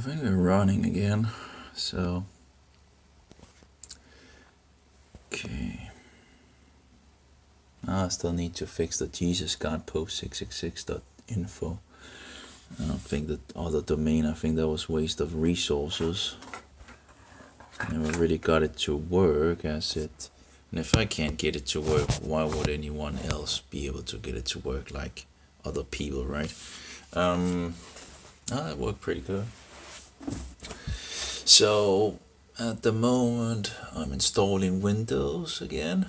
think we're running again, so okay. I still need to fix the Jesus God post 666.info. I don't think that other domain, I think that was waste of resources. Never really got it to work as it. And if I can't get it to work, why would anyone else be able to get it to work like other people, right? That worked pretty good. So at the moment, I'm installing Windows again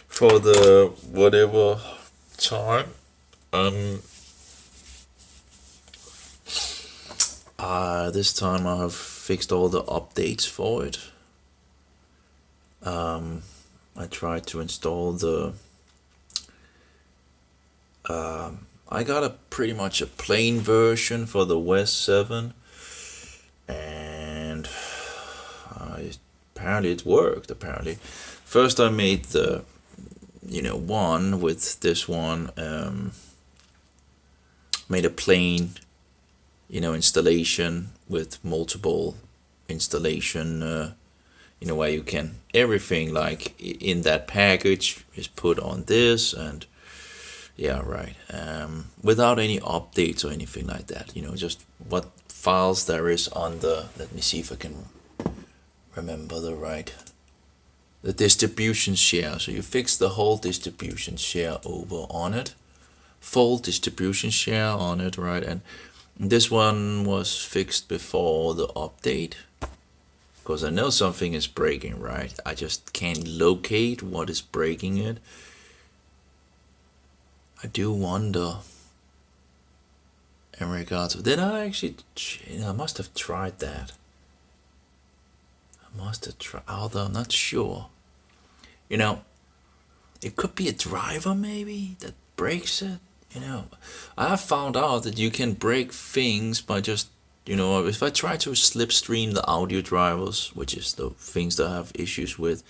for the whatever time. This time I have fixed all the updates for it. I tried to install the. I got a pretty much a plain version for the West 7, and apparently it worked. Apparently, first I made the one with this one, made a plain installation with multiple installation, where you can everything like in that package is put on this, and yeah, right, without any updates or anything like that, just what files there is on the, let me see if I can remember the distribution share. So you fix the whole distribution share over on it, full distribution share on it, right? And this one was fixed before the update, because I know something is breaking, right? I just can't locate what is breaking it. I do wonder in regards to, did I actually, I must have tried that. I must have tried, although I'm not sure. It could be a driver maybe that breaks it. I have found out that you can break things by just, if I try to slipstream the audio drivers, which is the things that I have issues with,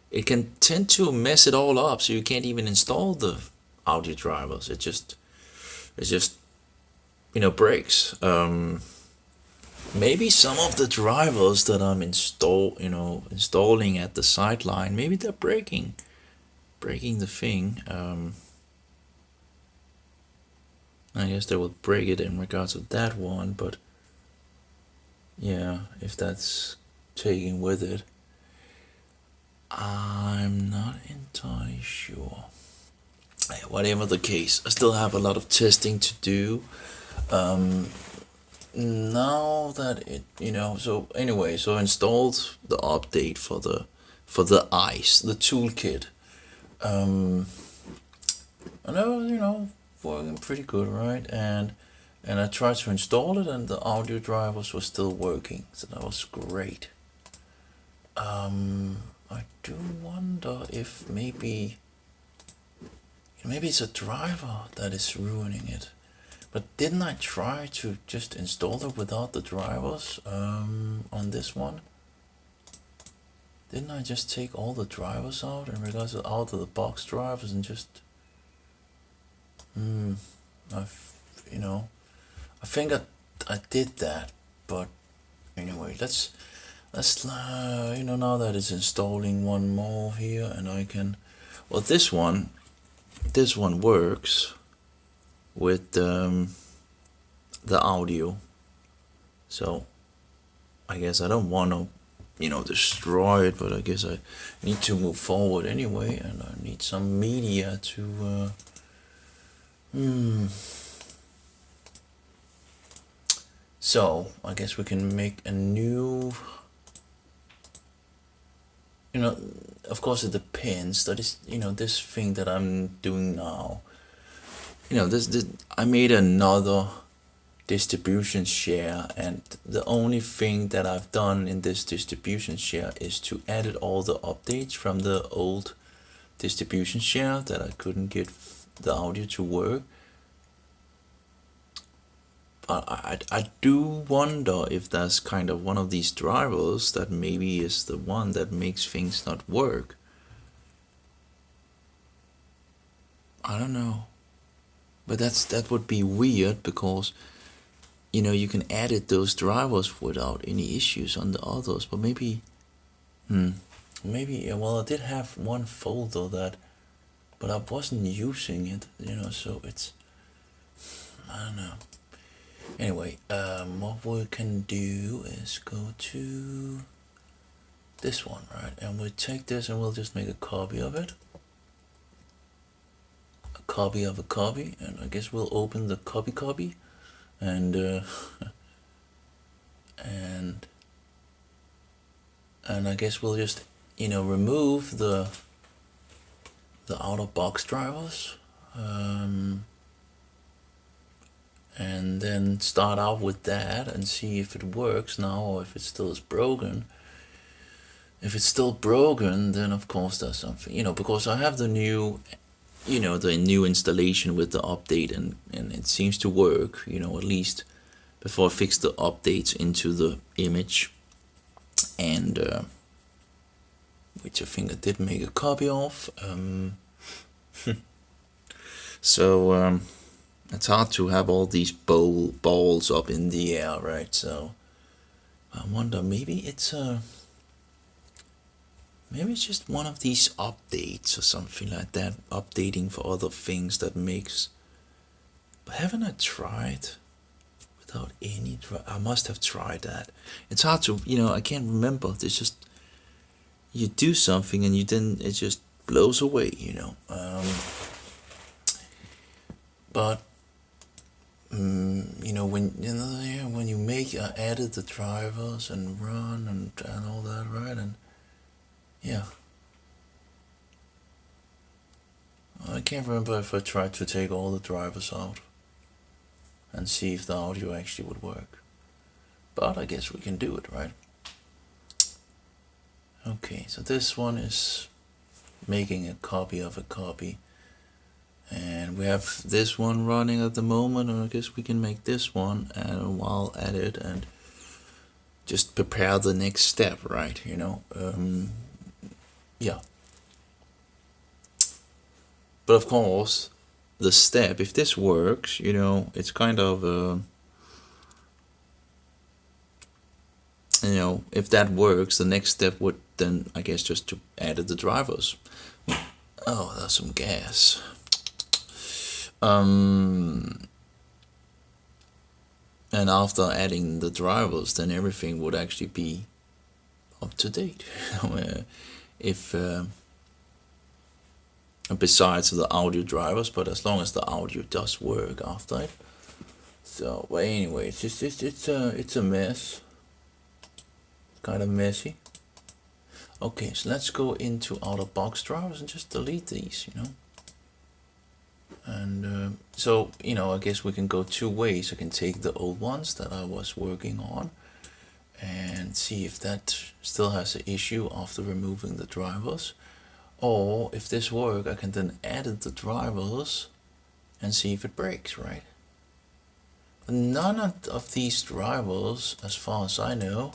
it can tend to mess it all up, so you can't even install the audio drivers. It just breaks. Maybe some of the drivers that I'm installing at the sideline, maybe they're breaking the thing. I guess they will break it in regards to that one, but yeah, if that's taken with it, I'm not entirely sure. Whatever the case, I still have a lot of testing to do. Now that it, so anyway, so I installed the update for the ICE, the toolkit. I know, working pretty good, right? And I tried to install it, and the audio drivers were still working, so that was great. I do wonder if maybe it's a driver that is ruining it. But didn't I try to just install it without the drivers on this one? Didn't I just take all the drivers out in regards to out of the box drivers and just I think I did that, but anyway, let's now that it's installing one more here, and I can, well, this one works with the audio, so I guess I don't want to destroy it, but I guess I need to move forward anyway, and I need some media to so I guess we can make a new, of course it depends. That is, this thing that I'm doing now, this I made another distribution share, and the only thing that I've done in this distribution share is to edit all the updates from the old distribution share that I couldn't get the audio to work. But I do wonder if that's kind of one of these drivers that maybe is the one that makes things not work. I don't know, but that would be weird, because you know, you can edit those drivers without any issues on the others. But maybe, maybe, yeah, well, I did have one folder that, but I wasn't using it, you know, so it's, I don't know. Anyway, what we can do is go to this one, right? And we'll take this and we'll just make a copy of it. A copy of a copy, and I guess we'll open the copy, and and I guess we'll just, you know, remove the out-of-box drivers, and then start out with that and see if it works now or if it still is broken. If it's still broken, then of course there's something, you know, because I have the new, you know, the new installation with the update, and it seems to work, you know, at least before I fix the updates into the image, and which I think I did make a copy of. So it's hard to have all these balls up in the air, right? So I wonder, maybe it's maybe it's just one of these updates or something like that, updating for other things that makes. But haven't I tried without any? I must have tried that. It's hard to, you know, I can't remember. There's just, you do something and it just blows away, you know. But you know, when you make edit the drivers and run and all that, right? And yeah, I can't remember if I tried to take all the drivers out and see if the audio actually would work, but I guess we can do it, right? Okay, so this one is making a copy of a copy, and we have this one running at the moment, and I guess we can make this one and while at it and just prepare the next step, right? You know, yeah. But of course, the step, if this works, you know, it's kind of, you know, if that works, the next step would then, I guess, just to edit the drivers. Oh, there's some gas. And after adding the drivers, then everything would actually be up to date. If besides the audio drivers, but as long as the audio does work after it. So, but anyway, it's a mess. Kind of messy. Okay, so let's go into out-of-box drivers and just delete these, you know. And so, you know, I guess we can go two ways. I can take the old ones that I was working on and see if that still has an issue after removing the drivers, or if this works, I can then edit the drivers and see if it breaks, right? But none of these drivers, as far as I know,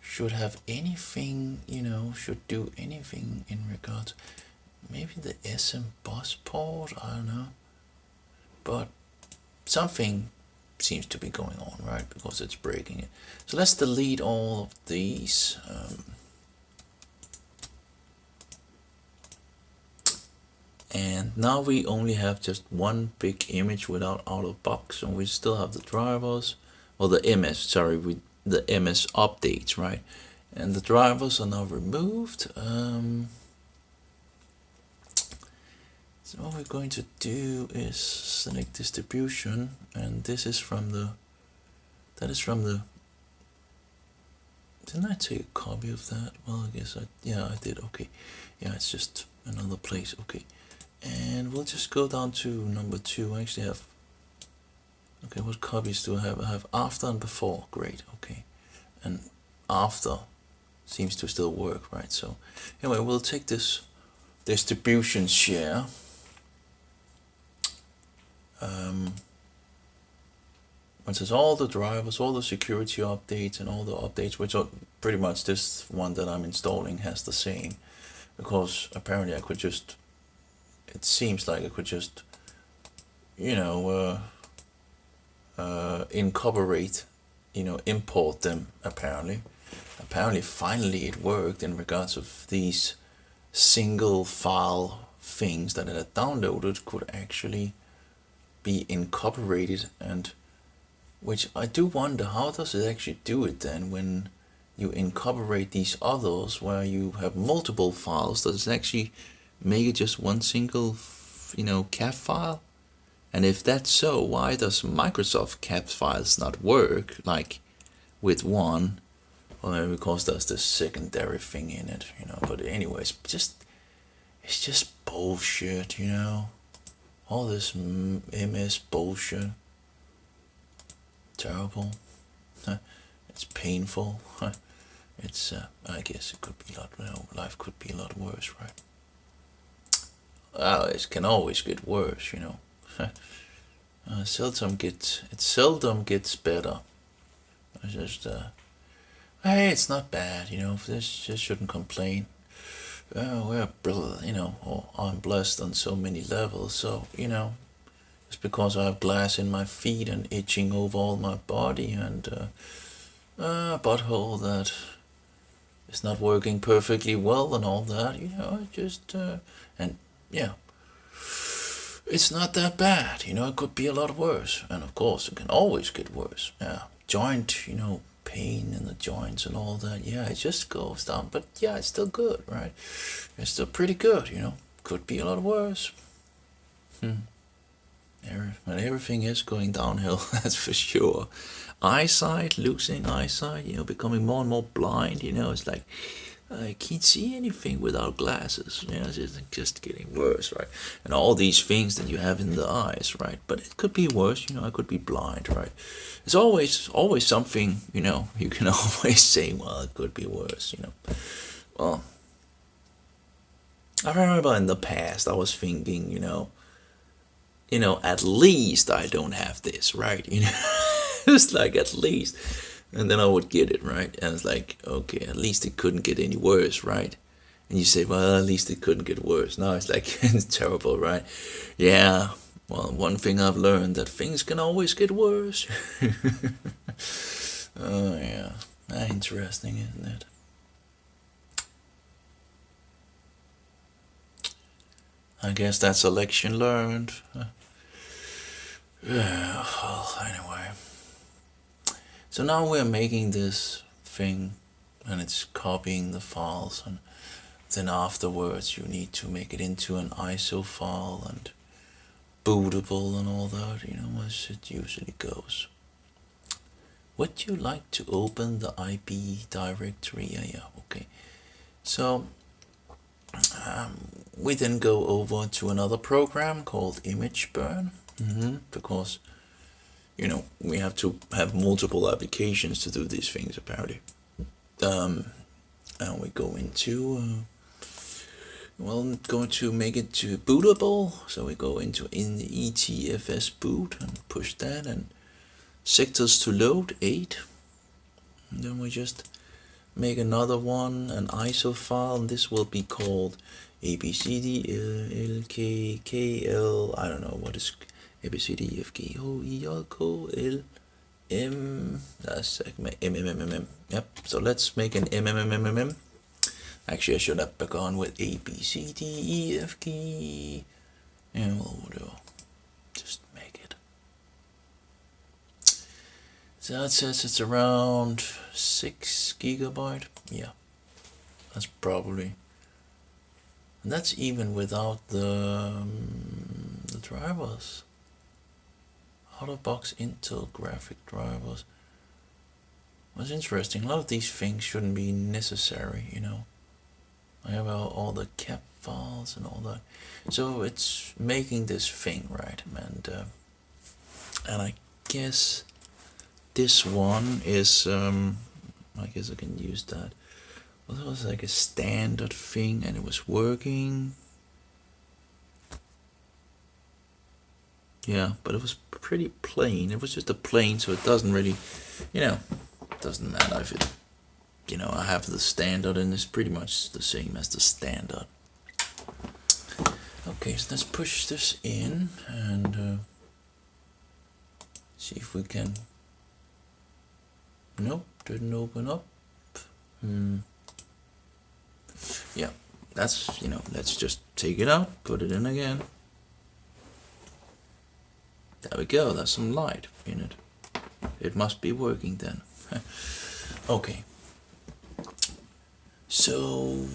should have anything, you know, should do anything in regards. Maybe the SM bus port, I don't know. But something seems to be going on, right? Because it's breaking it. So let's delete all of these. And now we only have just one big image without out-of-box, and we still have the drivers, or the MS, sorry, the MS updates, right? And the drivers are now removed. So what we're going to do is select distribution, and this is from the, didn't I take a copy of that? Well, I guess yeah, I did. Okay, yeah, it's just another place. Okay, and we'll just go down to number 2. I actually have, okay, what copies do I have? I have after and before. Great. Okay, and after seems to still work, right? So anyway, we'll take this distribution share. It says all the drivers, all the security updates, and all the updates, which are pretty much this one that I'm installing has the same, because apparently I could just, it seems like I could just, you know, incorporate, import them. Apparently finally it worked in regards of these single file things that I downloaded could actually be incorporated, and which I do wonder, how does it actually do it then when you incorporate these others where you have multiple files? Does it actually make it just one single cap file? And if that's so, why does Microsoft cap files not work like with one? Well, maybe because there's this secondary thing in it, but anyways, it's just bullshit, all this MS bullshit. Terrible. It's painful. It's I guess it could be a lot, life could be a lot worse, right? Well, it can always get worse, it seldom gets better. It's just hey, it's not bad, this just shouldn't complain. I'm blessed on so many levels, so it's because I have glass in my feet and itching over all my body, and butthole that is not working perfectly well and all that, and yeah, it's not that bad, it could be a lot worse, and of course it can always get worse. Yeah, joint, pain in the joints and all that, yeah, it just goes down, but yeah, it's still good, right? It's still pretty good, could be a lot worse. Everything is going downhill, that's for sure. Losing eyesight, becoming more and more blind, it's like I can't see anything without glasses. It's just getting worse, right? And all these things that you have in the eyes, right? But it could be worse, I could be blind, right? It's always something, you can always say, well, it could be worse, Well, I remember in the past I was thinking, at least I don't have this, right? It's like, at least. And then I would get it, right? And it's like, okay, at least it couldn't get any worse, right? And you say, well, at least it couldn't get worse. Now it's like, it's terrible, right? Yeah, well, one thing I've learned, that things can always get worse. Oh, yeah. Interesting, isn't it? I guess that's a lesson learned. Yeah, well, anyway. So now we're making this thing, and it's copying the files, and then afterwards you need to make it into an ISO file and bootable and all that, as it usually goes. Would you like to open the IP directory? Yeah, okay. So we then go over to another program called Image Burn, because we have to have multiple applications to do these things, apparently. And we go into going to make it to bootable, so we go into in the etfs boot and push that, and sectors to load 8, and then we just make another one, an ISO file, and this will be called ABCDLKKL, I don't know what is ABCDFGOELKL M, that's MMMM. Yep, so let's make an MMMMM. Actually, I should have begun with ABCDEFG, and we'll just make it. So it says it's around 6 gigabyte. Yeah, that's probably, and that's even without the drivers. Out-of-box Intel graphic drivers. What's interesting, a lot of these things shouldn't be necessary, I have all the cap files and all that. So it's making this thing, right? And I guess this one is, I guess I can use that. Well, it was like a standard thing, and it was working. Yeah, but it was pretty plain. It was just a plain, so it doesn't really, doesn't matter if it, I have the standard, and it's pretty much the same as the standard. Okay, so let's push this in and See if we can. Nope, didn't open up. Yeah, that's, let's just take it out, put it in again. There we go, that's some light in it. It must be working then. Okay. So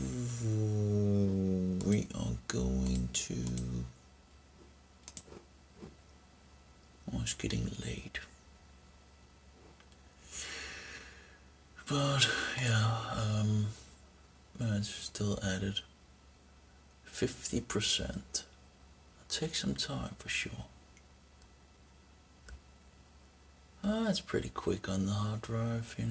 we are going to. Oh, it's getting late. But yeah, it's still added 50%. It'll take some time for sure. It's pretty quick on the hard drive, It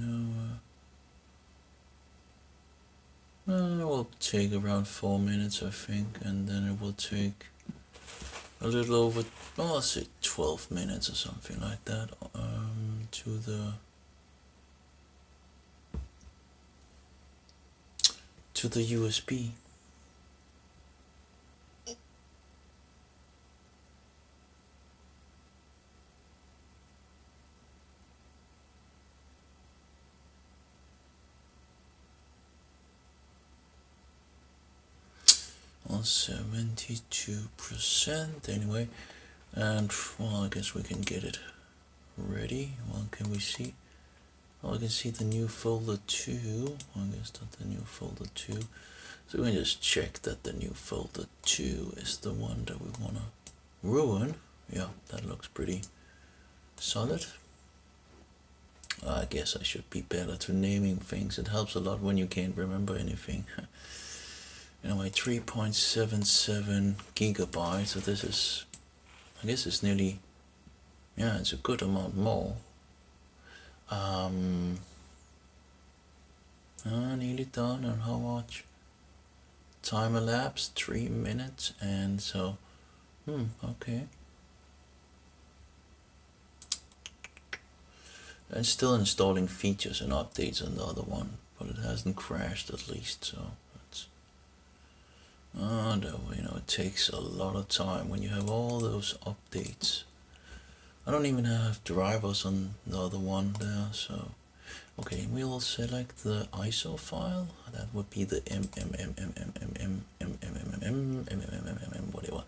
will take around 4 minutes, I think, and then it will take a little over, well, let's say 12 minutes or something like that, to the USB. Well, 72% anyway, and well, I guess we can get it ready. Well, can we see? Well, I can see the new folder 2. I guess that's the new folder 2. So we can just check that the new folder 2 is the one that we want to ruin. Yeah, that looks pretty solid. I guess I should be better to naming things. It helps a lot when you can't remember anything. Anyway, 3.77 gigabytes. So this is, I guess it's nearly, yeah, it's a good amount more. Nearly done. And how much? Time elapsed 3 minutes, and so, okay. And still installing features and updates on the other one, but it hasn't crashed at least, so that's, it takes a lot of time when you have all those updates. I don't even have drivers on the other one there, so okay, we'll select the ISO file. That would be the whatever.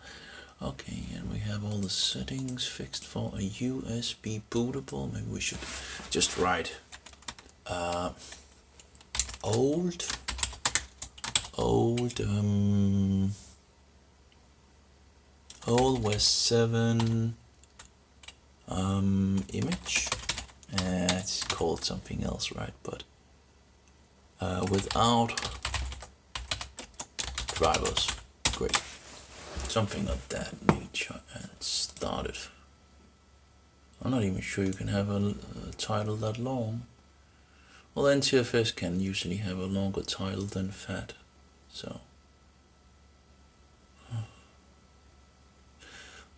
Okay, and we have all the settings fixed for a USB bootable. Maybe we should just write old West 7 image. It's called something else, right? But without drivers. Great. Something of that nature, and start it. I'm not even sure you can have a title that long. Well, NTFS can usually have a longer title than FAT, so.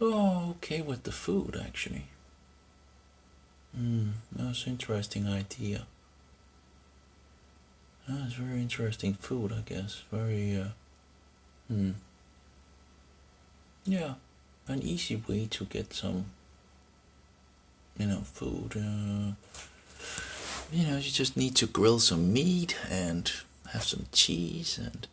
Oh, okay with the food actually. That's an interesting idea. That's very interesting food, I guess. Very, yeah, an easy way to get some, food. You just need to grill some meat and have some cheese and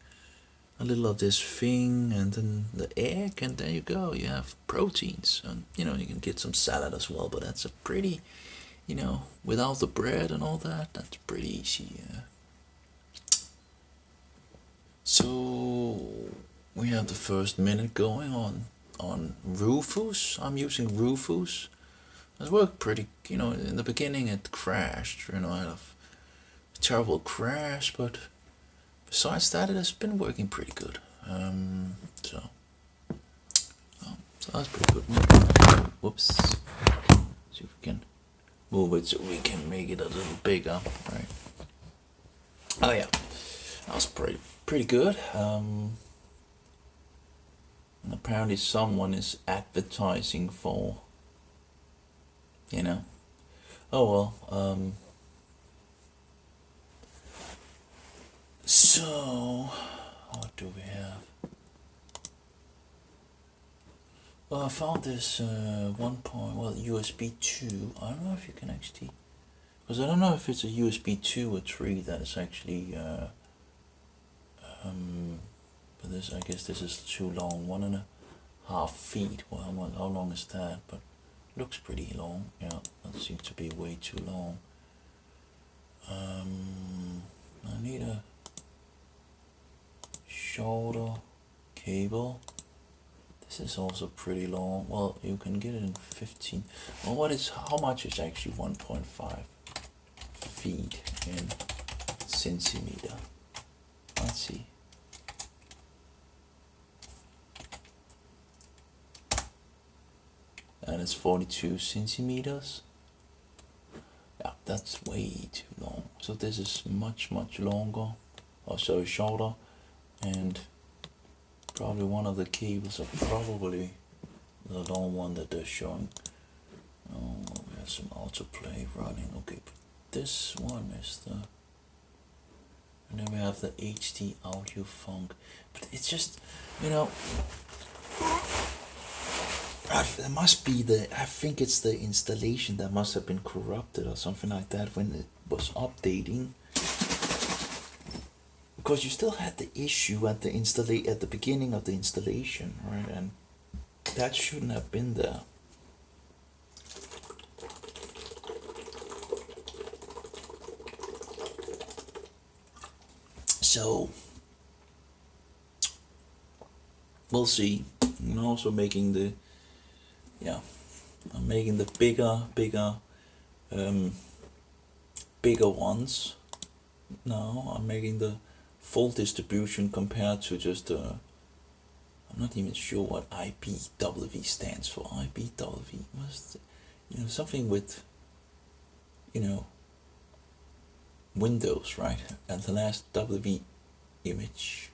a little of this thing, and then the egg, and there you go. You have proteins, and you can get some salad as well. But that's a pretty, without the bread and all that, that's pretty easy. So we have the first minute going on Rufus. I'm using Rufus. It worked pretty, in the beginning it crashed, I had a terrible crash, but besides that it has been working pretty good. So that's pretty good. Whoops. See if we can move it so we can make it a little bigger, right? Oh yeah, that was pretty good. And apparently someone is advertising for, oh well, so what do we have? Well, I found this USB 2. I don't know if you can actually, because I don't know if it's a USB 2 or 3 that is actually, but this, I guess this is too long, 1.5 feet. Well, how long is that? But looks pretty long. Yeah, that seems to be way too long. I need a shorter cable. This is also pretty long. Well, you can get it in 15. Well, how much is actually 1.5 feet in centimeter? Let's see. And it's 42 centimeters. Yeah, that's way too long. So this is much longer, or sorry, shorter, and probably one of the cables are probably the long one that they're showing. Oh, we have some autoplay running. Okay, but this one is the, and then we have the HD audio funk. But it's just, you know, there must be I think it's the installation that must have been corrupted or something like that when it was updating. Because you still had the issue at the beginning of the installation, right? And that shouldn't have been there. So we'll see. I'm also making the, yeah, I'm making the bigger ones. Now I'm making the full distribution compared to just I'm not even sure what IPW stands for. IPW was, something with, Windows, right? And the last W image.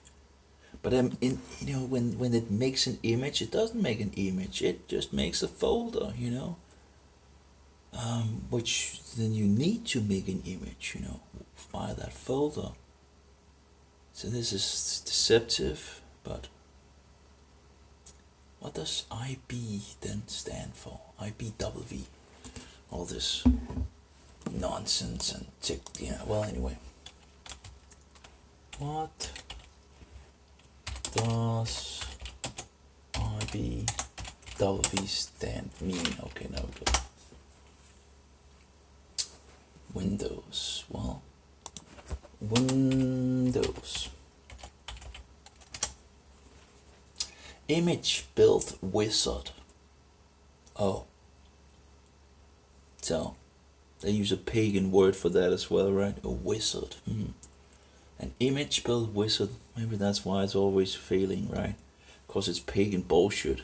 But when it makes an image, it doesn't make an image. It just makes a folder, which then you need to make an image, via that folder. So this is deceptive, but what does IB then stand for? IPW. All this nonsense and well, anyway. What does IPW stand mean? Okay, now we go. Windows. Well, Windows. Image build wizard. Oh. So, they use a pagan word for that as well, right? A wizard. An image build wizard. Maybe that's why it's always failing, right? Because it's pagan bullshit,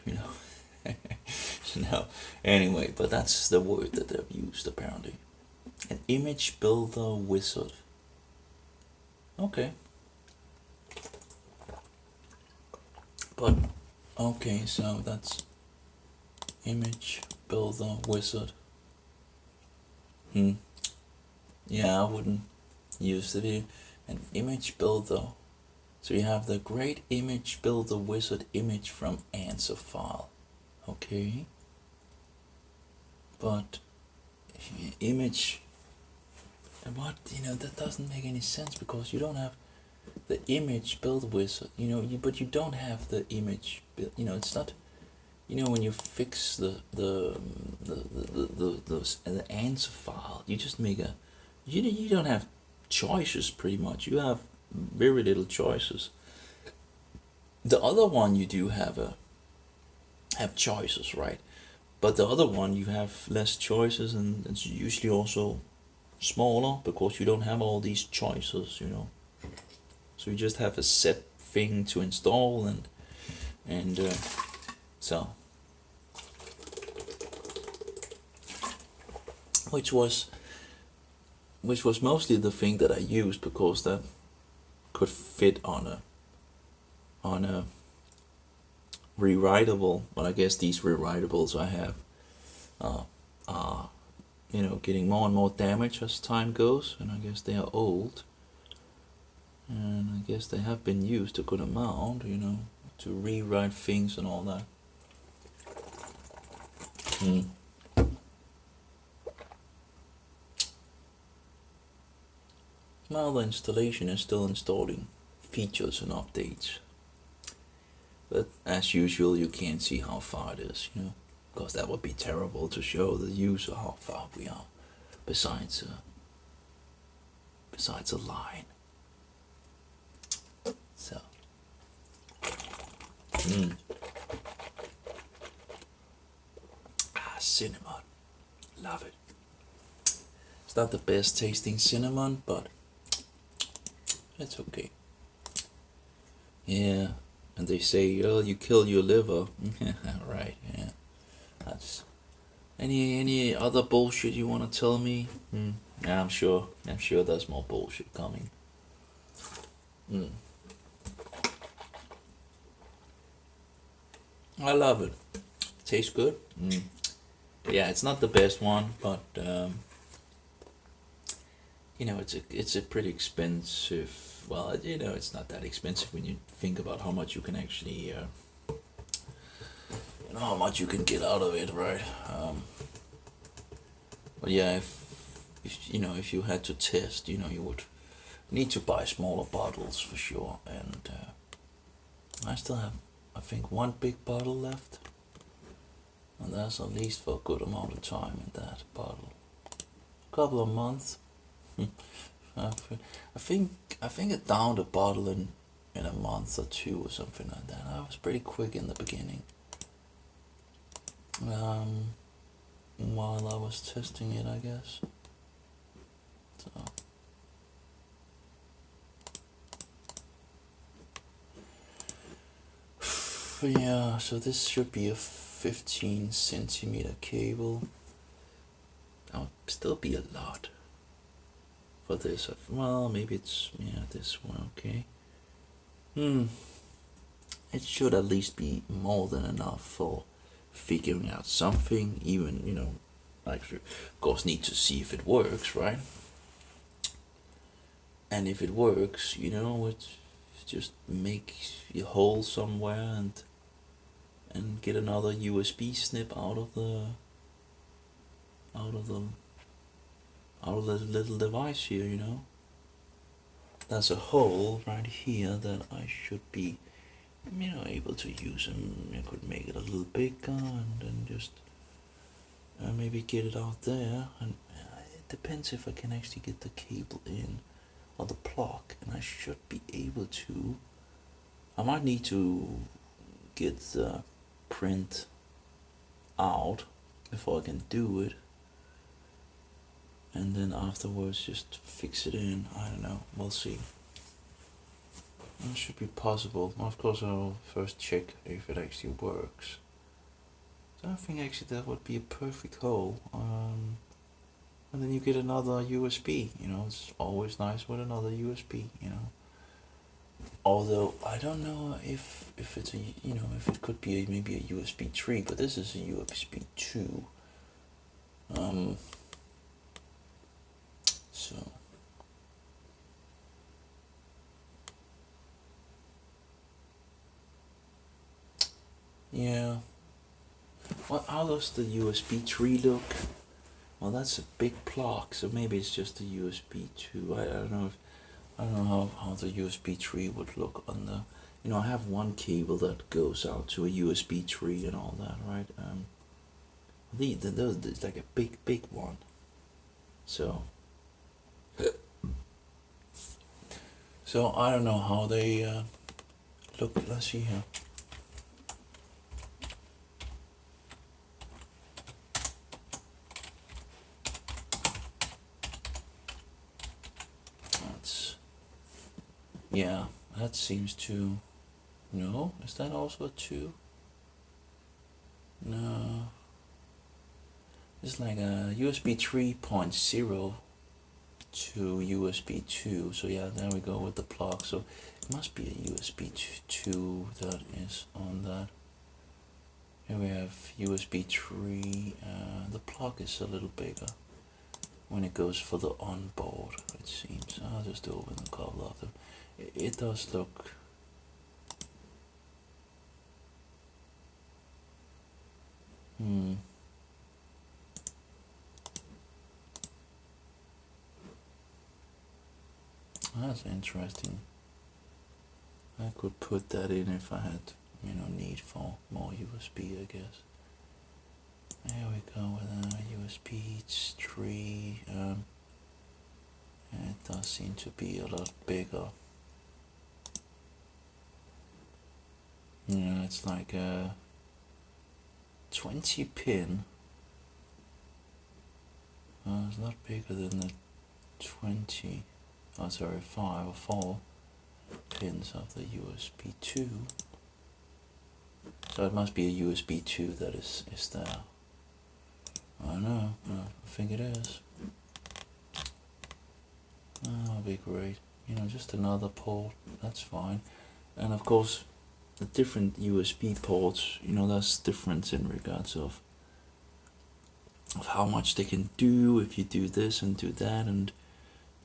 No. Anyway, but that's the word that they've used apparently. An image builder wizard. Okay. But, okay, so that's image builder wizard. Yeah, I wouldn't use the an image builder. So you have the great image builder wizard image from answer file. Okay. But image, what, that doesn't make any sense because you don't have the image build wizard, but you don't have the image, it's not, when you fix the answer file, you just make you don't have choices pretty much. You have very little choices. The other one you do have choices, right? But the other one you have less choices and it's usually also smaller because you don't have all these choices, So you just have a set thing to install and so, which was mostly the thing that I used because that could fit on a rewritable. But I guess these rewritables I have are getting more and more damage as time goes, and I guess they are old. And I guess they have been used a good amount, to rewrite things and all that. Well, the installation is still installing features and updates. But as usual, you can't see how far it is, because that would be terrible to show the user how far we are, besides a line. So, cinnamon, love it. It's not the best tasting cinnamon, but it's okay. Yeah, and they say, oh, you kill your liver. Right, yeah. That's any other bullshit you want to tell me? Yeah, I'm sure there's more bullshit coming. I love it. Tastes good. Yeah, it's not the best one, but it's a pretty expensive. Well, it's not that expensive when you think about how much you can actually, how much you can get out of it, right? But yeah, if you had to test, you would need to buy smaller bottles for sure. And I still have, I think, one big bottle left, and that's at least for a good amount of time in that bottle. A couple of months. I think I downed a bottle in a month or two or something like that. I was pretty quick in the beginning. While I was testing it, I guess. So yeah, so this should be a 15 centimeter cable. That would still be a lot for this. Well, maybe it's, this one, okay. It should at least be more than enough for figuring out something, even, like, of course, need to see if it works, right? And if it works, it's just make a hole somewhere and get another USB snip out of the little device here, There's a hole right here that I should be, able to use, and I could make it a little bigger and then just maybe get it out there. And it depends if I can actually get the cable in or the plug, and I should be able to. I might need to get the print out before I can do it, and then afterwards just fix it in. I don't know, we'll see. It should be possible. Of course, I'll first check if it actually works. So I think actually that would be a perfect hole. And then you get another USB. It's always nice with another USB. Although I don't know if it's a if it could be maybe a USB 3, but this is a USB 2. So. Yeah. Well, how does the USB 3 look? Well, that's a big plug, so maybe it's just a USB 2. I don't know how the USB 3 would look on the. I have one cable that goes out to a USB 3 and all that, right? It's like a big one. So I don't know how they look. Let's see here. Yeah, that seems to. No, is that also a 2? No. It's like a USB 3.0 to USB 2. So yeah, there we go with the plug. So it must be a USB 2 that is on that. Here we have USB 3. The plug is a little bigger when it goes for the onboard, it seems. I'll just open a couple of them. It does look. that's interesting. I could put that in if I had, need for more USB, I guess. There we go with USB 3. It does seem to be a lot bigger. Yeah, it's like a 20 pin. It's not bigger than the 5 or 4 pins of the USB 2. So it must be a USB 2 that is there. I know, I think it is. That'll be great. Just another port, that's fine. And of course, the different USB ports, there's difference in regards of how much they can do if you do this and do that. And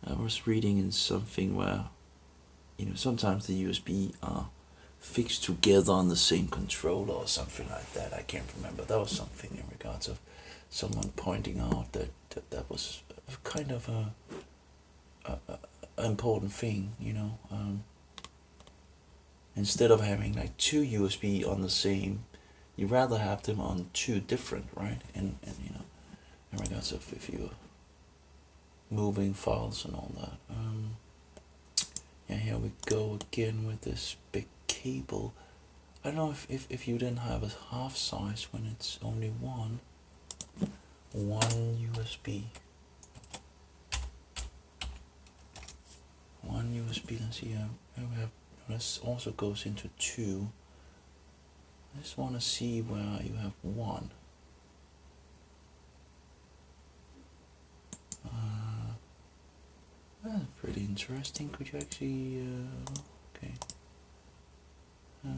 I was reading in something where, sometimes the USB are fixed together on the same controller or something like that. I can't remember. That was something in regards of someone pointing out that was kind of a important thing, instead of having like 2 USB on the same, you rather have them on 2 different, right? And in regards of if you're moving files and all that. Yeah, here we go again with this big cable. I don't know if you didn't have a half size when it's only one USB. One USB, let's see here we have, this also goes into 2. I just want to see where you have 1. That's pretty interesting. Could you actually, okay. No.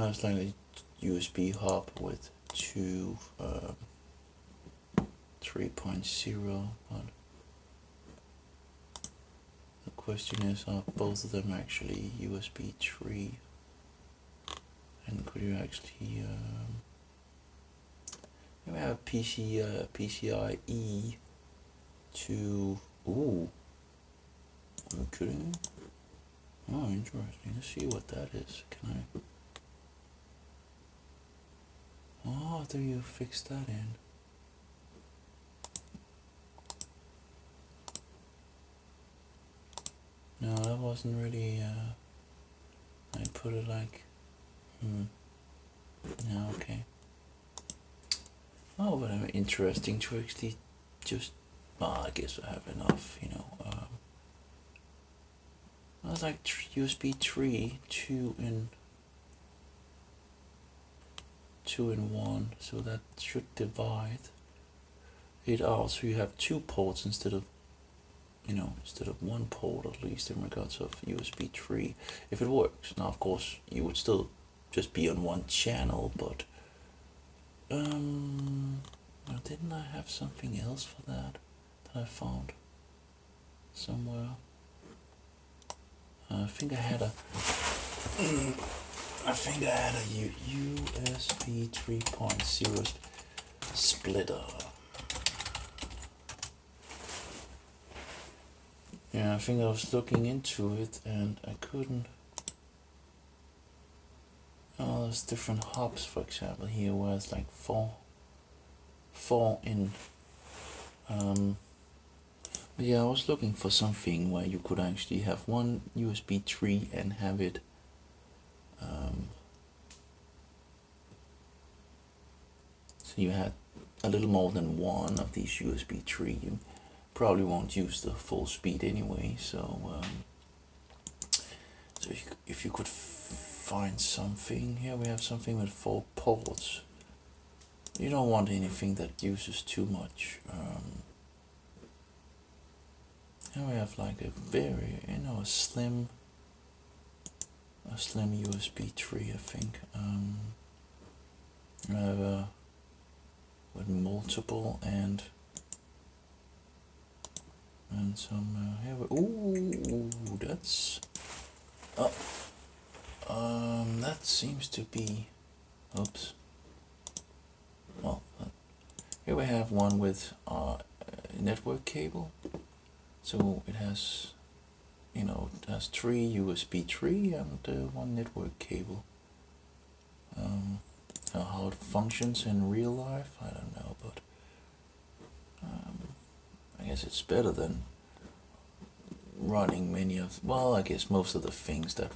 It's like a USB hub with 2 3.0, but the question is, are both of them actually USB 3? And could you actually we have PCIe to, ooh, okay. Oh, interesting. Let's see what that is. Can I? Oh, do you fix that in? No, that wasn't really, I put it like, no, okay. Oh, but interesting to actually just, I guess I have enough, I was like USB 3, 2 in 1, so that should divide it out, so you have 2 ports instead of 1 port, at least in regards of USB 3, if it works. Now, of course, you would still just be on 1 channel, but didn't I have something else for that I found somewhere? I think I had a USB 3.0 splitter. Yeah, I think I was looking into it and I couldn't. Oh, there's different hubs, for example, here where it's like 4 in. But yeah, I was looking for something where you could actually have 1 USB 3 and have it so you had a little more than 1 of these USB 3. You probably won't use the full speed anyway, so if you could find something. Here we have something with 4 ports. You don't want anything that uses too much. Here we have like a very, a slim USB 3, I think. I have with multiple, and and some here we, ooh, that's that seems to be, oops, well, here we have one with a network cable. So it has, it has 3 USB 3 and 1 network cable. How it functions in real life, I don't know, but I guess it's better than running many of, well, I guess most of the things that,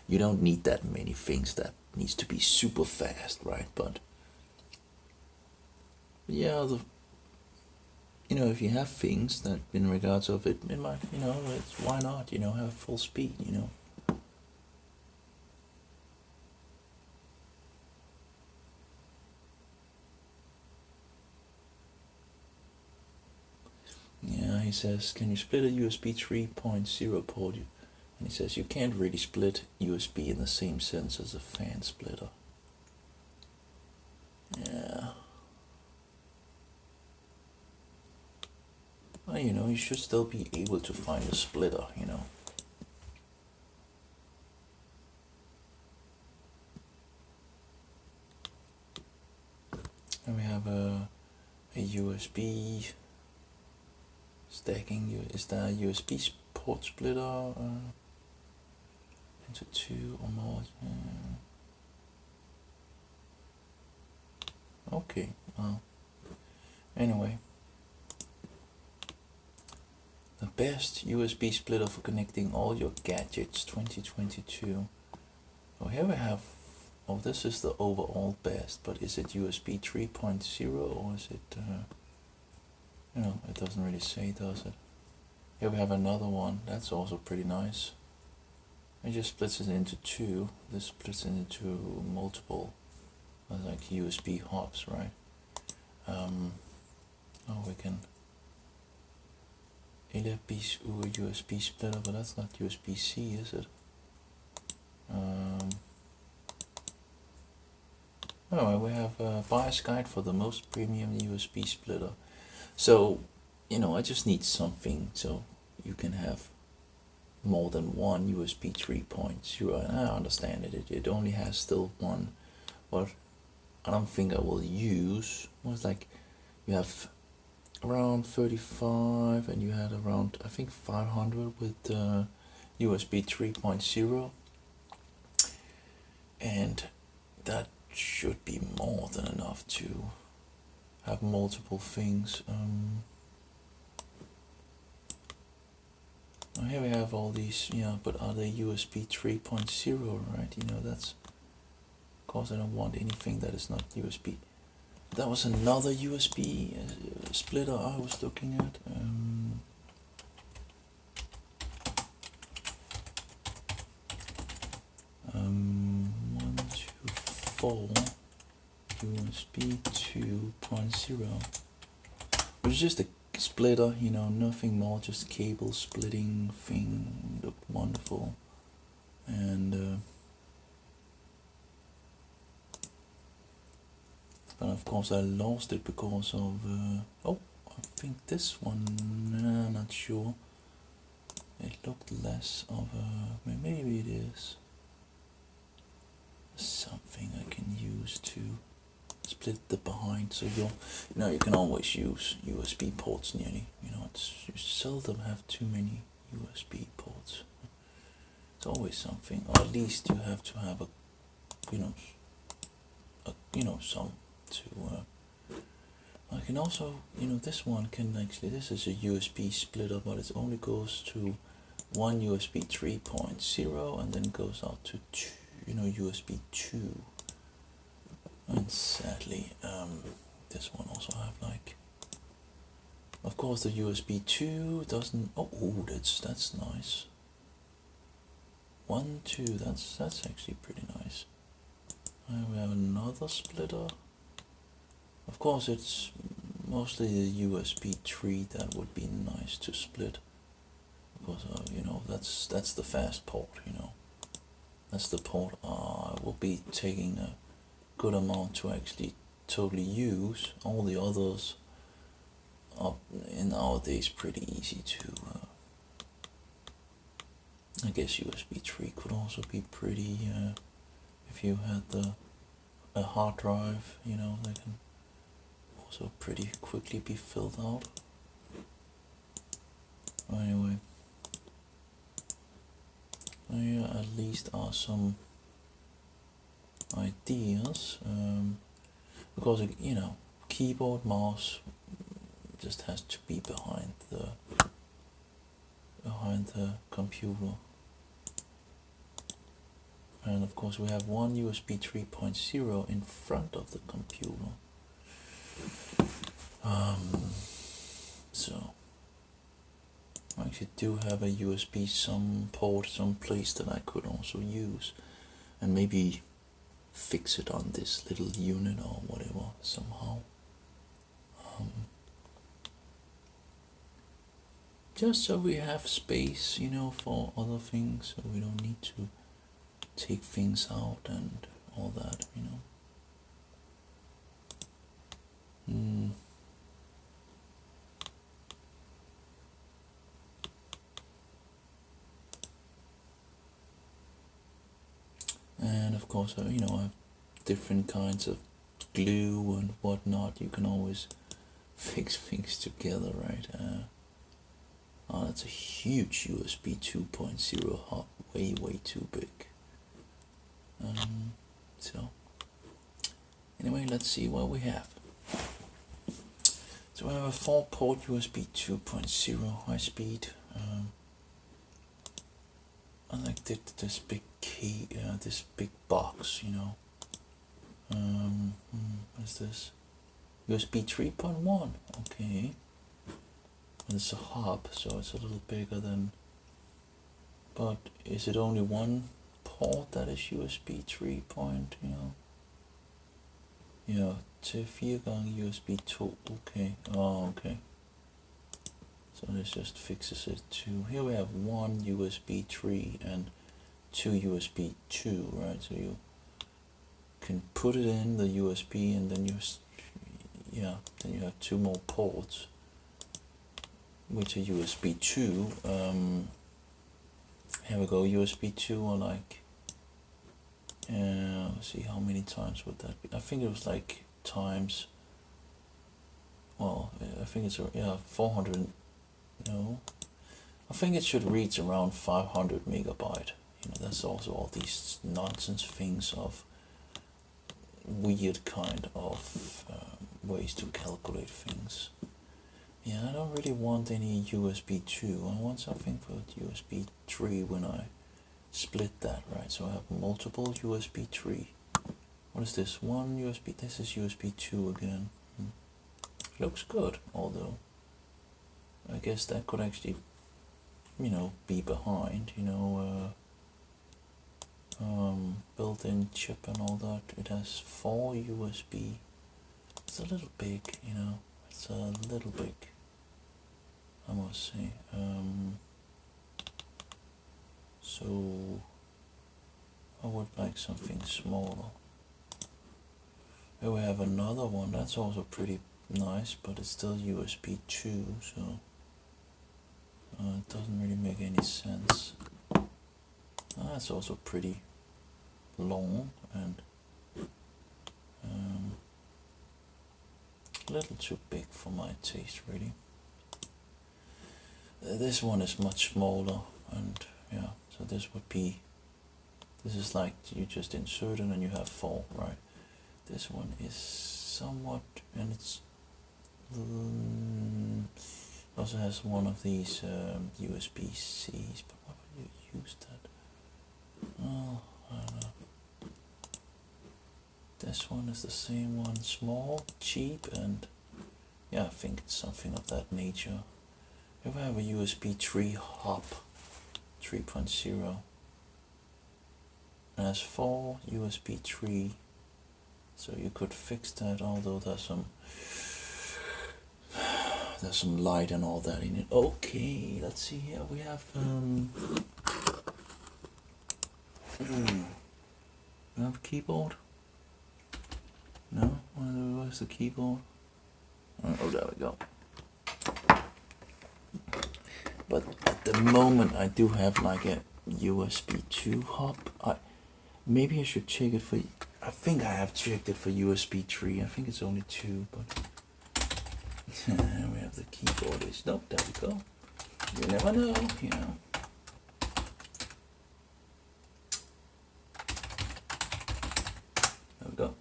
you don't need that many things that needs to be super fast, right? But yeah, if you have things that in regards of it, it might, it's, why not, have full speed, Yeah, he says, can you split a USB 3.0 port? And he says, you can't really split USB in the same sense as a fan splitter. Yeah. Well, you should still be able to find a splitter, And we have a USB stacking. Is that a USB port splitter into 2 or more? Okay, well, anyway. The best USB splitter for connecting all your gadgets 2022. So here we have, oh, this is the overall best, but is it USB 3.0 or is it, it doesn't really say, does it? Here we have another one, that's also pretty nice. It just splits it into 2, this splits it into multiple, like USB hubs, right? Oh, we can USB splitter, but that's not USB-C, is it? Anyway, we have a BIOS guide for the most premium USB splitter. So, I just need something so you can have more than one USB 3.0, and I understand it only has still one, but I don't think I will use. It's like you have around 35 and you had around, I think, 500 with USB 3.0, and that should be more than enough to have multiple things. Here we have all these, but are they USB 3.0, right? That's, of course, I don't want anything that is not USB. That was another USB splitter I was looking at. 124 USB 2.0, which is just a splitter, nothing more, just cable splitting thing. Looked wonderful, and but of course I lost it because of oh, I think this one, not sure. It looked less of a, maybe it is something I can use to split the behind, so you can always use USB ports nearly. You seldom have too many USB ports. It's always something, or at least you have to have some to. I can also, this one can actually. This is a USB splitter, but it only goes to one USB 3.0 and then goes out to two, USB 2. And sadly, this one also have like, of course, the USB 2 doesn't. Oh, that's nice. 1, 2. That's actually pretty nice. We have another splitter. Of course, it's mostly the USB 3 that would be nice to split, because that's the fast port. That's the port I will be taking a good amount to actually totally use. All the others in nowadays pretty easy to. I guess USB 3 could also be pretty. If you had a hard drive, you know, that can also pretty quickly be filled out. Anyway, there at least are some ideas, because you know, keyboard, mouse just has to be behind the computer. And of course we have one USB 3.0 in front of the computer. So I actually do have a USB some port someplace that I could also use, and maybe fix it on this little unit or whatever somehow. Just so we have space, you know, for other things, so we don't need to take things out and all that, you know. And of course, you know, I have different kinds of glue and whatnot. You can always fix things together, right? Oh, that's a huge USB 2.0 hub, way too big. So anyway, let's see what we have. So I have a 4-port USB 2.0 high speed. I like this big key, this big box, you know. What's this? USB 3.1. Okay. And it's a hub, so it's a little bigger than. But is it only one port that is USB 3 point? You know. Yeah, til 4 gange USB 2. Okay. Oh, okay. So this just fixes it too. Here we have one USB 3 and two USB 2, right? So you can put it in the USB, and then then you have two more ports, which are USB 2. Here we go. USB 2 are like, let's see, how many times would that be? I think it was like times. Well, I think it's 400. No, I think it should reach around 500 megabyte. You know, that's also all these nonsense things of weird kind of ways to calculate things. Yeah, I don't really want any USB 2. I want something for USB 3 when I split that, right? So I have multiple USB 3. What is this? One USB. This is USB 2 again. Looks good, although I guess that could actually, you know, be behind, you know, built-in chip and all that. It has 4 USB. It's a little big, you know. It's a little big, I must say. So I would like something smaller. Here we have another one. That's also pretty nice, but it's still USB 2, so it doesn't really make any sense. That's also pretty long and a little too big for my taste, really. This one is much smaller, and yeah, so this is like you just insert it and you have 4, right? This one is somewhat, and it's also has one of these USB-Cs, but why would you use that? Oh, I don't know. This one is the same one, small, cheap, and yeah, I think it's something of that nature. If I have a USB 3 hub 3.0, it has 4 USB 3, so you could fix that, although there's some light and all that in it. Okay, let's see here. We have we have a keyboard. No, where's the keyboard? Oh, there we go. the moment I do have like a USB 2 hub. Maybe I should check it for. I think I have checked it for USB 3. I think it's only 2, but we have the keyboard. Nope, there we go. You never know, you know. There we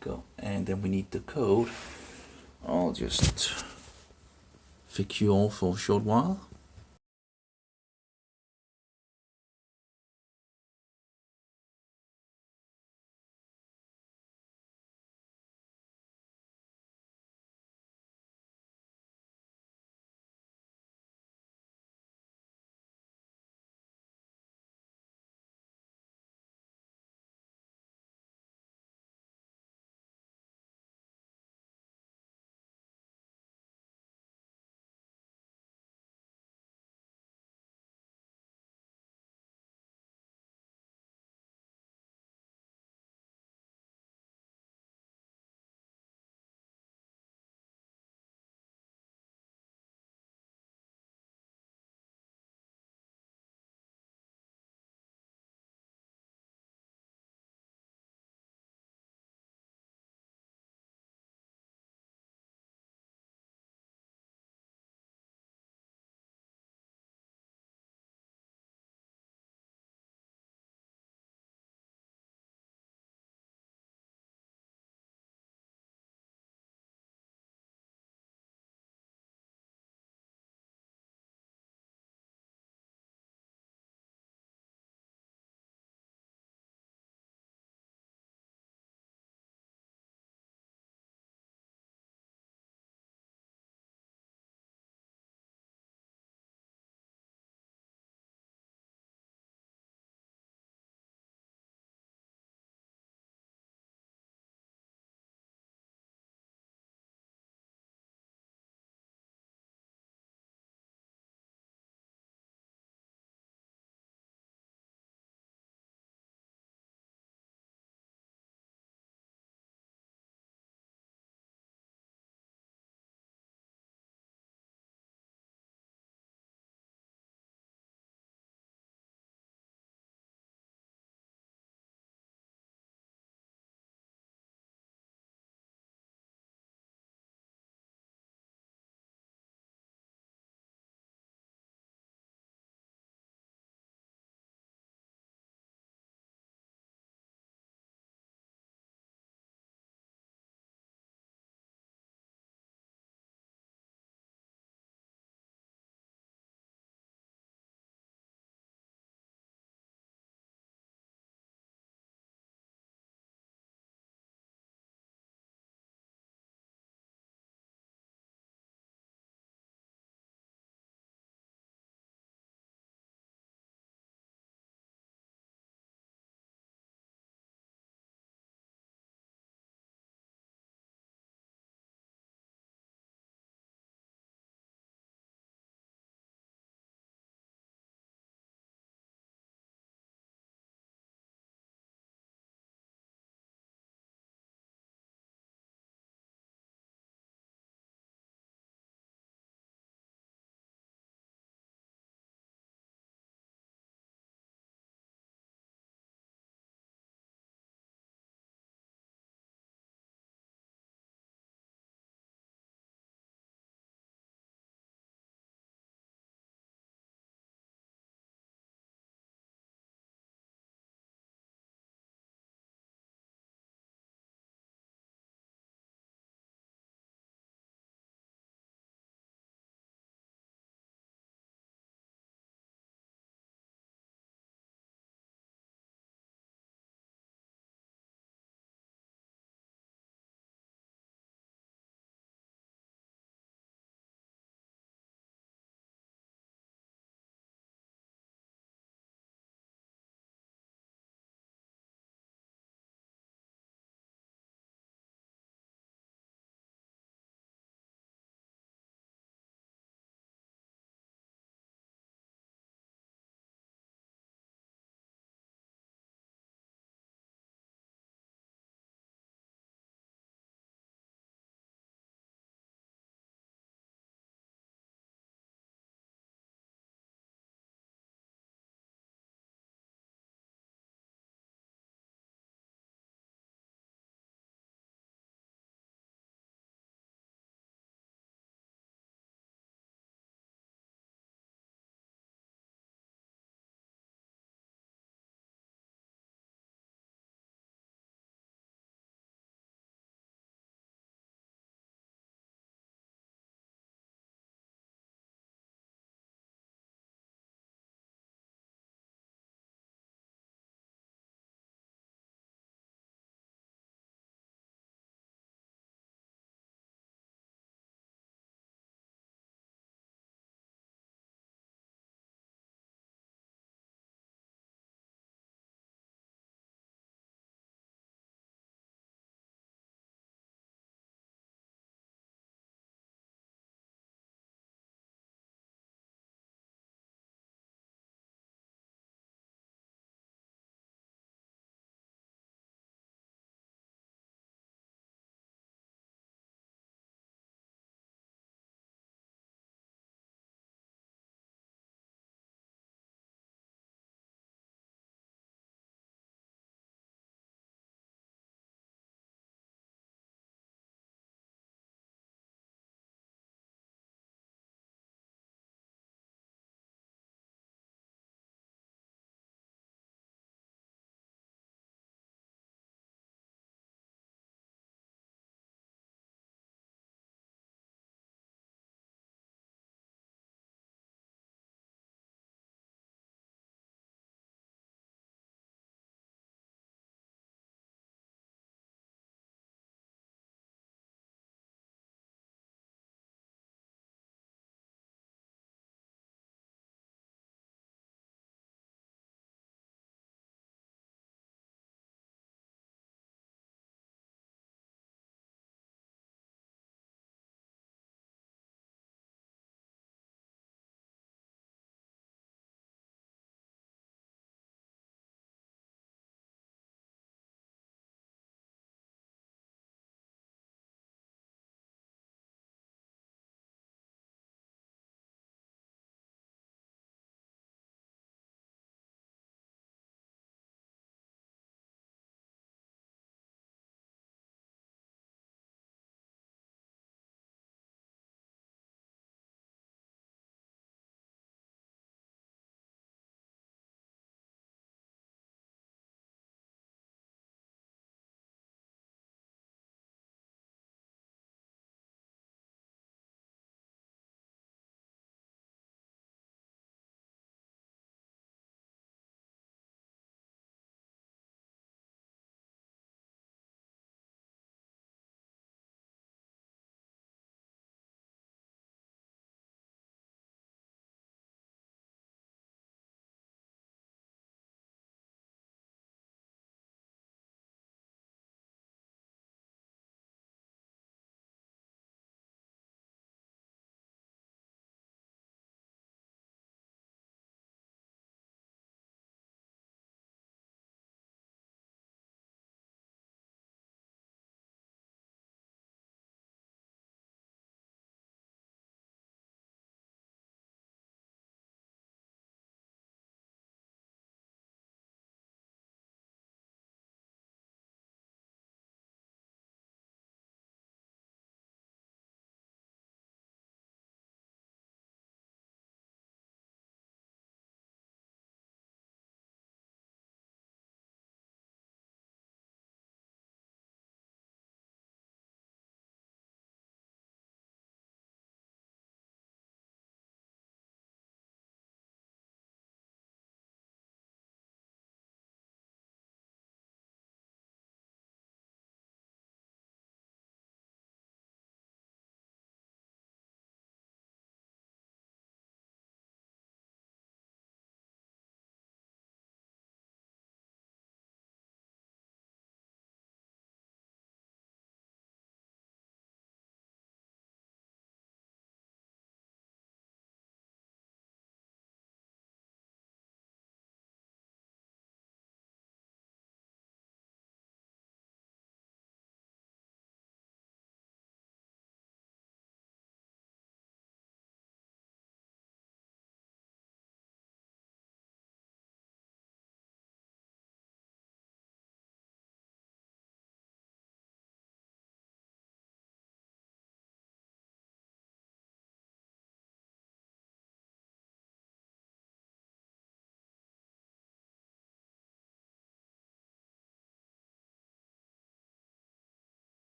go. And then we need the code. I'll just fix you all for a short while.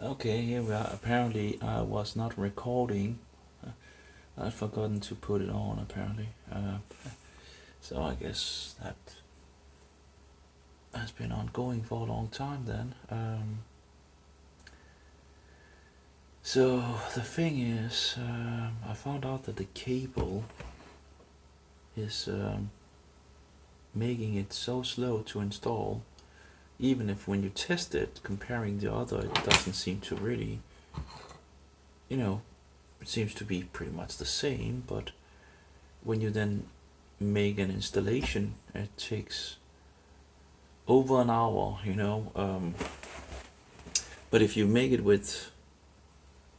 Okay, here we are. Apparently I was not recording. I'd forgotten to put it on apparently. So I guess that has been ongoing for a long time then. So the thing is, I found out that the cable is making it so slow to install. Even if when you test it, comparing the other, it doesn't seem to really, it seems to be pretty much the same, but when you then make an installation, it takes over an hour, but if you make it with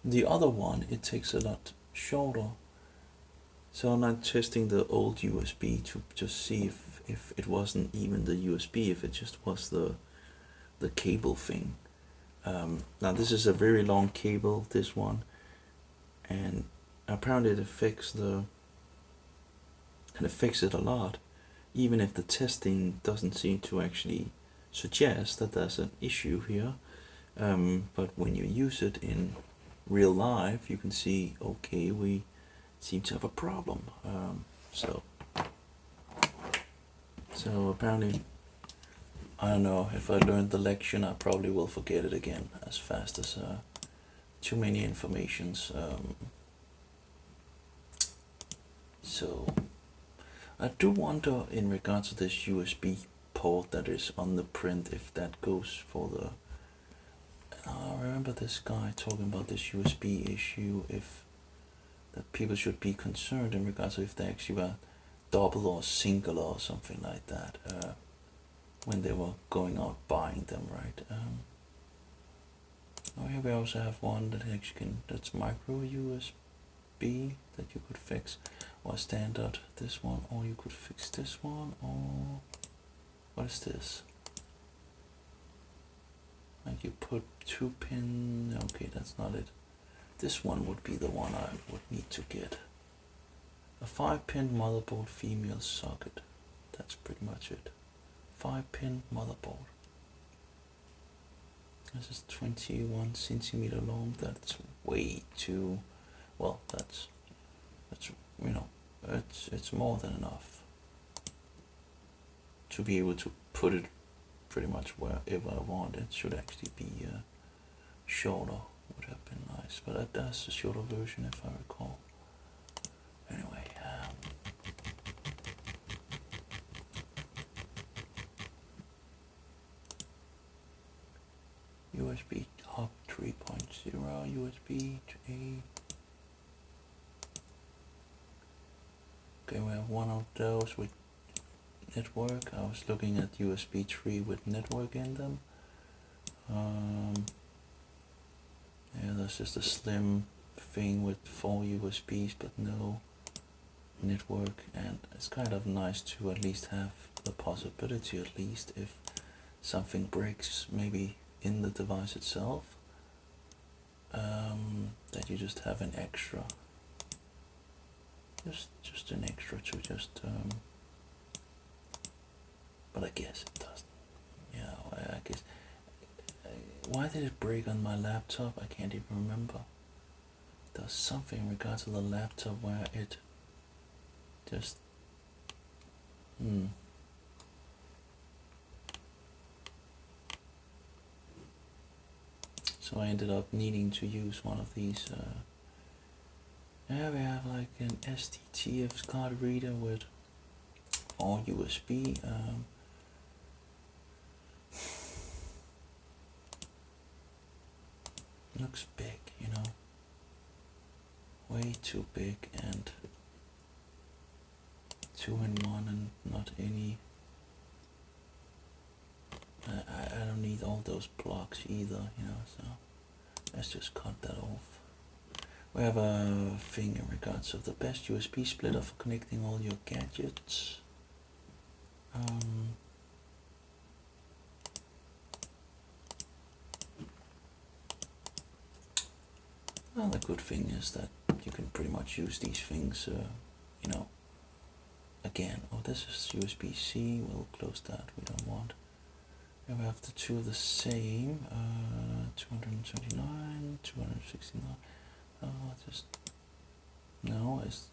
the other one, it takes a lot shorter. So I'm not testing the old USB to just see if it wasn't even the USB, if it just was the cable thing. Now this is a very long cable, this one, and apparently it affects it a lot, even if the testing doesn't seem to actually suggest that there's an issue here. But when you use it in real life, you can see, okay, we seem to have a problem. So apparently, I don't know, if I learned the lesson, I probably will forget it again as fast as too many informations. So I do wonder, in regards to this USB port that is on the print, if that goes for the... I remember this guy talking about this USB issue, if that people should be concerned in regards to if they actually were double or single or something like that when they were going out buying them, right? Oh, here we also have one that actually that's micro USB that you could fix, or standard this one, or you could fix this one, or what is this? Like you put 2-pin, okay, that's not it. This one would be the one I would need to get. A 5-pin motherboard female socket. That's pretty much it. 5-pin motherboard. This is 21 centimeter long. That's way too, well, that's it's more than enough to be able to put it pretty much wherever I want. It should actually be shorter, would have been nice, but that's a shorter version if I recall. Anyway, USB hub 3.0, USB to A. Okay, we have one of those with network. I was looking at USB 3 with network in them. Yeah, that's just a slim thing with 4 USBs but no network, and it's kind of nice to at least have the possibility, at least if something breaks maybe in the device itself, that you just have an extra, just an extra to just but I guess it doesn't. Yeah, I guess. Why did it break on my laptop? I can't even remember. There's something in regards to the laptop where it just so I ended up needing to use one of these. Yeah, we have like an STTF card reader with all USB. Looks big, way too big, and 2-in-1, and not any. I don't need all those blocks either, so let's just cut that off. We have a thing in regards of the best USB splitter for connecting all your gadgets. Well, the good thing is that you can pretty much use these things, again. Oh, this is USB-C, we'll close that, we don't want. We have the two the same. 229, 269. Just no, it's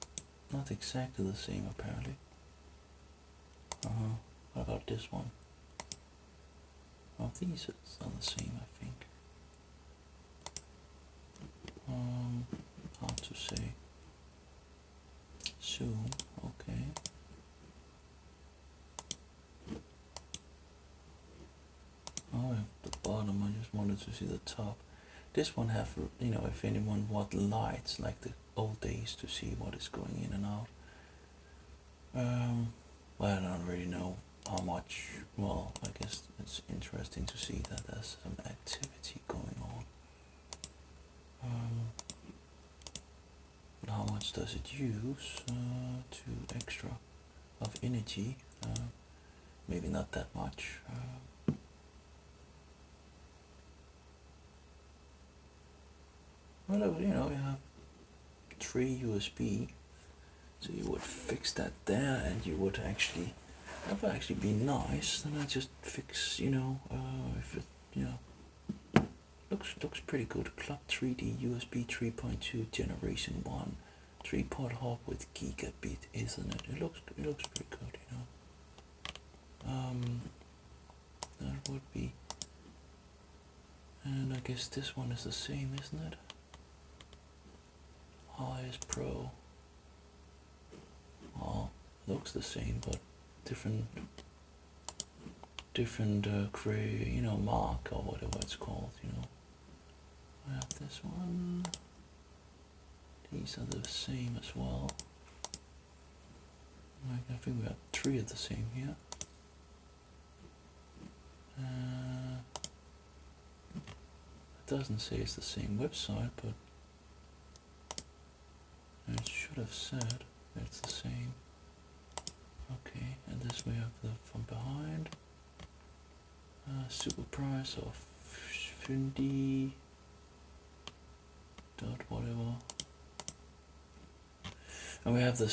not exactly the same apparently. What about this one? Oh, these are the same, I think. Hard to say. Zoom, okay. Oh, at the bottom, I just wanted to see the top. This one have, you know, if anyone want lights like the old days to see what is going in and out. Well, I don't really know how much. Well, I guess it's interesting to see that there's some activity going on. How much does it use? 2 extra of energy. Maybe not that much. Well, you know, you have 3 USB, so you would fix that there, and you would actually, that would actually be nice. Then I just fix, you know, if it, you know, looks pretty good. Clock 3D USB 3.2 generation 1, 3-port hub with gigabit Ethernet. It looks pretty good, you know. That would be, and I guess this one is the same, isn't it? IS Pro. Oh, looks the same, but different, you know, mark or whatever it's called, you know. I have this one. These are the same as well. I think we have 3 of the same here. It doesn't say it's the same website, but it should have said it's the same. Okay, and this we have the from behind. Super price of Fundi dot whatever. And we have the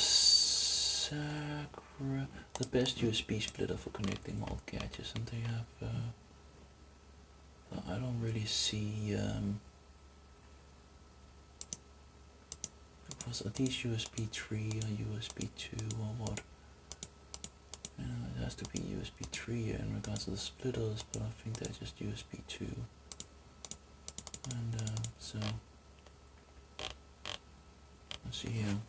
the best USB splitter for connecting all gadgets, and they have I don't really see because are these USB 3 or USB 2 or what? It has to be USB 3 in regards to the splitters, but I think they're just USB 2. And so let's see here.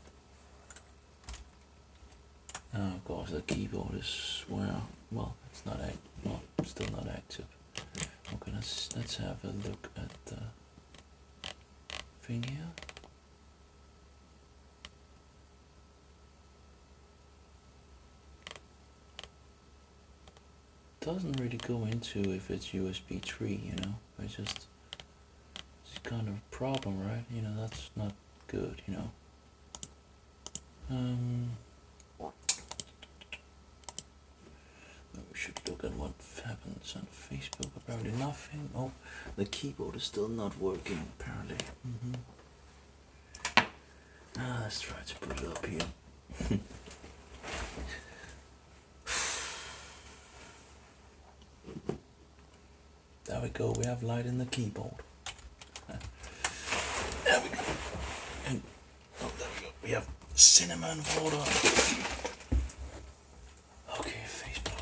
Of course, the keyboard is well, it's not still not active. Okay, let's have a look at the thing here. Doesn't really go into if it's USB 3, you know. It's kind of a problem, right? You know, that's not good, you know. We should look at what happens on Facebook. Apparently nothing. Oh, the keyboard is still not working, apparently. Let's try to put it up here. There we go, we have light in the keyboard. There we go. And there we go. We have cinnamon water. Okay, Facebook.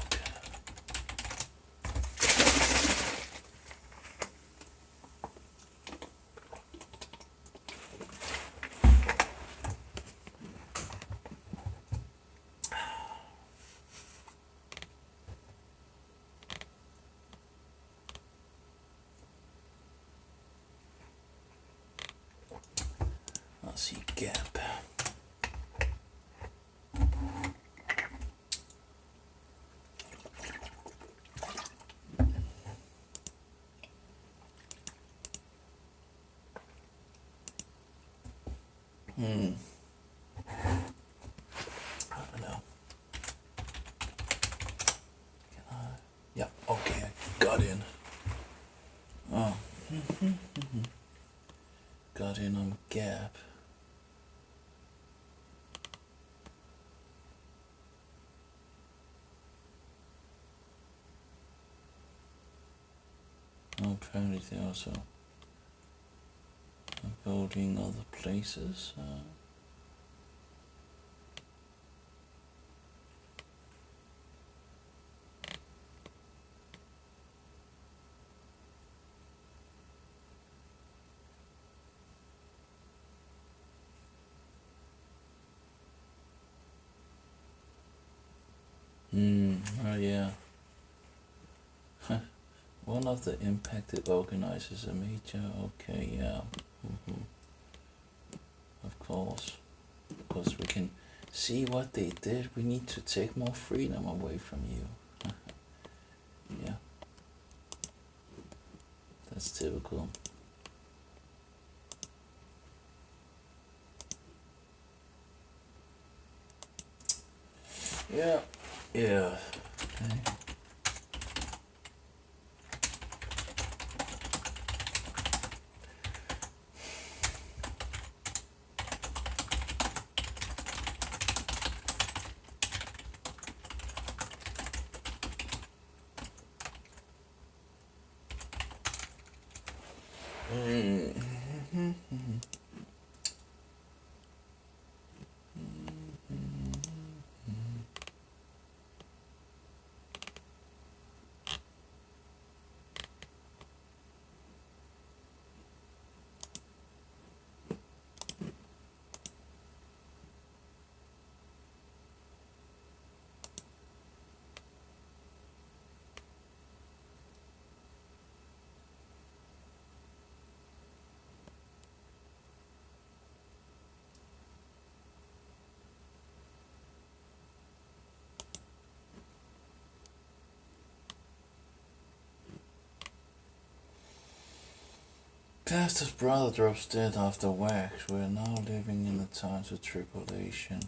Let's see, gap. I don't know. Can I? Yeah, okay, I got in. Oh. Got in on gap. apparently they also are voting other places. Oh yeah. One of the impacted organizers a major. Okay, yeah. Of course. Because we can see what they did. We need to take more freedom away from you. Yeah. That's typical. Yeah. Yeah. Okay. Pastor's brother drops dead after wax. We're now living in the times of tribulation.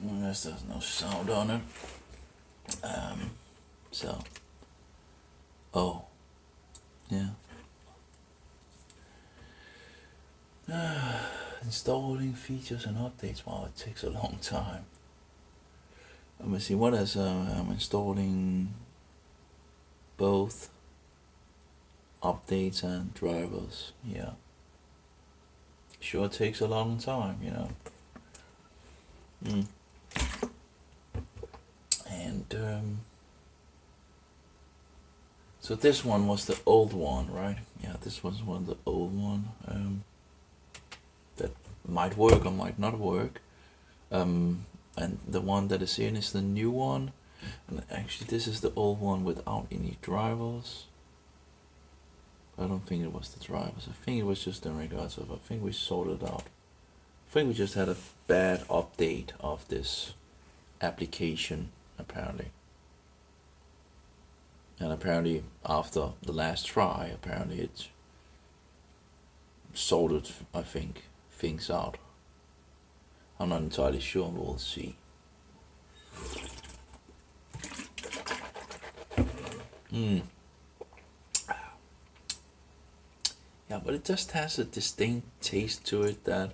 I guess there's no sound on it. So. Oh. Yeah. Installing features and updates. Wow, it takes a long time. Let me see. What is I'm installing both updates and drivers. Yeah. Sure takes a long time, you know. And so this one was the old one, right? Yeah, this was one the old one. That might work or might not work. And the one that is in is the new one. And actually, this is the old one without any drivers. I don't think it was the drivers. I think it was just in regards of. I think we sorted out. I think we just had a bad update of this application, apparently. And apparently, after the last try, apparently it sorted, I think, things out. I'm not entirely sure. We'll see. Yeah, but it just has a distinct taste to it that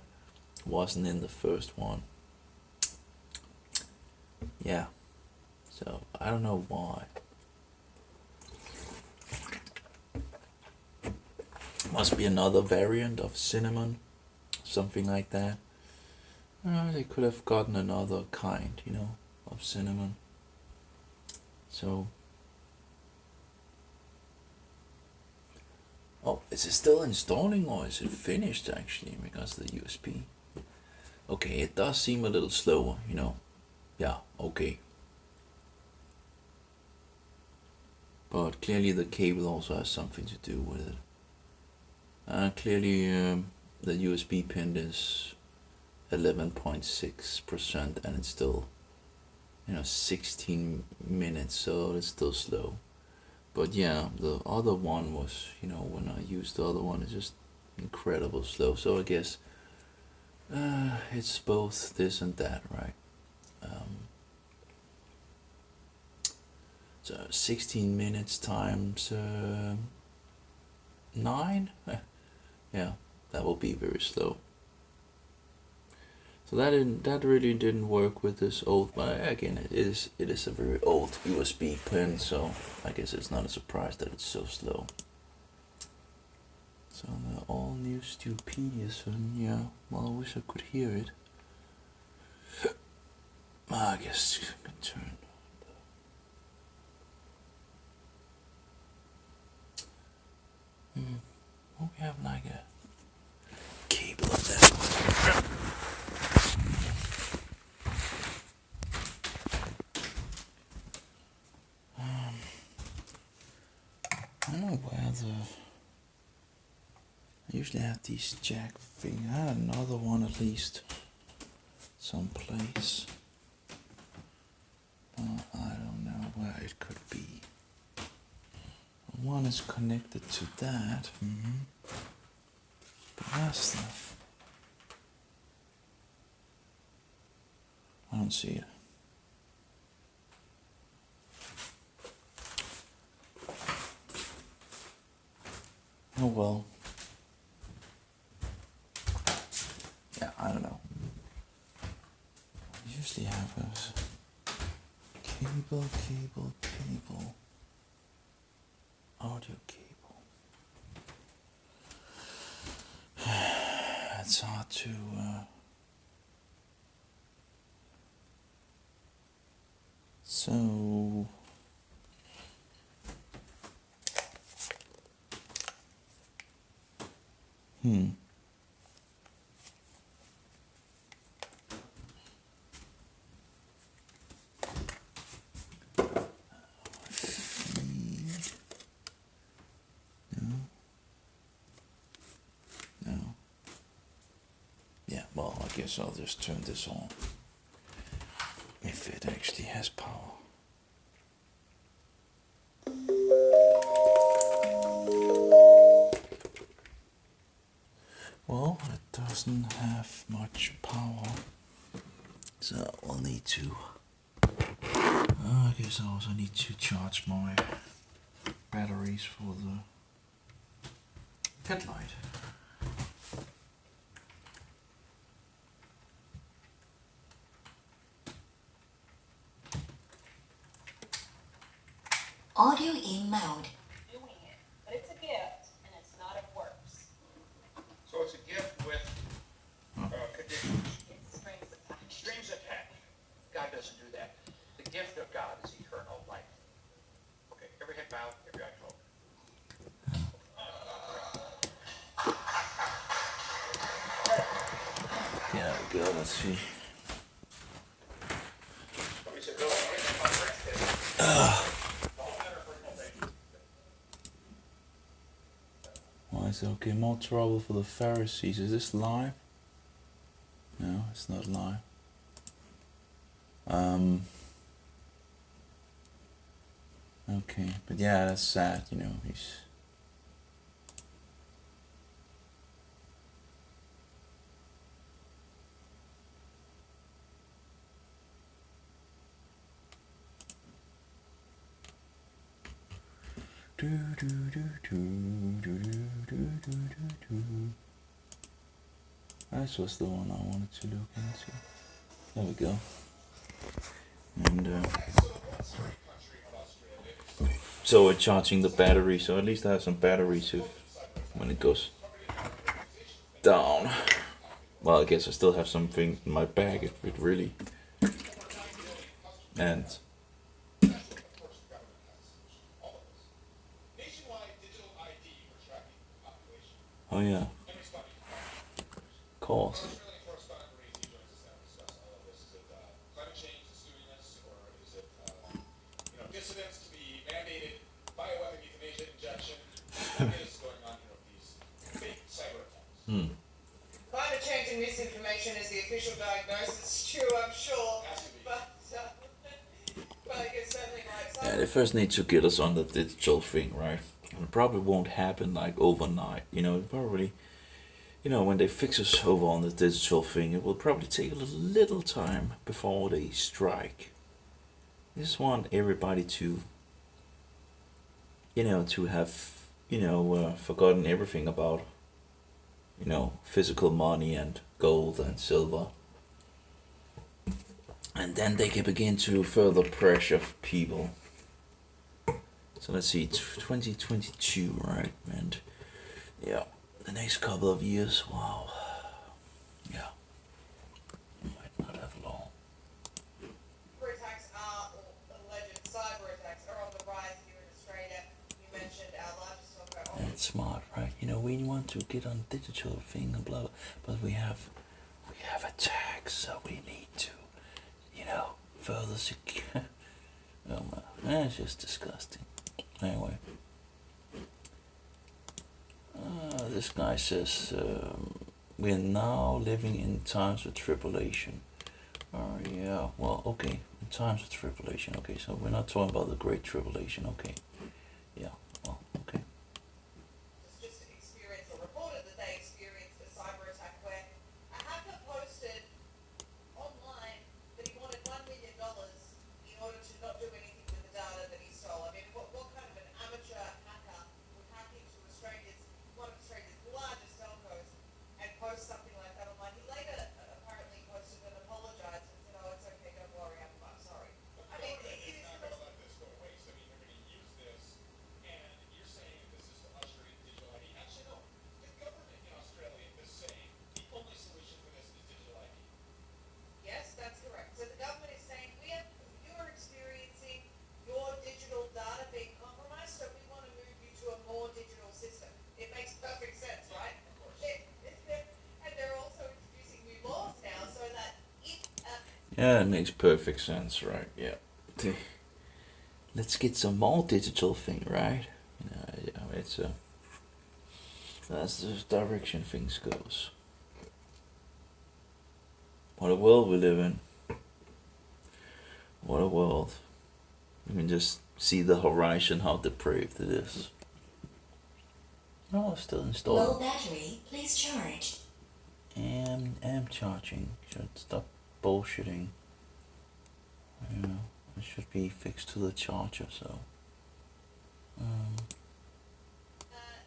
wasn't in the first one. Yeah, so I don't know why. Must be another variant of cinnamon, something like that. They could have gotten another kind, you know, of cinnamon. So, oh, is it still installing or is it finished actually because of the USB? Okay, it does seem a little slower, you know. Yeah, okay. But clearly the cable also has something to do with it. Clearly the USB pin is 11.6% and it's still, you know, 16 minutes, so it's still slow. But yeah, the other one was, you know, when I used the other one, it's just incredible slow. So I guess it's both this and that, right? So 16 minutes times 9? Yeah, that will be very slow. So that really didn't work with this old, but again, it is a very old USB pin, so I guess it's not a surprise that it's so slow. So the all new Stupidious one, yeah, well I wish I could hear it. I guess I can turn. Oh, we have like a cable of that one. I don't know where I usually have these jack things. I had another one at least someplace. I don't know where it could be. One is connected to that. But that's the. I don't see it. Oh well. Yeah, I don't know. I usually have those. Cable. Audio cable. It's hard to. So. Yeah, well, I guess I'll just turn this on. If it actually has power. Well, it doesn't have much power. So I'll need to. I guess I also need to charge my batteries for the headlight. Audio in mode. Doing it, but it's a gift, and it's not a works. So it's a gift with conditions. It's strings attached. Strings attached. God doesn't do that. The gift of God is eternal life. Okay, every head bowed, every eye closed. Yeah, we go. Let's see. Somebody said, "Bill, I'm waiting on Rick." Why is it okay? More trouble for the Pharisees. Is this live? No, it's not live. Okay, but yeah, that's sad, you know, he's. Do do do do do do do do do do. This was the one I wanted to look into. There we go. And so we're charging the battery, so at least I have some batteries if when it goes down. Well, I guess I still have something in my bag if it really. And oh yeah, of course. Climate change and misinformation is the official diagnosis. True, I'm sure, but I guess certainly like Yeah, they first need to get us on the digital thing, right? And it probably won't happen like overnight. Probably, when they fix us over on the digital thing, it will probably take a little time before they strike. They just want everybody to, to have, forgotten everything about, physical money and gold and silver. And then they can begin to further pressure people. So let's see, 2022, right? And yeah, the next couple of years, wow. Yeah, might not have long. cyber attacks are, or alleged cyber attacks are on the rise here in Australia. You mentioned our largest telco. And it's smart, right? We want to get on digital thing and blah blah, but we have attacks, so we need to, further secure. Oh man, it's just disgusting. Anyway, this guy says we're now living in times of tribulation. Yeah, well, okay, in times of tribulation. Okay, so we're not talking about the Great Tribulation. Okay, yeah, well, okay. Just experienced or reported that they experienced a cyber attack where a hacker posted online that he wanted $1 million in order to not do anything with the data that he stole. I mean, what kind of an amateur hacker would hack into one of Australia's largest telcos and post something like that online? He later apparently posted and apologized and said, "Oh, it's okay, don't worry, I'm sorry." I mean, it is the most. Yes, that's correct. So the government is saying you're experiencing your digital data being compromised, so we want to move you to a more digital system. It makes perfect sense, right? Of course. And they're also introducing new laws now so that if Yeah, it makes perfect sense, right? Yeah. Let's get some more digital thing, right? Yeah, it's that's the direction things goes. What a world we live in. What a world. You can just see the horizon, how depraved it is. Oh, it's still Low installed. battery, please charge. Am charging. Should stop bullshitting. It should be fixed to the charger, so.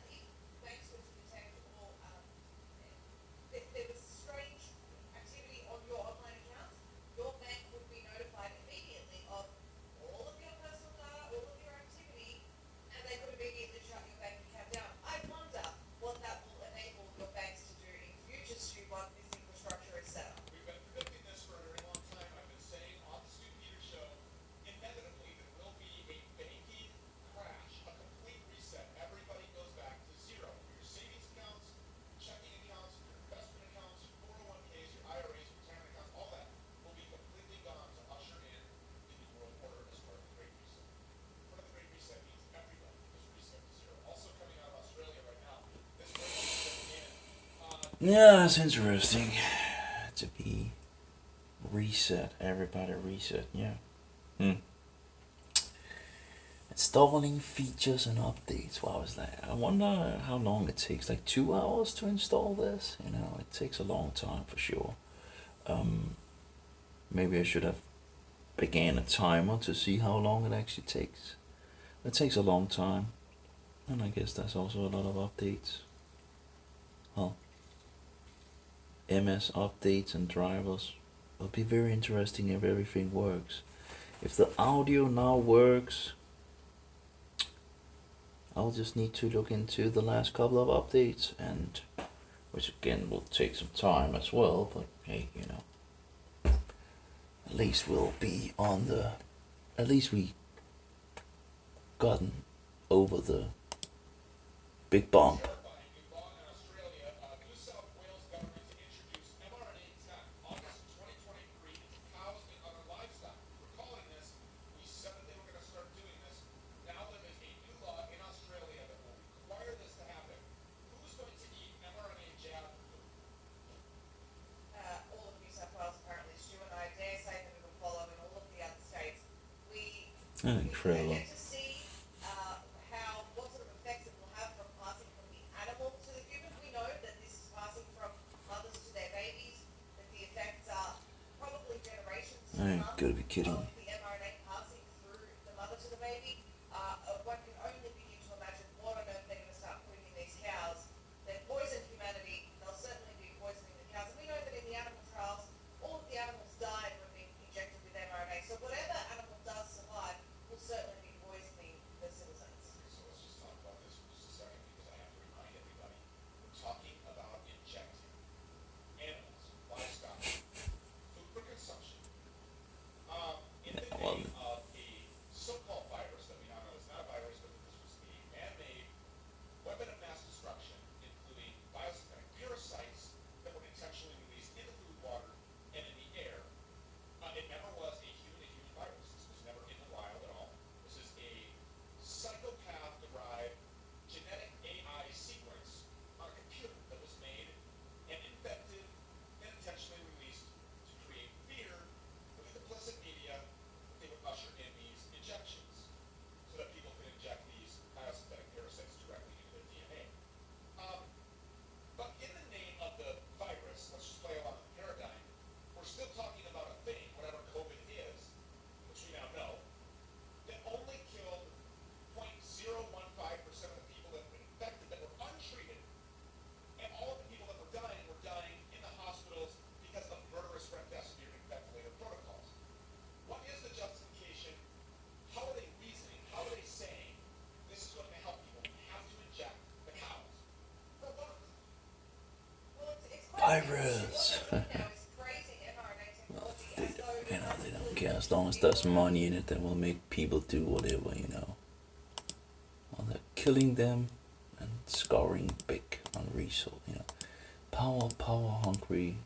if banks were to detect or if there was strange activity on your online accounts, your bank would be notified immediately of all of your personal data, all of your activity, and they could immediately shut your bank account down. I wonder what that will enable your banks to do in future, Stu, once this infrastructure is set up. We've been predicting this for a very long time. I've been saying on the Stu Peters show, inevitably there will be a banking crash, a complete reset. Everybody goes back to zero. Your savings accounts, checking accounts, your investment accounts, your 401ks, your IRAs, retirement accounts, all that will be completely gone to usher in the new world order as part of the Great Reset. Part of the Great Reset means everybody is reset to zero. Also coming out of Australia right now, this wave is in. Yeah, that's interesting. To be reset, everybody reset, yeah. Installing features and updates. Wow, is that? I wonder how long it takes. Like 2 hours to install this? It takes a long time for sure. Maybe I should have began a timer to see how long it actually takes. It takes a long time. And I guess that's also a lot of updates. Well, MS updates and drivers. It'll be very interesting if everything works. If the audio now works, I'll just need to look into the last couple of updates, and which again will take some time as well, but hey, you know, at least we'll be on the, at least we gotten over the big bump. Terrifying new law in Australia. New South Wales government to introduce mRNA tech August 2023 into cows and other livestock. We're calling this. We said that they were going to start doing this. Now there is a new law in Australia that will require this to happen. Who's going to eat mRNA jab food? All of New South Wales apparently, Stu, and I dare say that it'll follow in all of the other states. We Incredible. yet to see how what sort of effects it will have from passing from the animal to the human. We know that this is passing from mothers to their babies, that the effects are probably generations to I ain't come gotta be kidding of me. the mRNA passing through the mother to the baby. One can only begin to imagine what on earth they're going to start putting in these cows. They've poisoned humanity. They'll certainly be poisoning the cows. And we know that in the animal trials, all of the animals died when being injected with mRNA. So whatever animal does survive will certainly be poisoning the citizens. So let's just talk about this for just a second because I have to remind everybody. We're talking about injecting animals, livestock, food for consumption. In the Well, name of a so-called virus that we now know is not a virus, but that this was a man-made weapon of mass destruction, including biosynthetic parasites that were intentionally released into food, water, and in the air. It never was a human-to-human virus. This was never in the wild at all. This is a psychopath-derived genetic AI sequence on a computer that was made and invented and intentionally released to create fear with the implicit media that they would usher in these injections so that people could inject these biosynthetic parasites directly into their DNA. But in the name of the virus, let's just play along with the paradigm, we're still talking about a thing, whatever COVID is, which we now know, that only killed 0.015% of the people that were infected that were untreated, and all of the people that were dying in the hospitals because of murderous remdesivir and ventilator protocols. What is the justification? How are they reasoning? How are they saying this is going to help people? We have to inject the cows. For what? Well, it's Virus. What they're doing now is praising mRNA technology as though You know, they don't care. As long as there's money in it, they will make people do whatever, you know. Well, they're killing them and scoring big on result, you know. Power hungry,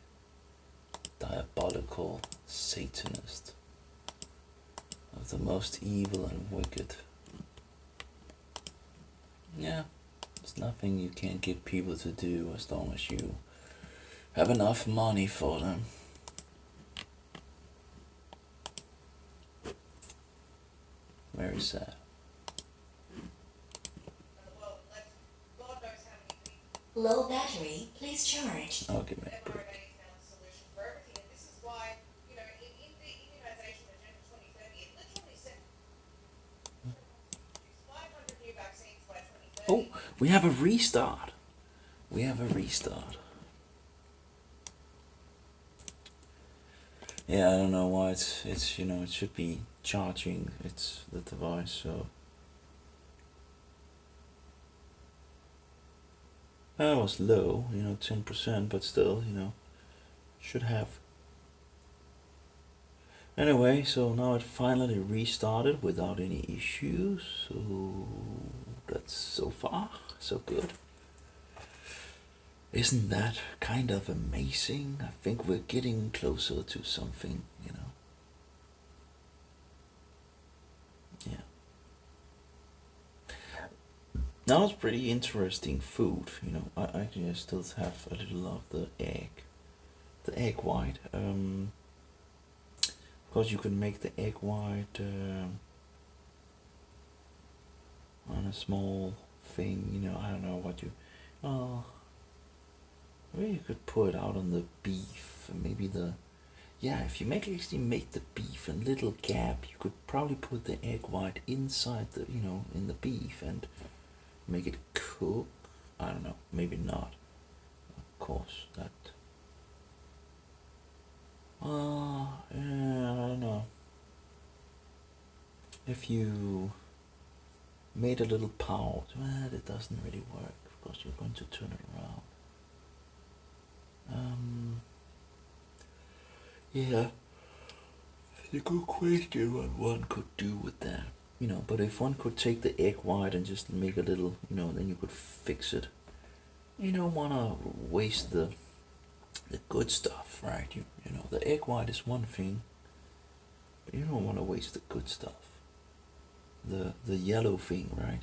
diabolical Satanist of the most evil and wicked. Yeah, there's nothing you can't get people to do as long as you have enough money for them. Very sad. well, God knows how many people Low battery, please charge. I'll give it a break. mRNA is now the solution for everything, and this is why, you know, in the immunization agenda 2030, it literally said 500 new vaccines by 2030. Oh, we have a restart. We have a restart. Yeah, I don't know why it's you know, it should be charging it's the device, so that was low, you know, 10%, but still, you know, should have. Anyway, so now it finally restarted without any issues, so that's so far so good. Isn't that kind of amazing? I think we're getting closer to something, you know. Yeah. Now it's pretty interesting food, you know. I actually still have a little of the egg white. Of course, you can make the egg white on a small thing, you know. I don't know what you. Maybe you could pour it out on the beef, and maybe if you actually make the beef in little gap, you could probably put the egg white inside the, you know, in the beef and make it cook. I don't know, maybe not. Of course, that Yeah, I don't know. If you made a little pout, well, it doesn't really work because you're going to turn it around. Yeah, it's a good question what one could do with that. But if one could take the egg white and just make a little, then you could fix it. You don't want to waste the good stuff, right? The egg white is one thing, but you don't want to waste the good stuff. The yellow thing, right?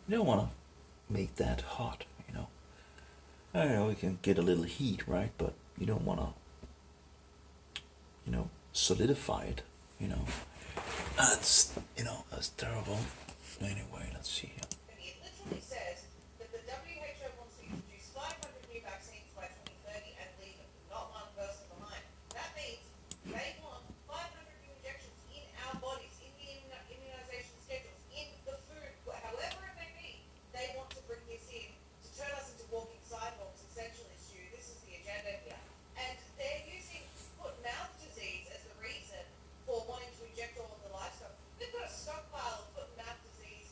You don't want to make that hot. I know we can get a little heat, right? But you don't want to, solidify it. That's terrible. Anyway, let's see here. And it literally says that the WHO wants to introduce 500 new vaccines by 2030 and leave not one person behind. That means they want 500 new injections in our bodies, in the immunization schedules, in the food, however it may be. They want to bring this in to turn us into walking sidewalks, essentially, Stu. This is the agenda here. And they're using foot-and-mouth disease as the reason for wanting to inject all of the livestock. They've got a stockpile of foot-and-mouth disease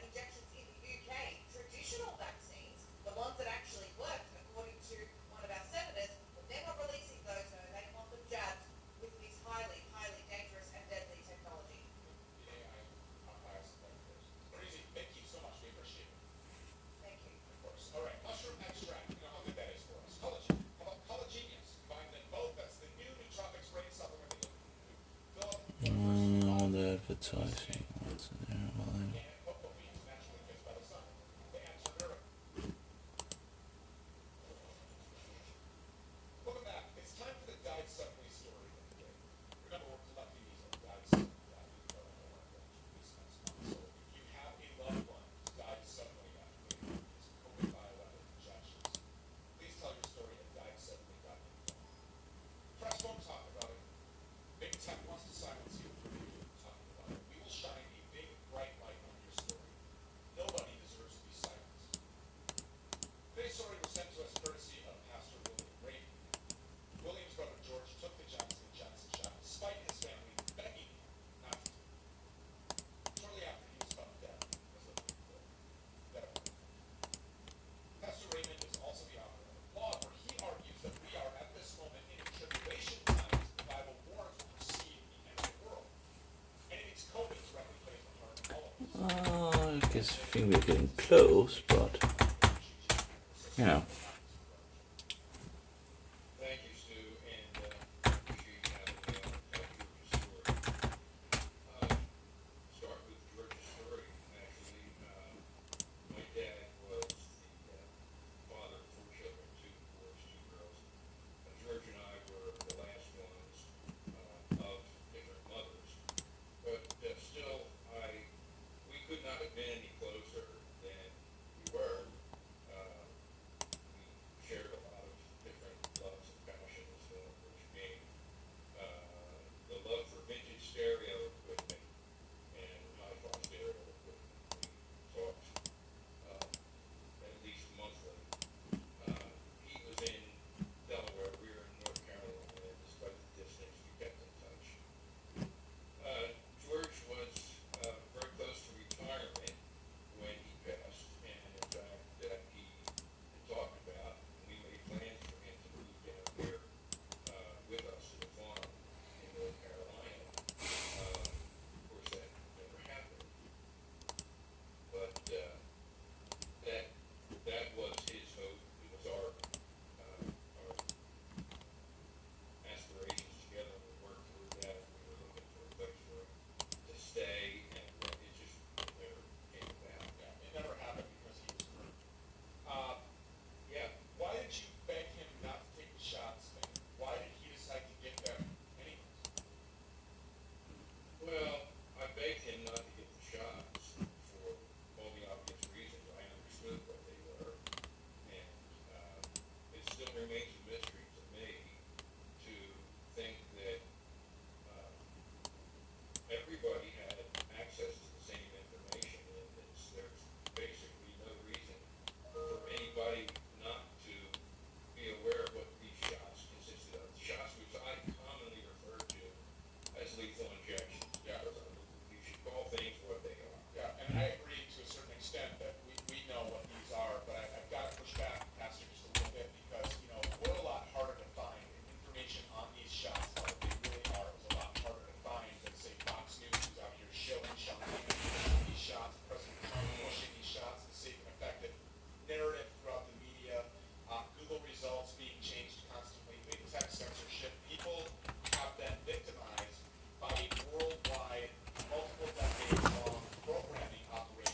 injections in the UK. Traditional vaccines, the ones that actually worked, according to one of our senators, but they're not releasing those, no. They want them jabbed with this highly, highly dangerous and deadly technology. I also like this. Crazy. Thank you so much. We appreciate it. Thank you. Of course. All right. Mushroom extract. You know how good that is for us. Collagen. How about Collagenius? Combine them both. That's the new nootropics brain supplement they look to fill up The advertising. What's in there? Well, and cocoa beans naturally fixed by the sun. They answer their Welcome back. It's time for the Died Suddenly story of the day. Remember, we're collecting these on diedsuddenly.org. So if you have a loved one who's died suddenly after they had these COVID bioweapon injections, please tell your story at diedsuddenly.info. Press won't talk about it. Big tech wants to silence you. Talking about it. We will shine a big, bright light on your story. Nobody deserves to be silenced. Today's story was sent to us courtesy of Pastor William Brady. William's brother George took the Johnson & Johnson shot despite his family begging him not to. Shortly after, he was found dead as of dead. Pastor Raymond is also the author of a blog where he argues that we are at this moment in tribulation times. The Bible warns will precede the end of the world. And it means COVID directly plays a part in all of this. I guess I think we're getting close, but Thank you, Stu, and appreciate having me on. Thank you for your story. Start with George's story. Actually, my dad was the father of 4 children, 2 boys, 2 girls. George and I were the last ones of different mothers, but still, we could not have been any closer than we were. We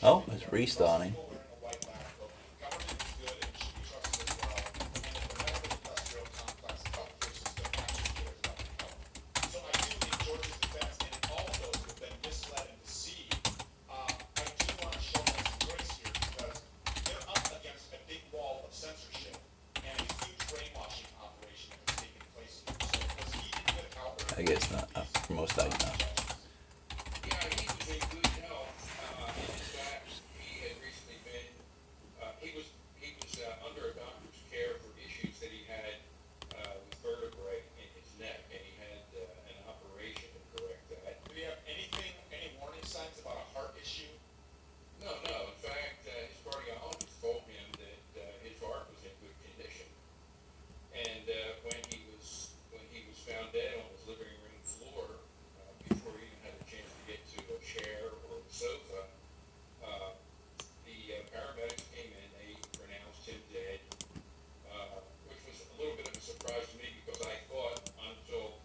Oh, it's restarting. People wearing a white lab coat. Government is good and should be trusted as well. And that the medical industrial complex healthcare system actually cares about your health. So I do, in George's defense, and in all of those who have been misled and deceived, I do want to show them some grace here because they're up against a big wall of censorship and a huge brainwashing operation that has taken place here. So was he in good health? I guess not. Most likely not. Yeah, he was in good health, and in fact, he had recently been, he was under a doctor's care for issues that he had with vertebrae in his neck, and he had an operation to correct that. Do we have anything, any warning signs about a heart issue? No, no, in fact, his cardiologist told him that his heart was in good condition. And when he was found dead on his living room floor, before he even had a chance to get to a chair or a sofa, the paramedics came in, they pronounced him dead, which was a little bit of a surprise to me because I thought until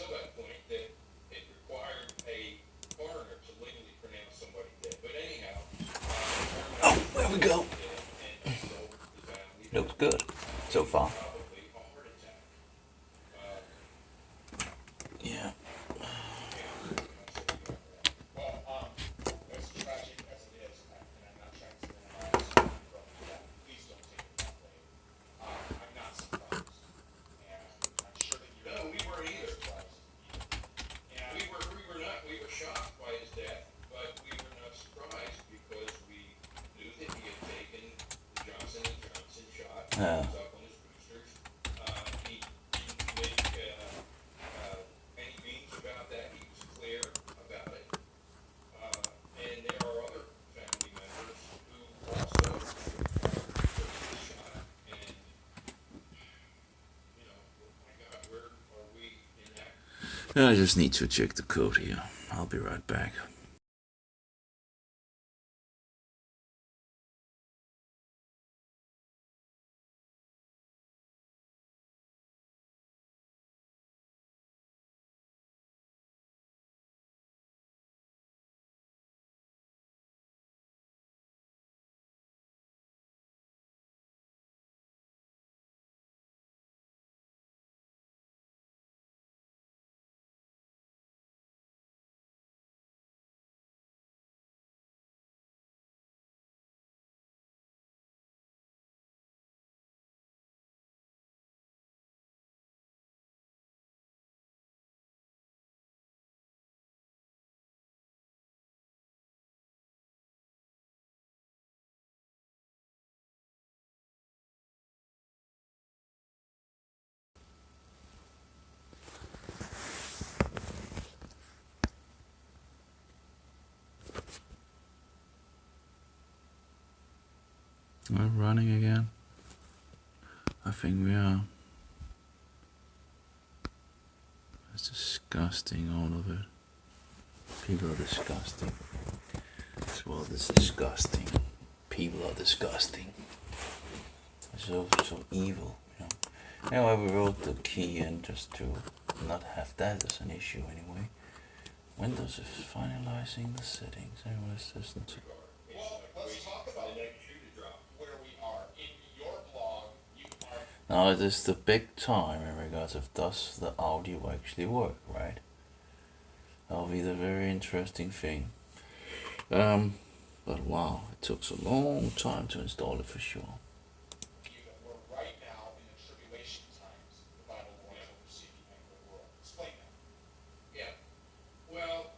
that point that it required a coroner to legally pronounce somebody dead. But anyhow, Oh, there we go. and told the family that Looks good so far. probably a heart attack. Yeah. Well, as tragic as it is, and I'm not trying to minimize that, please don't take it that way. I'm not surprised, and I'm sure that you're. No, we weren't either. Surprised. And We were shocked by his death, but we were not surprised because we knew that he had taken the Johnson & Johnson shot. Yeah. He was up on his boosters. He didn't make any beans about that. He was clear about it. And there are other family members who also took the shot. And, oh my God, where are we in that? I just need to check the code here. I'll be right back. We're running again. I think we are. It's disgusting, all of it. People are disgusting. This world is disgusting. People are disgusting. So evil, you know. Anyway, we wrote the key in just to not have that as an issue anyway. Windows is finalizing the settings. Anyway, let's listen to. Well, let's talk about The next shoe to drop. where we are. In your blog, you are. Now it is the big time in regards of does the audio actually work, right? That'll be the very interesting thing. But wow, it took a long time to install it for sure. You that we're right now in the tribulation times, the Bible warns over seeking and the world. Explain that. Yeah. Well,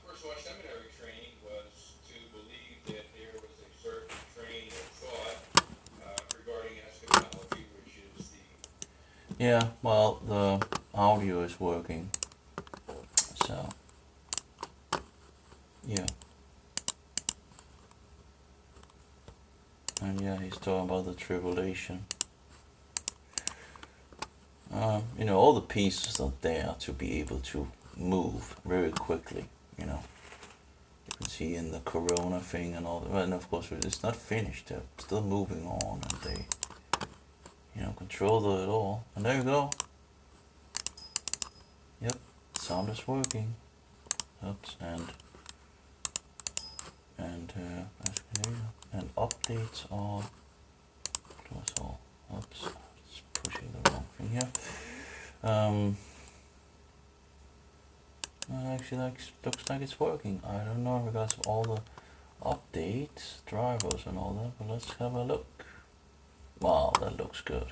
first of all, seminary training was to believe that there was a certain train of thought regarding eschatology, which is the Yeah, well, the audio is working. So, yeah. And yeah, he's talking about the tribulation. All the pieces are there to be able to move very quickly, You can see in the corona thing and all that. And of course, it's not finished. They're still moving on, and they, control it all. And there you go. Yep, sound is working. Oops, and updates are close all. Oops, it's pushing the wrong thing here. Actually, looks like it's working. I don't know in regards to all the updates, drivers, and all that, but let's have a look. Wow, that looks good.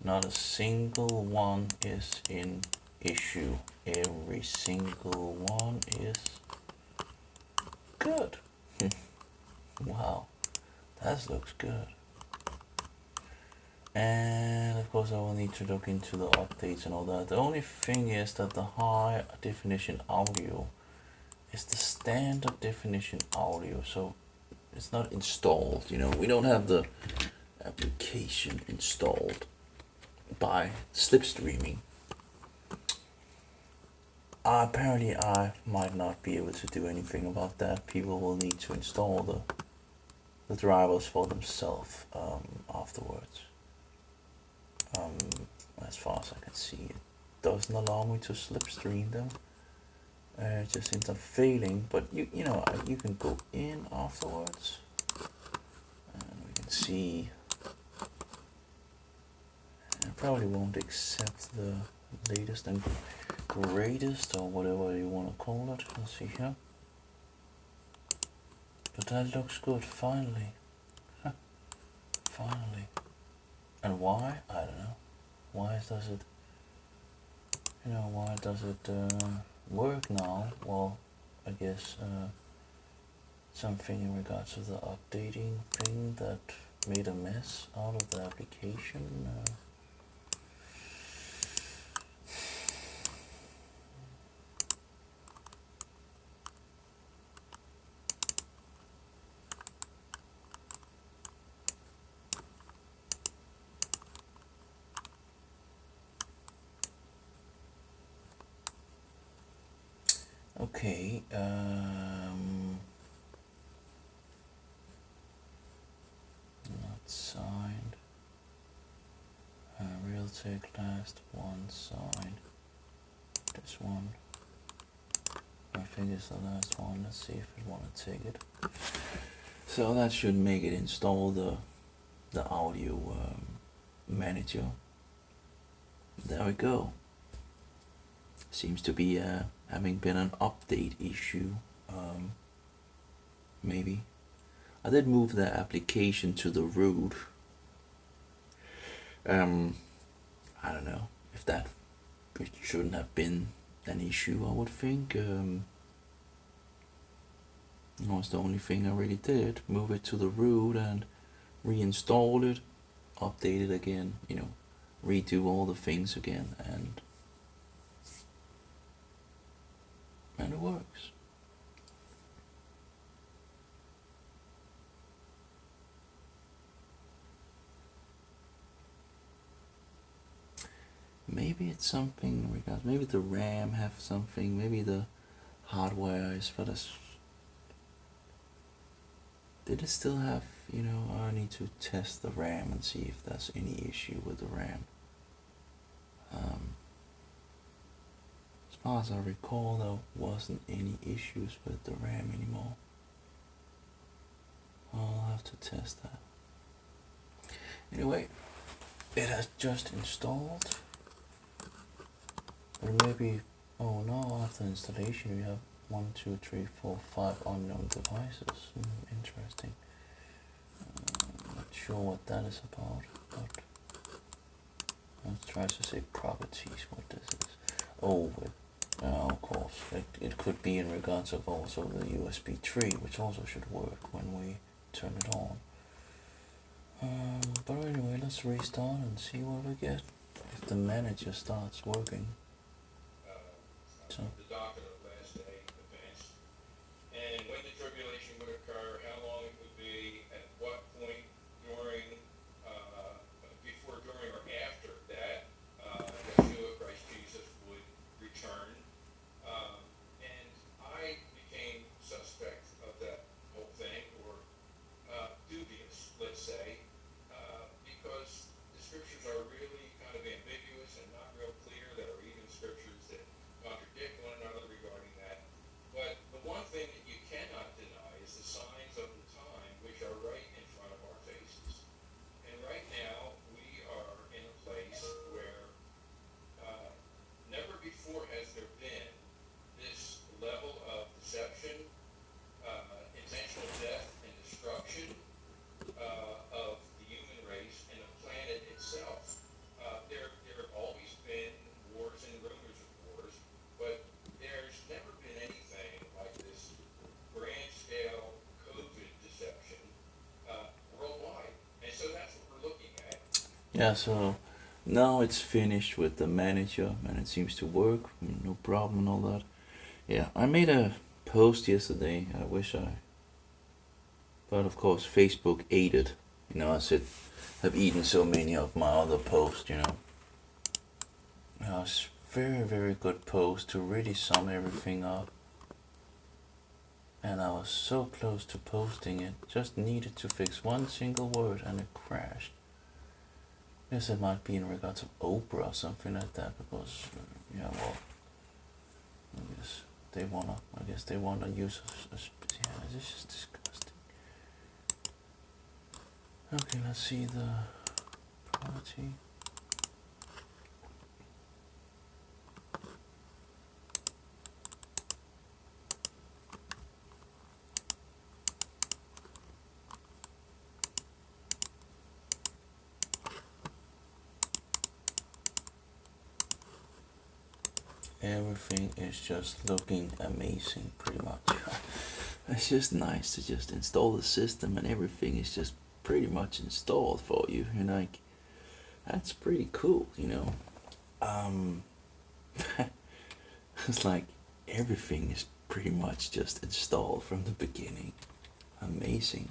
Not a single one is in issue. Every single one is good. Wow, that looks good. And of course I will need to look into the updates and all that. The only thing is that the high definition audio is the standard definition audio, so it's not installed, you know, we don't have the application installed by slipstreaming. Apparently I might not be able to do anything about that. People will need to install the drivers for themselves afterwards. As far as I can see, it doesn't allow me to slipstream them. Just ends up failing, but you know, you can go in afterwards and we can see. I probably won't accept the latest and greatest or whatever you want to call it. Let's see here. But that looks good, finally. Finally. And why? I don't know. Why does it, you know, why does it work now? Well, I guess something in regards to the updating thing that made a mess out of the application. Okay, not signed. Realtek last one signed. This one, I think it's the last one. Let's see if it want to take it. So that should make it install the audio manager. There we go. Seems to be having been an update issue. Maybe I did move the application to the root. I don't know if that it shouldn't have been an issue. I would think. That was the only thing I really did. Move it to the root and reinstall it, update it again. You know, redo all the things again, and it works. Maybe it's something because maybe the RAM have something, maybe the hardware is for this. Did it still have, you know, I need to test the RAM and see if there's any issue with the RAM. As far as I recall, there wasn't any issues with the RAM anymore. I'll have to test that. Anyway, it has just installed. But maybe, oh no, after installation we have 1, 2, 3, 4, 5 unknown devices. Interesting. Not sure what that is about, but let's try to say properties, what this is. Oh, of course, it could be in regards of also the USB 3, which also should work when we turn it on. But anyway, let's restart and see what we get if the manager starts working. So. The docket of last day advanced, and when the tribulation would occur, how long it would be, at what point during, before, during, or after that, Yeshua, Christ Jesus, would return. And I became suspect of that whole thing, or dubious, let's say, because the scriptures are really kind of ambiguous and not real clear. There are even scriptures that contradict one another Yeah, so now it's finished with the manager and it seems to work, no problem and all that. Yeah, I made a post yesterday. I wish I, but of course Facebook ate it. As it have eaten so many of my other posts. It was very very good post to really sum everything up. And I was so close to posting it. Just needed to fix one single word and it crashed. I guess it might be in regards of Oprah or something like that because, yeah, well, I guess they wanna use yeah, this is disgusting. Okay, let's see the quality. Everything is just looking amazing, pretty much. It's just nice to just install the system and everything is just pretty much installed for you. And like, that's pretty cool. It's like everything is pretty much just installed from the beginning. Amazing.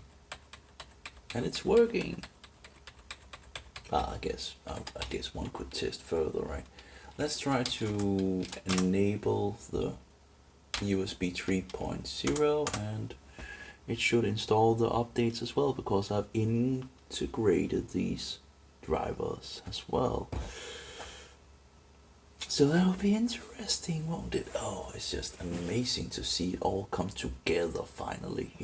And it's working. I guess one could test further, right? Let's try to enable the USB 3.0 and it should install the updates as well because I've integrated these drivers as well. So that will be interesting, won't it? Oh, it's just amazing to see it all come together finally,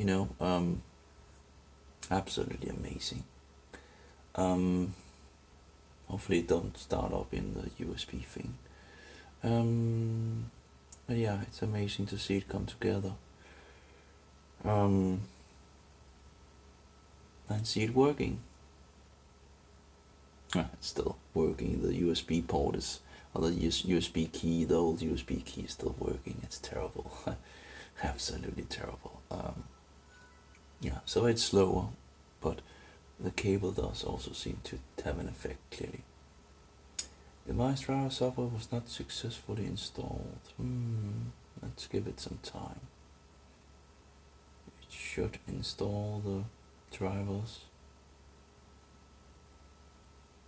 absolutely amazing. Hopefully it don't start up in the USB thing. But yeah, it's amazing to see it come together. And see it working. It's still working. The USB port is, or the USB key, the old USB key is still working. It's terrible. Absolutely terrible. Yeah, so it's slower, but the cable does also seem to have an effect, clearly. The device driver software was not successfully installed. Let's give it some time. It should install the drivers.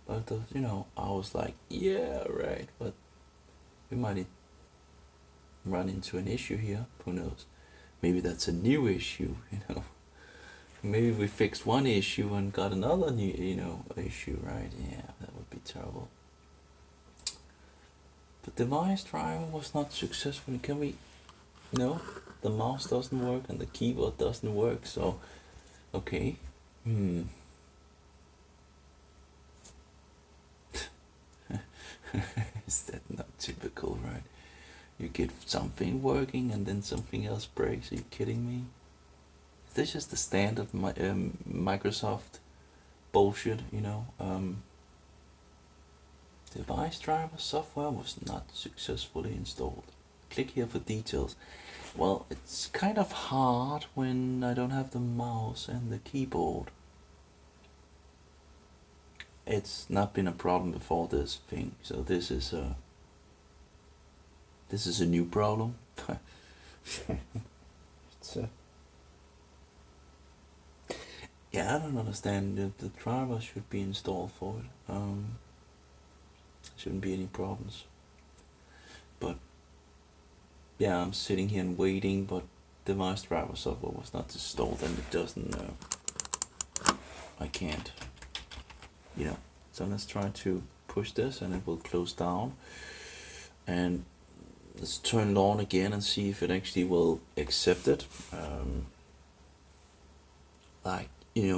But, I was like, yeah, right, but we might run into an issue here. Who knows? Maybe that's a new issue, Maybe we fixed one issue and got another new, issue, right? Yeah, that would be terrible. The device driver was not successful. Can we? No, the mouse doesn't work and the keyboard doesn't work. So, okay. Is that not typical, right? You get something working and then something else breaks. Are you kidding me? Is this just the standard Microsoft bullshit, Device driver software was not successfully installed. Click here for details. Well, it's kind of hard when I don't have the mouse and the keyboard. It's not been a problem before this thing, so this is a new problem. Yeah, I don't understand. The driver should be installed for it. Shouldn't be any problems. But yeah, I'm sitting here and waiting, but device driver software was not installed and it doesn't. I can't. So let's try to push this and it will close down. And let's turn it on again and see if it actually will accept it.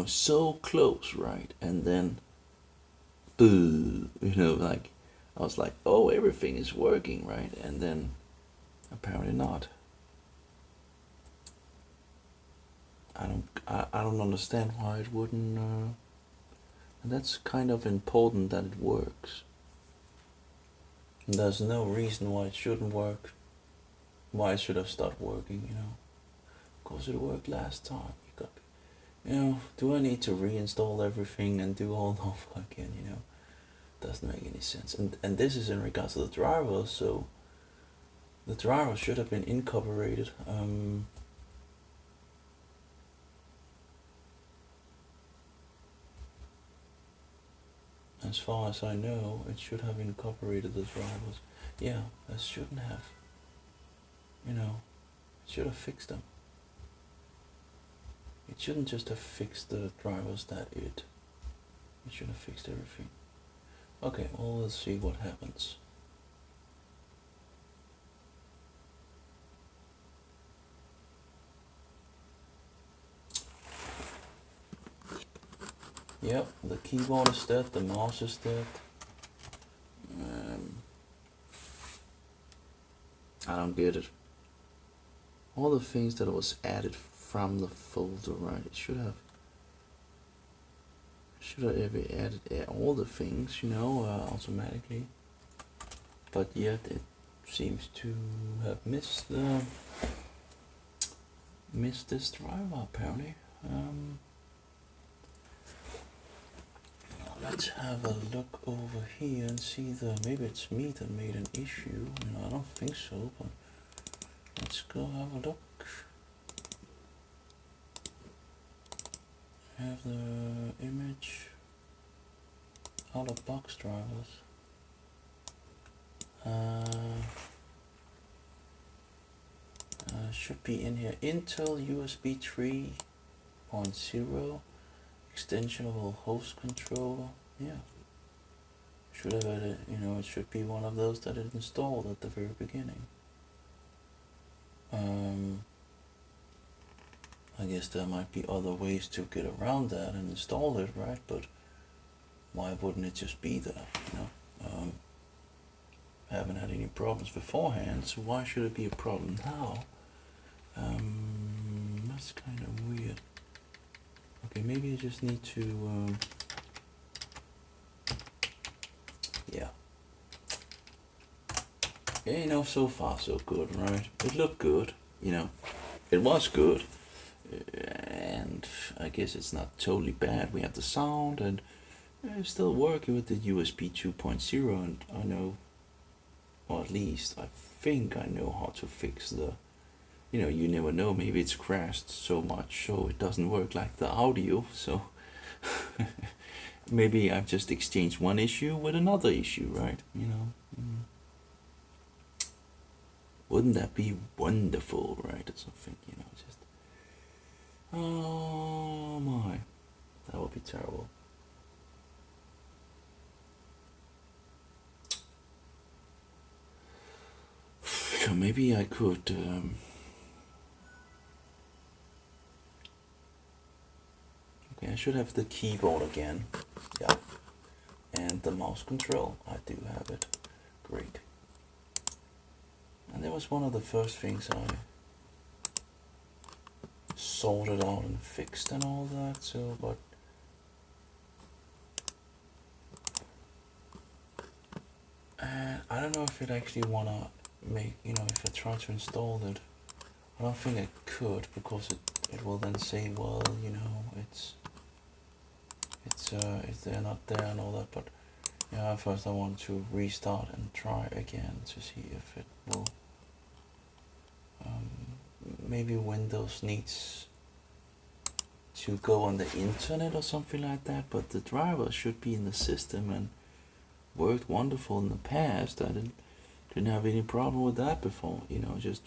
So close, right? And then, boo, like, I was like, oh, everything is working, right? And then, apparently not. I don't understand why it wouldn't, and that's kind of important that it works. And there's no reason why it shouldn't work. Why it should have stopped working, Of course it worked last time. Do I need to reinstall everything and do all over again, Doesn't make any sense. And this is in regards to the driver, so the driver should have been incorporated. As far as I know, it should have incorporated the drivers. Yeah, that shouldn't have. You know, it should have fixed them. It shouldn't just have fixed the drivers It should have fixed everything. Okay, well, let's see what happens. Yep, the keyboard is dead, the mouse is dead. I don't get it. All the things that was added from the folder, right? It should have added all the things, you know, automatically. But yet it seems to have missed this driver apparently. Let's have a look over here and see maybe it's me that made an issue. You know, I don't think so, but let's go have a look. Have the image out of box drivers. Should be in here. Intel USB 3.0 extensionable host controller. Yeah, should have had it. You know, it should be one of those that it installed at the very beginning. I guess there might be other ways to get around that and install it, right? But why wouldn't it just be there? You know, haven't had any problems beforehand, so why should it be a problem now? That's kind of weird. Okay, maybe I just need to, yeah. Yeah, you know, so far so good, right? It looked good, you know. It was good. And I guess it's not totally bad. We have the sound, and I'm still working with the USB 2.0, and I know, or at least I think I know how to fix the, you know, you never know, maybe it's crashed so much so it doesn't work like the audio, so maybe I've just exchanged one issue with another issue, right? You know, wouldn't that be wonderful, right? Or something, you know, just, oh my, that would be terrible. So maybe I could, I should have the keyboard again, yeah, and the mouse control. I do have it. Great. And that was one of the first things I sorted out and fixed and all that. So, but I don't know if it actually wanna make, you know, if I try to install it, I don't think I could, because it will then say, well, you know, it's they're not there and all that. But yeah, first I want to restart and try again to see if it will. Maybe Windows needs to go on the internet or something like that, but the driver should be in the system and worked wonderful in the past. I didn't have any problem with that before, you know, just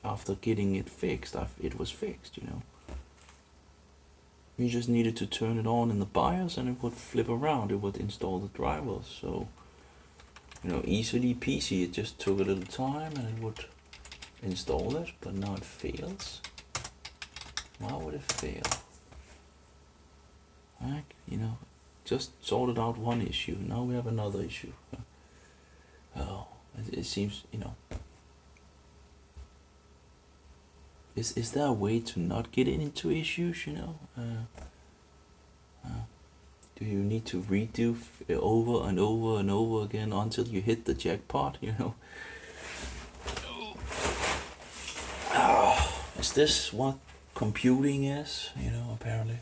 after getting it fixed, it was fixed, you know. You just needed to turn it on in the BIOS and it would flip around, it would install the drivers. So, you know, easily peasy. It just took a little time and it would install it, but now it fails. Why would it fail? Like, you know, just sorted out one issue, now we have another issue. Oh, it seems, you know. Is there a way to not get into issues, you know? Do you need to redo over and over and over again until you hit the jackpot, you know? Is this what computing is, you know, apparently?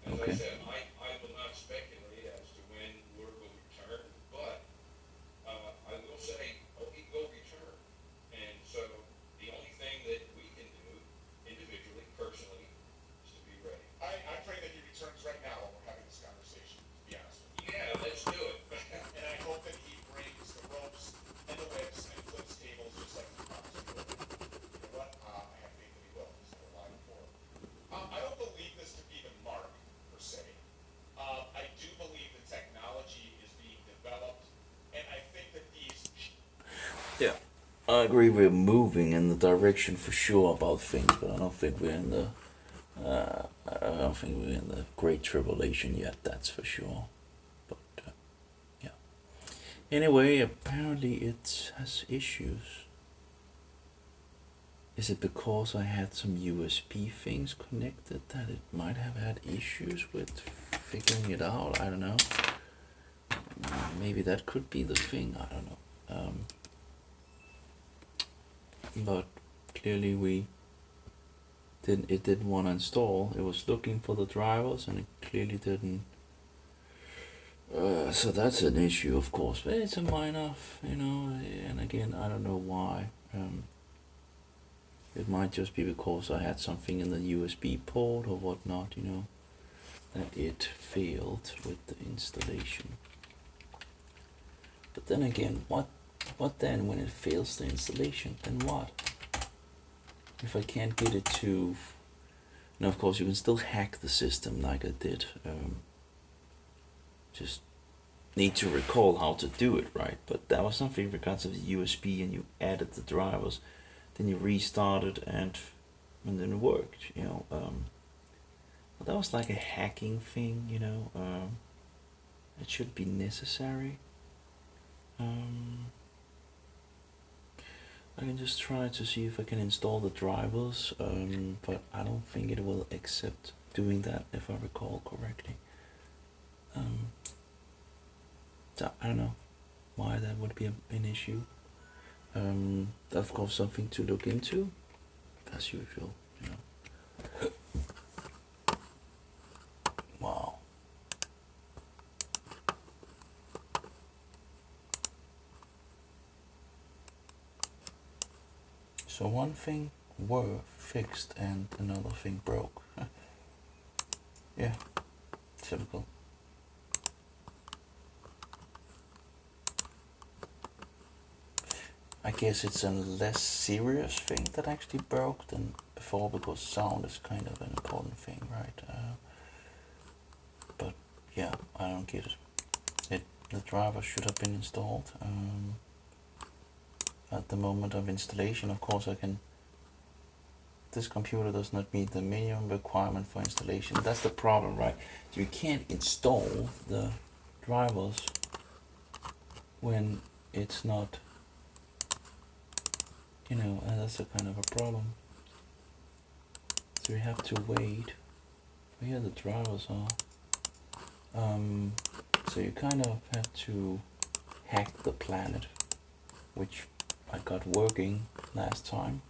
As I Okay. said, I will not speculate as to when word will return, but I will say, it will return. And so the only thing that we can do individually, personally, is to be ready. I pray that he returns right now while we're having this conversation, to be honest with you. Yeah, let's do it. And I hope that he brings the ropes and the whips and flips tables just like he promised he would. You know what? I have faith that he will. He's never lied before. I don't believe this to be the mark, per se. I do believe the technology is being developed, and I think that these Yeah. I agree we're moving in the direction for sure about things, but I don't think we're in the I don't think we're in the great tribulation yet, that's for sure. But yeah. Anyway, apparently it has issues. Is it because I had some USB things connected that it might have had issues with figuring it out? I don't know. Maybe that could be the thing, I don't know. But clearly it didn't want to install. It was looking for the drivers and it clearly didn't. So that's an issue, of course, but it's a minor, and again, I don't know why. It might just be because I had something in the USB port or whatnot, that it failed with the installation. But then again, what then when it fails the installation? Then what? If I can't get it to... Now, of course, you can still hack the system like I did. Just need to recall how to do it, right? But that was something in regards to the USB, and you added the drivers, then you restarted, and then it worked. But that was like a hacking thing, it should be necessary. I can just try to see if I can install the drivers, but I don't think it will accept doing that if I recall correctly. So I don't know why that would be an issue. Of course, something to look into, as usual. Wow. So one thing were fixed and another thing broke. Yeah, typical. I guess it's a less serious thing that actually broke than before, because sound is kind of an important thing, right? But yeah, I don't get it. The driver should have been installed. At the moment of installation, of course, this computer does not meet the minimum requirement for installation. That's the problem, right? So you can't install the drivers when it's not, and that's a kind of a problem. So you have to wait. Here the drivers are. So you kind of have to hack the planet, which I got working last time.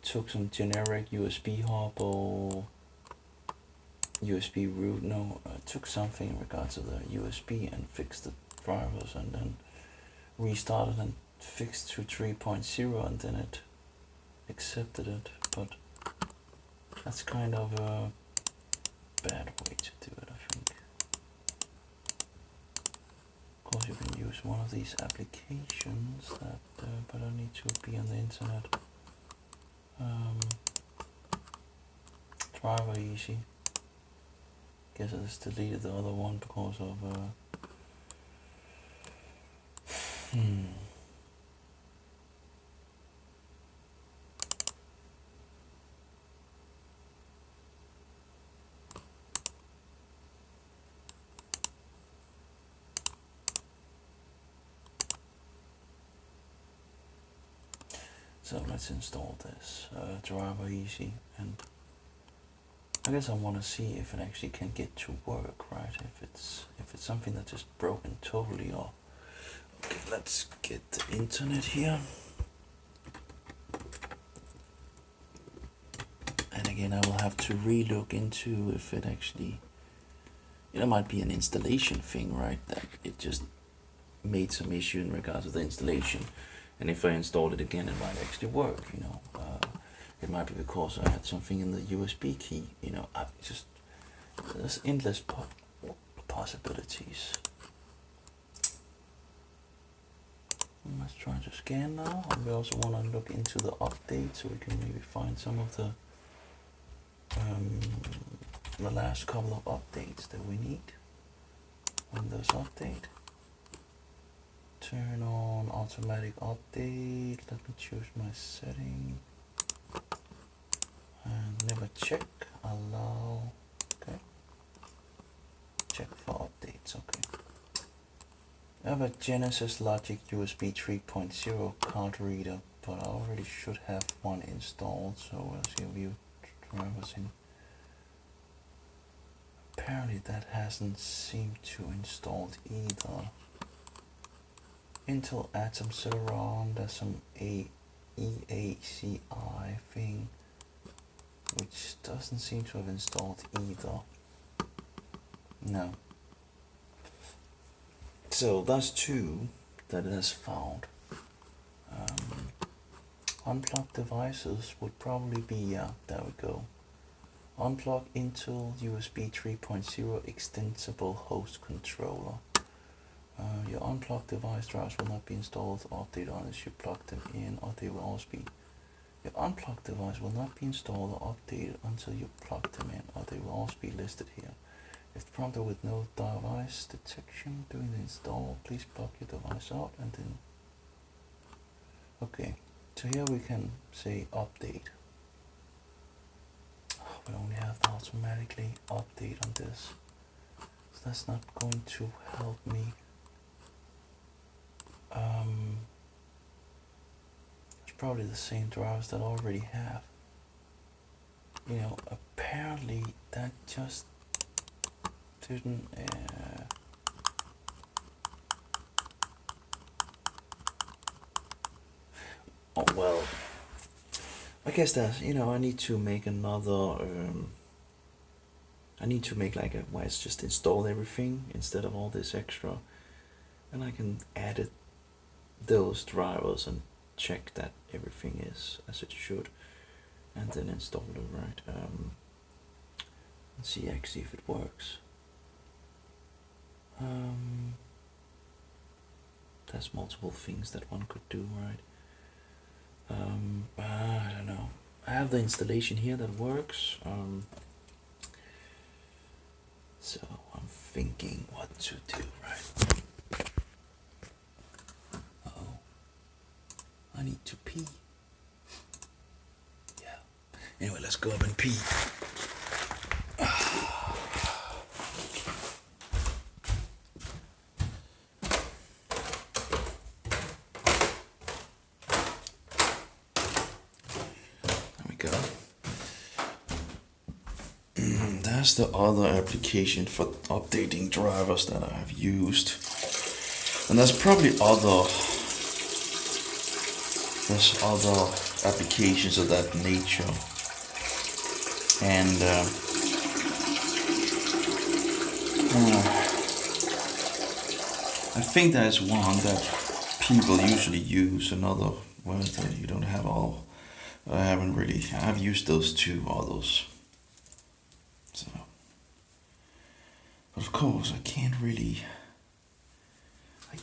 Took some generic USB hub or USB root. No, took something in regards to the USB and fixed the drivers, and then restarted and fixed to 3.0, and then it accepted it. But that's kind of a bad way to do it, I think. Of course, you can use one of these applications that, but I need to be on the internet. Driver easy. Guess I just deleted the other one because of So let's install this driver easy, and I guess I want to see if it actually can get to work, right? If it's something that's just broken totally off. Okay, let's get the internet here. again, I will have to re-look into if it actually, it might be an installation thing, right? That it just made some issue in regards to the installation, and if I install it again, it might actually work. It might be because I had something in the USB key. There's endless possibilities. Let's try to scan now. And we also want to look into the update so we can maybe find some of the last couple of updates that we need. Windows update. Turn on automatic update. Let me choose my setting. And never check. Allow. Okay. Check for updates. Okay. I have a Genesis Logic USB 3.0 card reader, but I already should have one installed, so let's see view drivers in. Apparently that hasn't seemed to installed either. Intel Atom Celeron, there's some EACI thing, which doesn't seem to have installed either. No. So that's two that it has found. Unplugged devices would probably be, yeah, there we go. Unplug Intel USB 3.0 extensible host controller. Your unplugged device drivers will not be installed or updated unless you plug them in, or they will always be. Your unplugged device will not be installed or updated until you plug them in, or they will always be listed here. If prompted with no device detection during the install, please plug your device out and then. Okay, so here we can say update. We only have to automatically update on this, so that's not going to help me. It's probably the same drivers that I already have. Apparently that just didn't. Oh well. I guess that I need to make another. I need to make like where it's just install everything instead of all this extra, and I can edit those drivers and check that everything is as it should, and then install it right. And see actually if it works. There's multiple things that one could do, right? I don't know. I have the installation here that works. So I'm thinking what to do, right? Oh, I need to pee. Yeah. Anyway, let's go up and pee. That's the other application for updating drivers that I have used, and there's other applications of that nature, and I think there's one that people usually use. Another one that you don't have all. I've used those two others. So, but of course I can't. I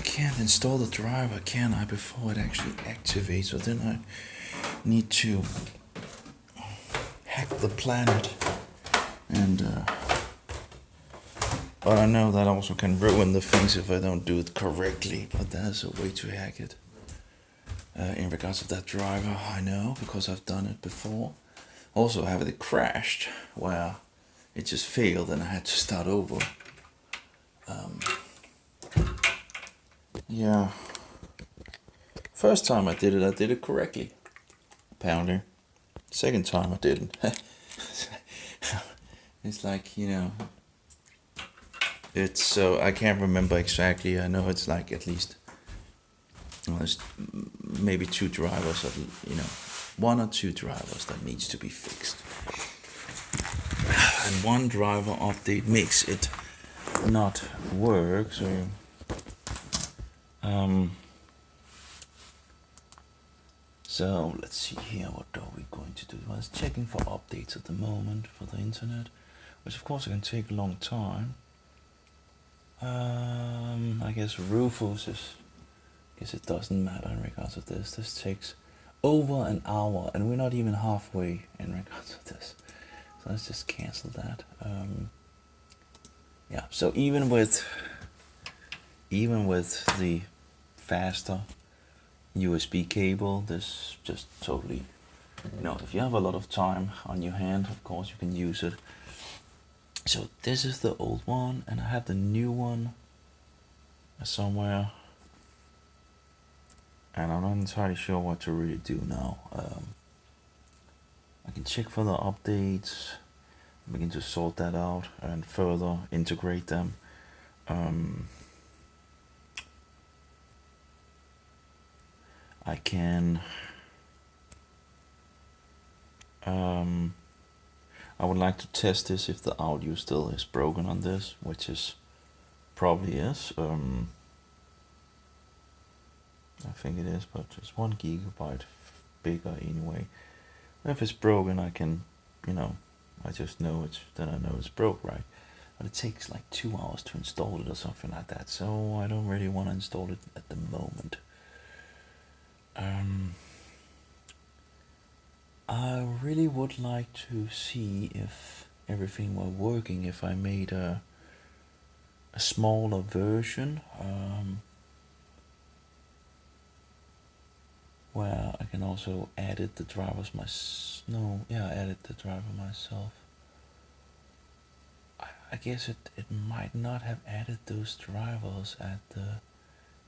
can't install the driver, can I, before it actually activates? So then I need to hack the planet, and but I know that also can ruin the things if I don't do it correctly. But there's a way to hack it. In regards to that driver, I know because I've done it before. Also, I have it crashed where it just failed and I had to start over. Yeah. First time I did it correctly. Apparently. Second time I didn't. It's like, It's so I can't remember exactly. I know it's like at least there's maybe two drivers that, you know, one or two drivers that needs to be fixed, and one driver update makes it not work. So so let's see here. What are we going to do? I was checking for updates at the moment for the internet, which of course can take a long time. I guess Rufus is. Guess it doesn't matter in regards to this. This takes over an hour, and we're not even halfway in regards to this. So let's just cancel that. Yeah. So even with the faster USB cable, this just totally, you know, if you have a lot of time on your hand, of course you can use it. So this is the old one, and I have the new one somewhere, and I'm not entirely sure what to really do now. I can check for the updates, begin to sort that out, and further integrate them. I can. I would like to test this if the audio still is broken on this, which is probably is. I think it is, but it's 1 gigabyte bigger anyway. If it's broken, I can, you know, I just know it's, then I know it's broke, right? But it takes like 2 hours to install it or something like that, so I don't really want to install it at the moment. I really would like to see if everything were working if I made a smaller version, where I can also edit the drivers edit the driver myself. I guess it might not have added those drivers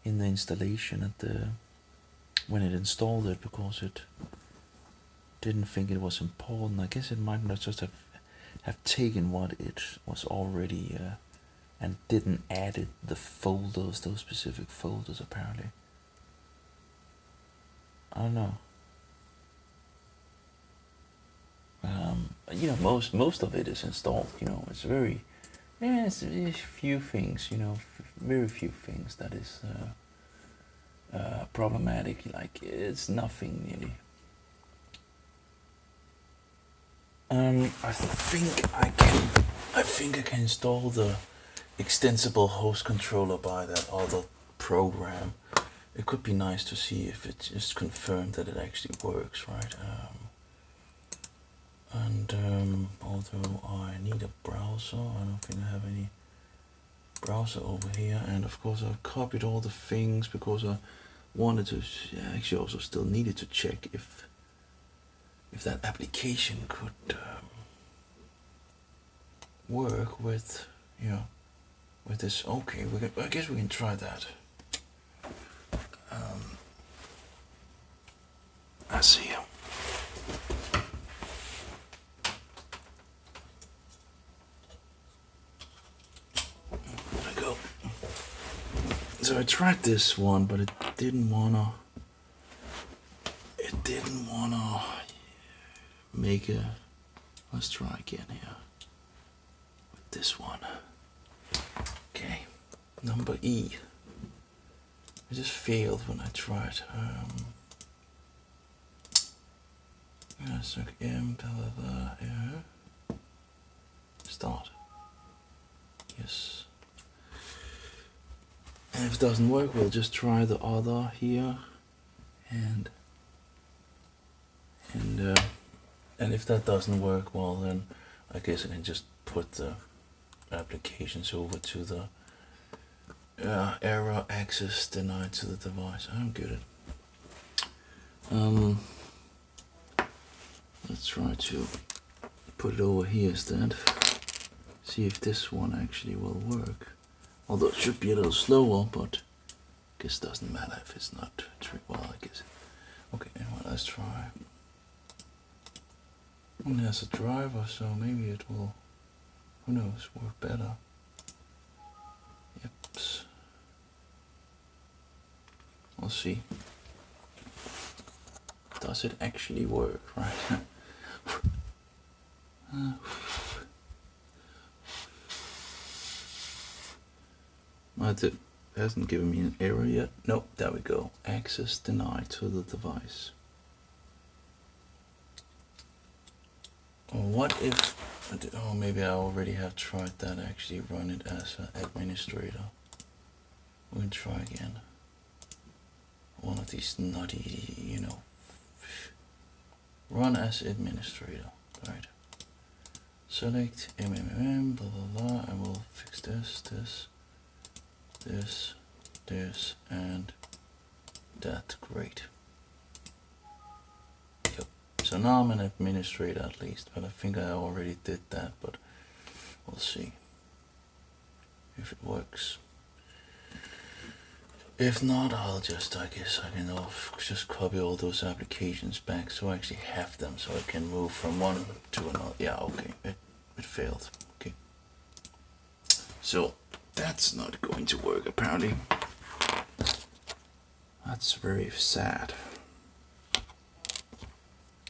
in the installation when it installed it, because it didn't think it was important. I guess it might not just have taken what it was already and didn't add the folders, those specific folders apparently. I don't know. You know, most of it is installed. You know, it's it's few things. You know, very few things that is problematic. Like, it's nothing really. I think I can install the extensible host controller by that other program. It could be nice to see if it's just confirmed that it actually works, right? Although I need a browser, I don't think I have any browser over here. And of course I've copied all the things because I wanted to, actually also still needed to check if that application could work with, with this. Okay, I guess we can try that. I see you. There we go. So I tried this one, but it didn't wanna make a. Let's try again here with this one. Okay, number E. It just failed when I tried. M, blah, blah, blah, yeah. Start. Yes. And if it doesn't work, we'll just try the other here, and if that doesn't work, well then I guess I can just put the applications over to the error access denied to the device. I don't get it. Let's try to put it over here instead. See if this one actually will work. Although it should be a little slower, but I guess it doesn't matter if it's not well, I guess. Okay, well, let's try. And there's a driver, so maybe it will, who knows, work better. we'll see. Does it actually work, right? It hasn't given me an error yet. Nope, there we go. Access denied to the device. What if, oh, maybe I already have tried that, actually run it as an administrator. We'll try again. One of these nutty, you know, run as administrator, right? Select MMM, blah blah blah, I will fix this, and that, great. Yep, so now I'm an administrator at least, but I think I already did that, but we'll see if it works. If not, I'll just, I guess I can just copy all those applications back so I actually have them, so I can move from one to another. Yeah, okay, it failed. Okay, so that's not going to work apparently. That's very sad.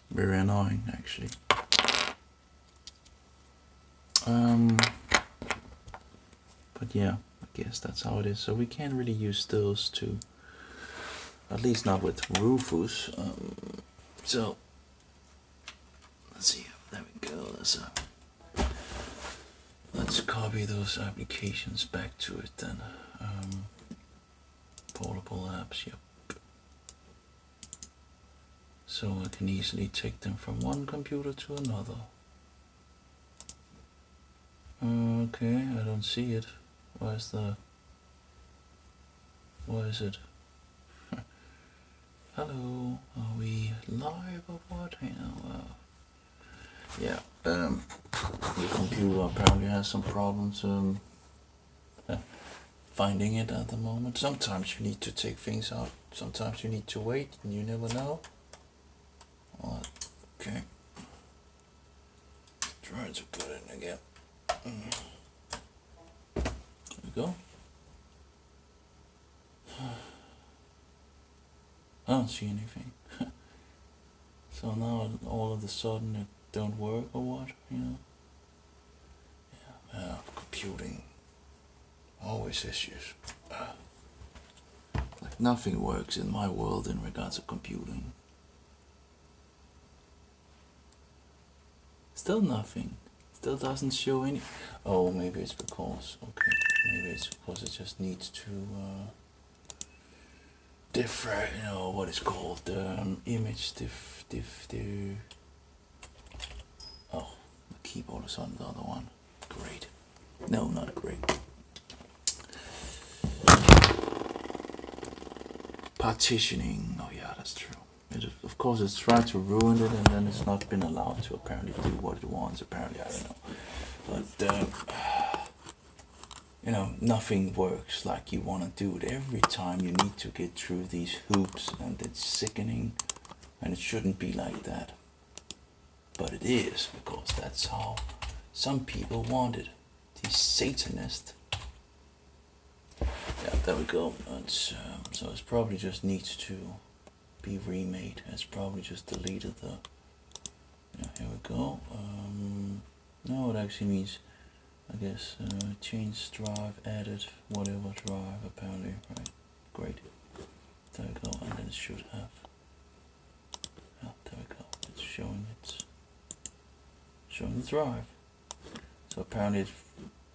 Very annoying actually. But yeah, I guess that's how it is. So we can't really use those to, at least not with Rufus. So let's see. There we go. Let's copy those applications back to it then. Portable apps. Yep. So I can easily take them from one computer to another. Okay, I don't see it. What is it? Hello, are we live or what? You know, yeah. The computer apparently has some problems finding it at the moment. Sometimes you need to take things out. Sometimes you need to wait, and you never know. Okay. Try to put it in again. There we go. I don't see anything. So now all of a sudden it don't work or what, you know? Yeah, computing. Always issues. Like nothing works in my world in regards to computing. Still nothing. Still doesn't show any. Oh, maybe it's because, okay, maybe it's because it just needs to differ, you know, what is called image oh, the keyboard is on the other one. Great. No, not great. Partitioning. Oh yeah, that's true. Of course, it's tried to ruin it, and then it's not been allowed to apparently do what it wants. Apparently, I don't know. But you know, nothing works like you want to do it. Every time you need to get through these hoops, and it's sickening. And it shouldn't be like that. But it is, because that's how some people want it. These Satanists. Yeah, there we go. So it probably just needs to be remade. It's probably just deleted the. Yeah, here we go. No, it actually means, I guess, change drive, edit, whatever drive, apparently, right? Great. There we go, and then it should have. Yeah, there we go. It's showing the drive. So apparently it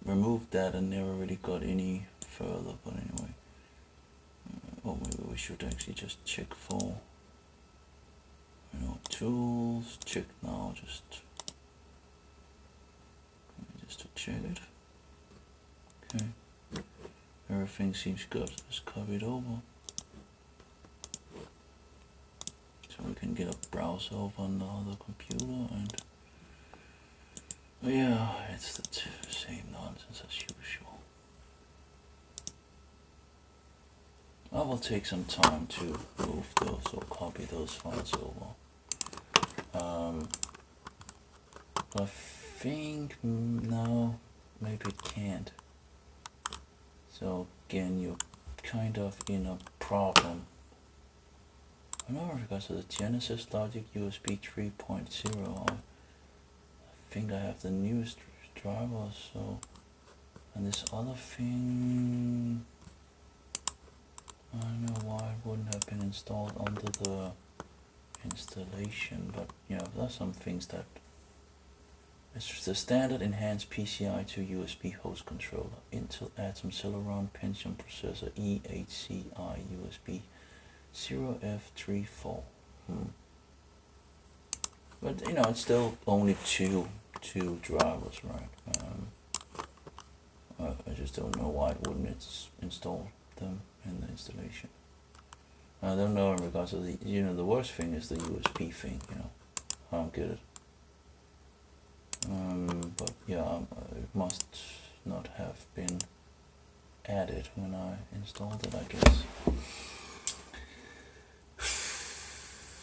removed that and never really got any further, but anyway. Or maybe we should actually just check for, you know, tools, check now, just to check it. Okay. Everything seems good. Let's copy it over. So we can get a browser over on the other computer, and yeah, it's the same nonsense as usual. I will take some time to move those or copy those files over. I think no, maybe it can't. So again, you're kind of in a problem know because of the Genesis Logic USB 3.0. I think I have the newest drivers, so, and this other thing, I don't know why it wouldn't have been installed under the installation, but yeah, there's some things that it's the standard enhanced PCI to USB host controller, Intel Atom Celeron Pentium processor EHCI USB 0F34. But you know, it's still only two drivers, right? I just don't know why it wouldn't install them in the installation. I don't know, because of the, you know, the worst thing is the USB thing, you know. I don't get it. But yeah, it must not have been added when I installed it, I guess.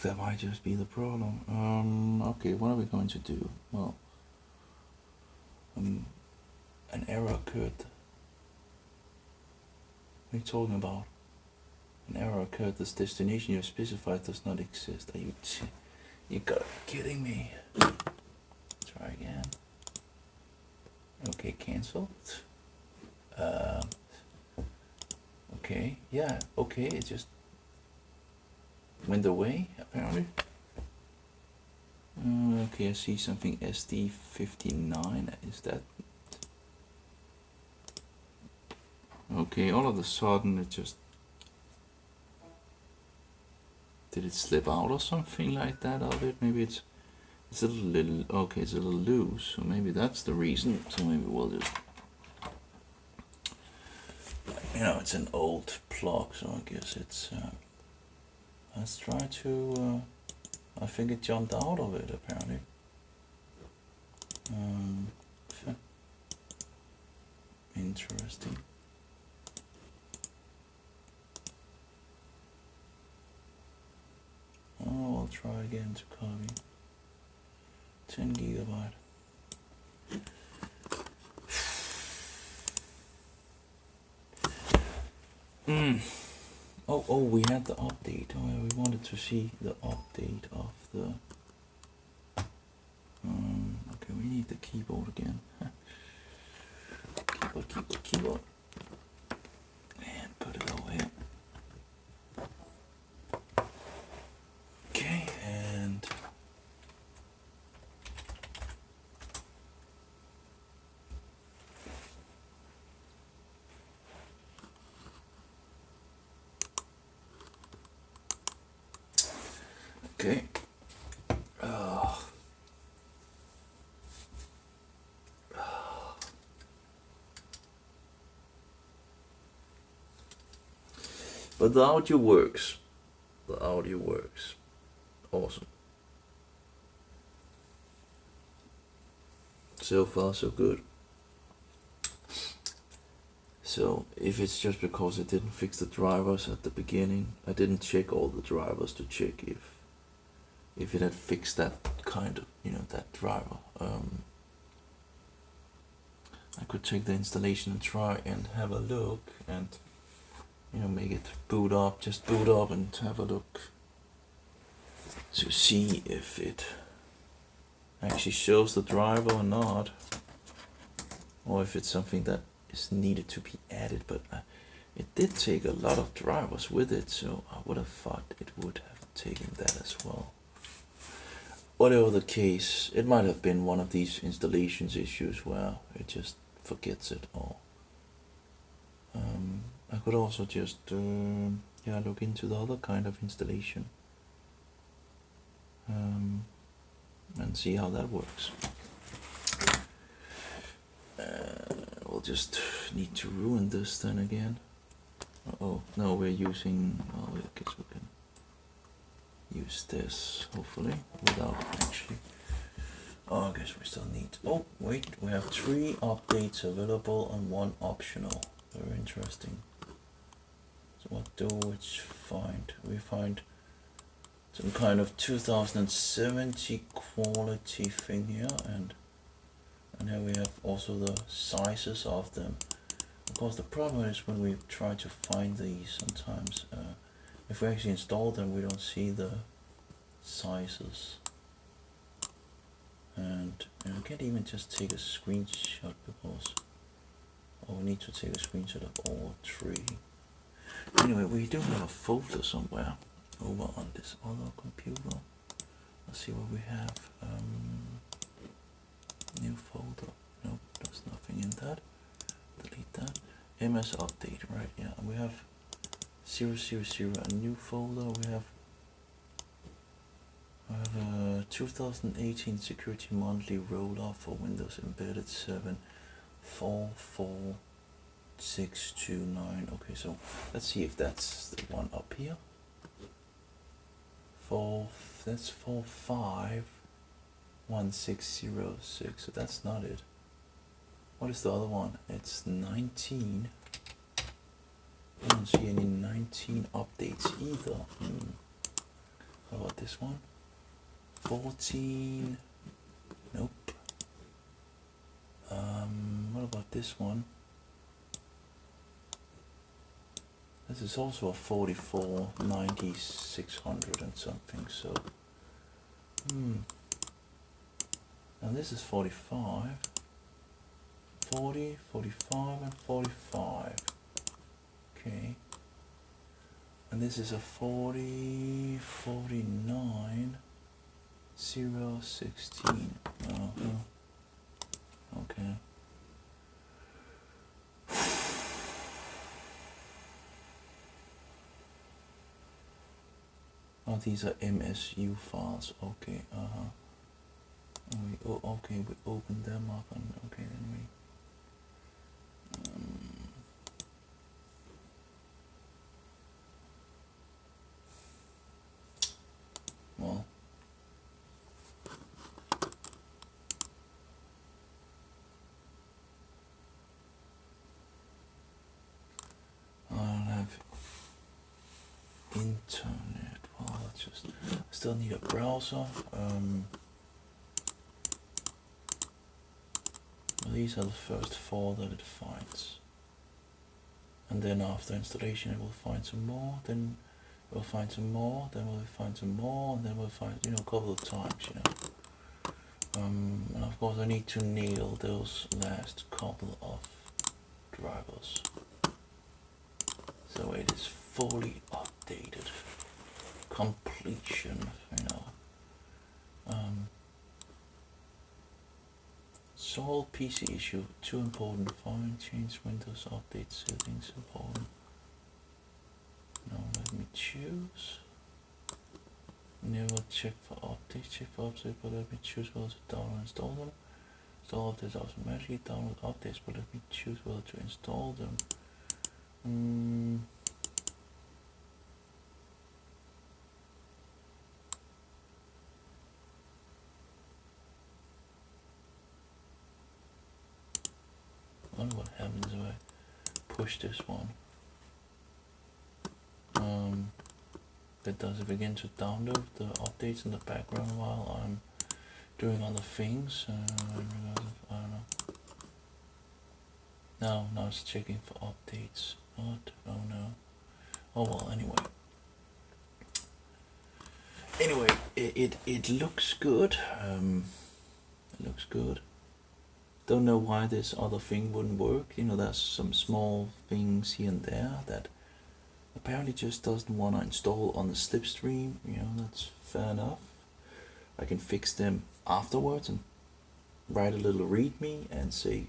That might just be the problem. Okay, what are we going to do? Well, an error occurred. What are you talking about? An error occurred. This destination you have specified does not exist. Are you kidding me? Try again. Okay, cancel. Okay, yeah, okay, it just went away, apparently. Okay, I see something SD59, is that? Okay, all of a sudden it just, did it slip out or something like that of it? Maybe it's a little, okay, it's a little loose, so maybe that's the reason. So maybe we'll just, you know, it's an old plug, so I guess it's, let's try to, I think it jumped out of it apparently. Interesting. Oh, I'll try again to copy. 10 gigabyte. Oh, we had the update. Oh, yeah, we wanted to see the update of the. Okay, we need the keyboard again. Keyboard. And put it over here. Okay, and. Okay. But the audio works. The audio works. Awesome. So far, so good. So if it's just because it didn't fix the drivers at the beginning, I didn't check all the drivers to check if it had fixed that kind of, you know, that driver. I could take the installation and try and have a look and, you know, make it boot up, just boot up and have a look to see if it actually shows the driver or not, or if it's something that is needed to be added. But it did take a lot of drivers with it, so I would have thought it would have taken that as well. Whatever the case, it might have been one of these installations issues where it just forgets it, or I could also just look into the other kind of installation and see how that works. We'll just need to ruin this then again. Oh no, we're using, well, I guess we can use this hopefully without actually, oh, I guess we still need, oh wait, we have 3 updates available and 1 optional. Very interesting. So what do we find? We find some kind of 2070 quality thing here, and here we have also the sizes of them. Of course, the problem is when we try to find these, sometimes if we actually install them, we don't see the sizes. And I can't even just take a screenshot because we need to take a screenshot of all three. Anyway, we do have a folder somewhere over on this other computer. Let's see what we have. New folder. Nope, there's nothing in that. Delete that. MS update, right? Yeah, we have 000, a new folder. We have a 2018 security monthly rollout for Windows Embedded 7 44629. Okay, so let's see if that's the one up here. That's 451606. So that's not it. What is the other one? It's 19. I don't see any 19 updates either. How about this one? 14. Nope. What about this one? This is also a 44, 90, 600 and something, so and this is 45, 40, 45 and 45. Okay. And this is a 40, 49, 0, 16. Okay. Oh, these are MSU files. Okay. Okay, we open them up and okay, then we. Well. I don't have internet. Well, let's just. I still need a browser. These are the first four that it finds, and then after installation it will find some more, then we'll find some more, then we'll find some more, and then we'll find, a couple of times, and of course I need to nail those last couple of drivers so it is fully updated. Completion, solve PC issue, too important, find, change Windows update settings, important. Now let me choose. Never check for updates, but let me choose whether to download and install them. Install updates automatically, download updates, but let me choose whether to install them. I wonder what happens if I push this one. It does it begin to download the updates in the background while I'm doing other things. I don't know. Now it's checking for updates. What? Oh no. Oh well. Anyway, it looks good. It looks good. Don't know why this other thing wouldn't work. There's some small things here and there that apparently just doesn't want to install on the slipstream. That's fair enough. I can fix them afterwards and write a little readme and say,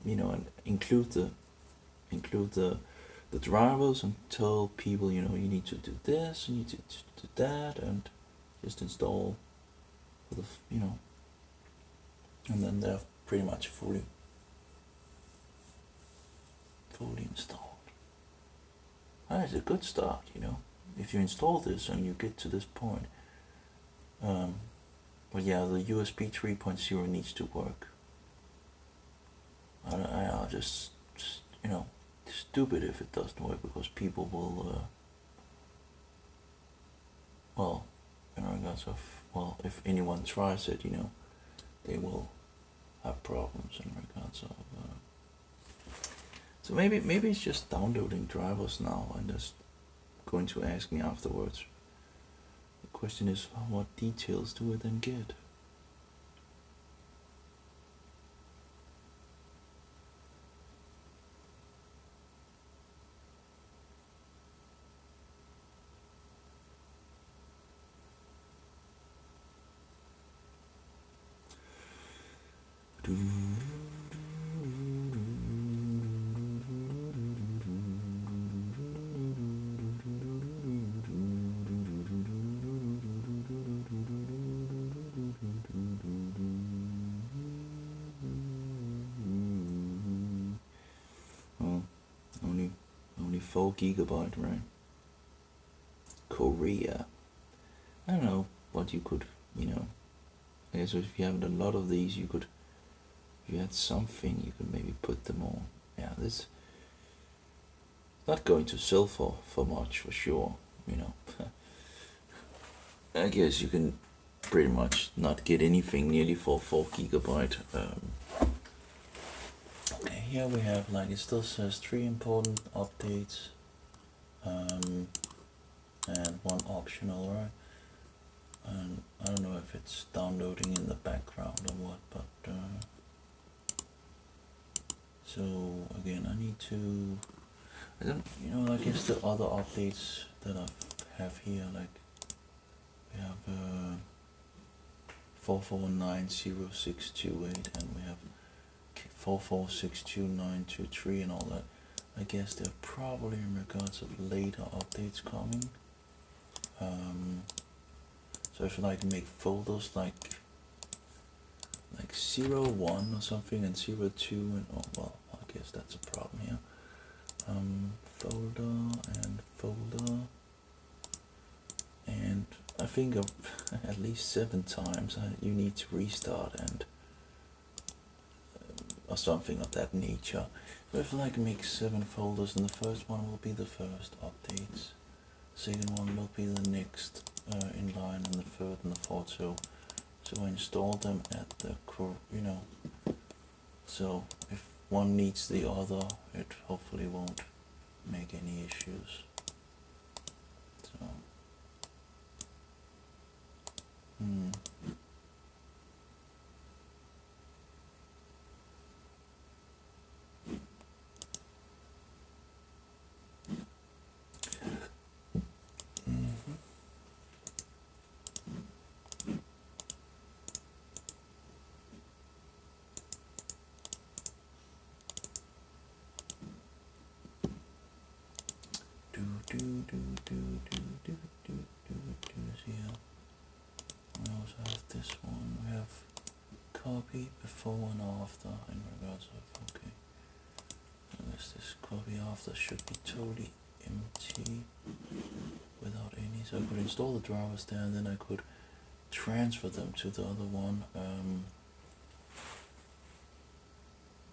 and include the drivers and tell people, you need to do this, you need to do that, and just install the, and then they're pretty much fully installed. It's a good start, if you install this and you get to this point. But yeah, the USB 3.0 needs to work. I'll just stupid if it doesn't work, because people will in regards of, if anyone tries it, they will have problems in regards of so maybe it's just downloading drivers now and just going to ask me afterwards. The question is, what details do I then get? Well, only 4 GB, right? Korea. I don't know what you could, I guess if you have a lot of these, you could, if you had something, you could maybe put them all. Yeah, this not going to sell for much for sure, I guess you can pretty much not get anything nearly for 4 GB. Okay, here we have, like, it still says 3 important updates, and 1 optional, right? And I don't know if it's downloading in the background or what, but so again, I need to, I don't, I guess the other updates that I have here, like we have 44900628, and we have 44629223 and all that. I guess they're probably in regards of later updates coming. So if I like make folders like 01 or something and 02 and well, I guess that's a problem here. Folder and folder, and I think at least 7 times you need to restart and or something of that nature. So if I like make 7 folders, and the first one will be the first updates, second one will be the next in line, and the third and the fourth. So I install them at the so if one needs the other, it hopefully won't make any issues. So here. We also have this one. We have copy before and after in regards of okay. I guess this copy after should be totally empty without any. So I could install the drivers there, and then I could transfer them to the other one.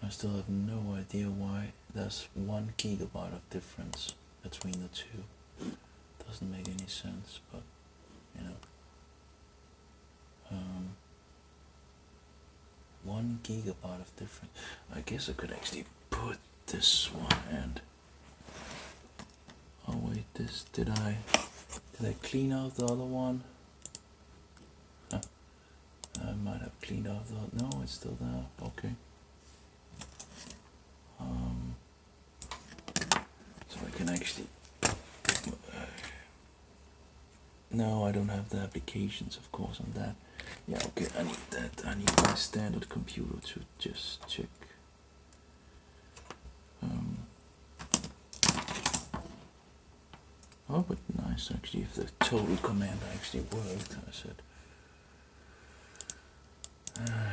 I still have no idea why there's 1 GB of difference between the two. Doesn't make any sense, but 1 GB of difference. I guess I could actually put this one and oh wait, this did I clean out the other one? Huh. I might have cleaned out the no, it's still there. Okay. So I can actually no, I don't have the applications, of course, on that. Yeah, okay, I need that. I need my standard computer to just check. Oh, but nice, actually, if the total command actually worked. I said,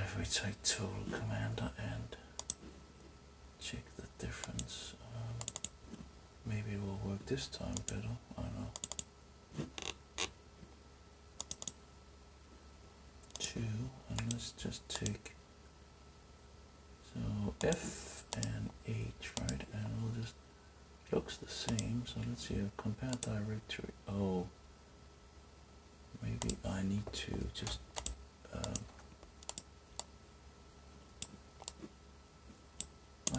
if we take total commander and check the difference, maybe it will work this time better. I don't know. 2, and let's just take so F and H, right? And we'll just looks the same. So let's see, compare directory. Oh, maybe I need to just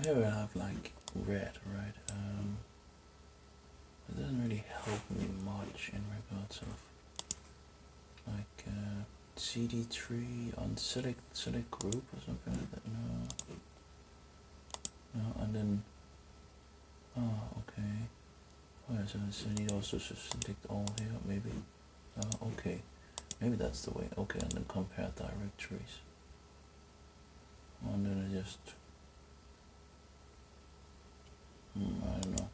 here I have like red, right? It doesn't really help me lots of like CD3 on select group or something like that. No, and then okay. Oh, yeah, so I need also to select all here, maybe. Okay, maybe that's the way. Okay, and then compare directories. And then I just I don't know.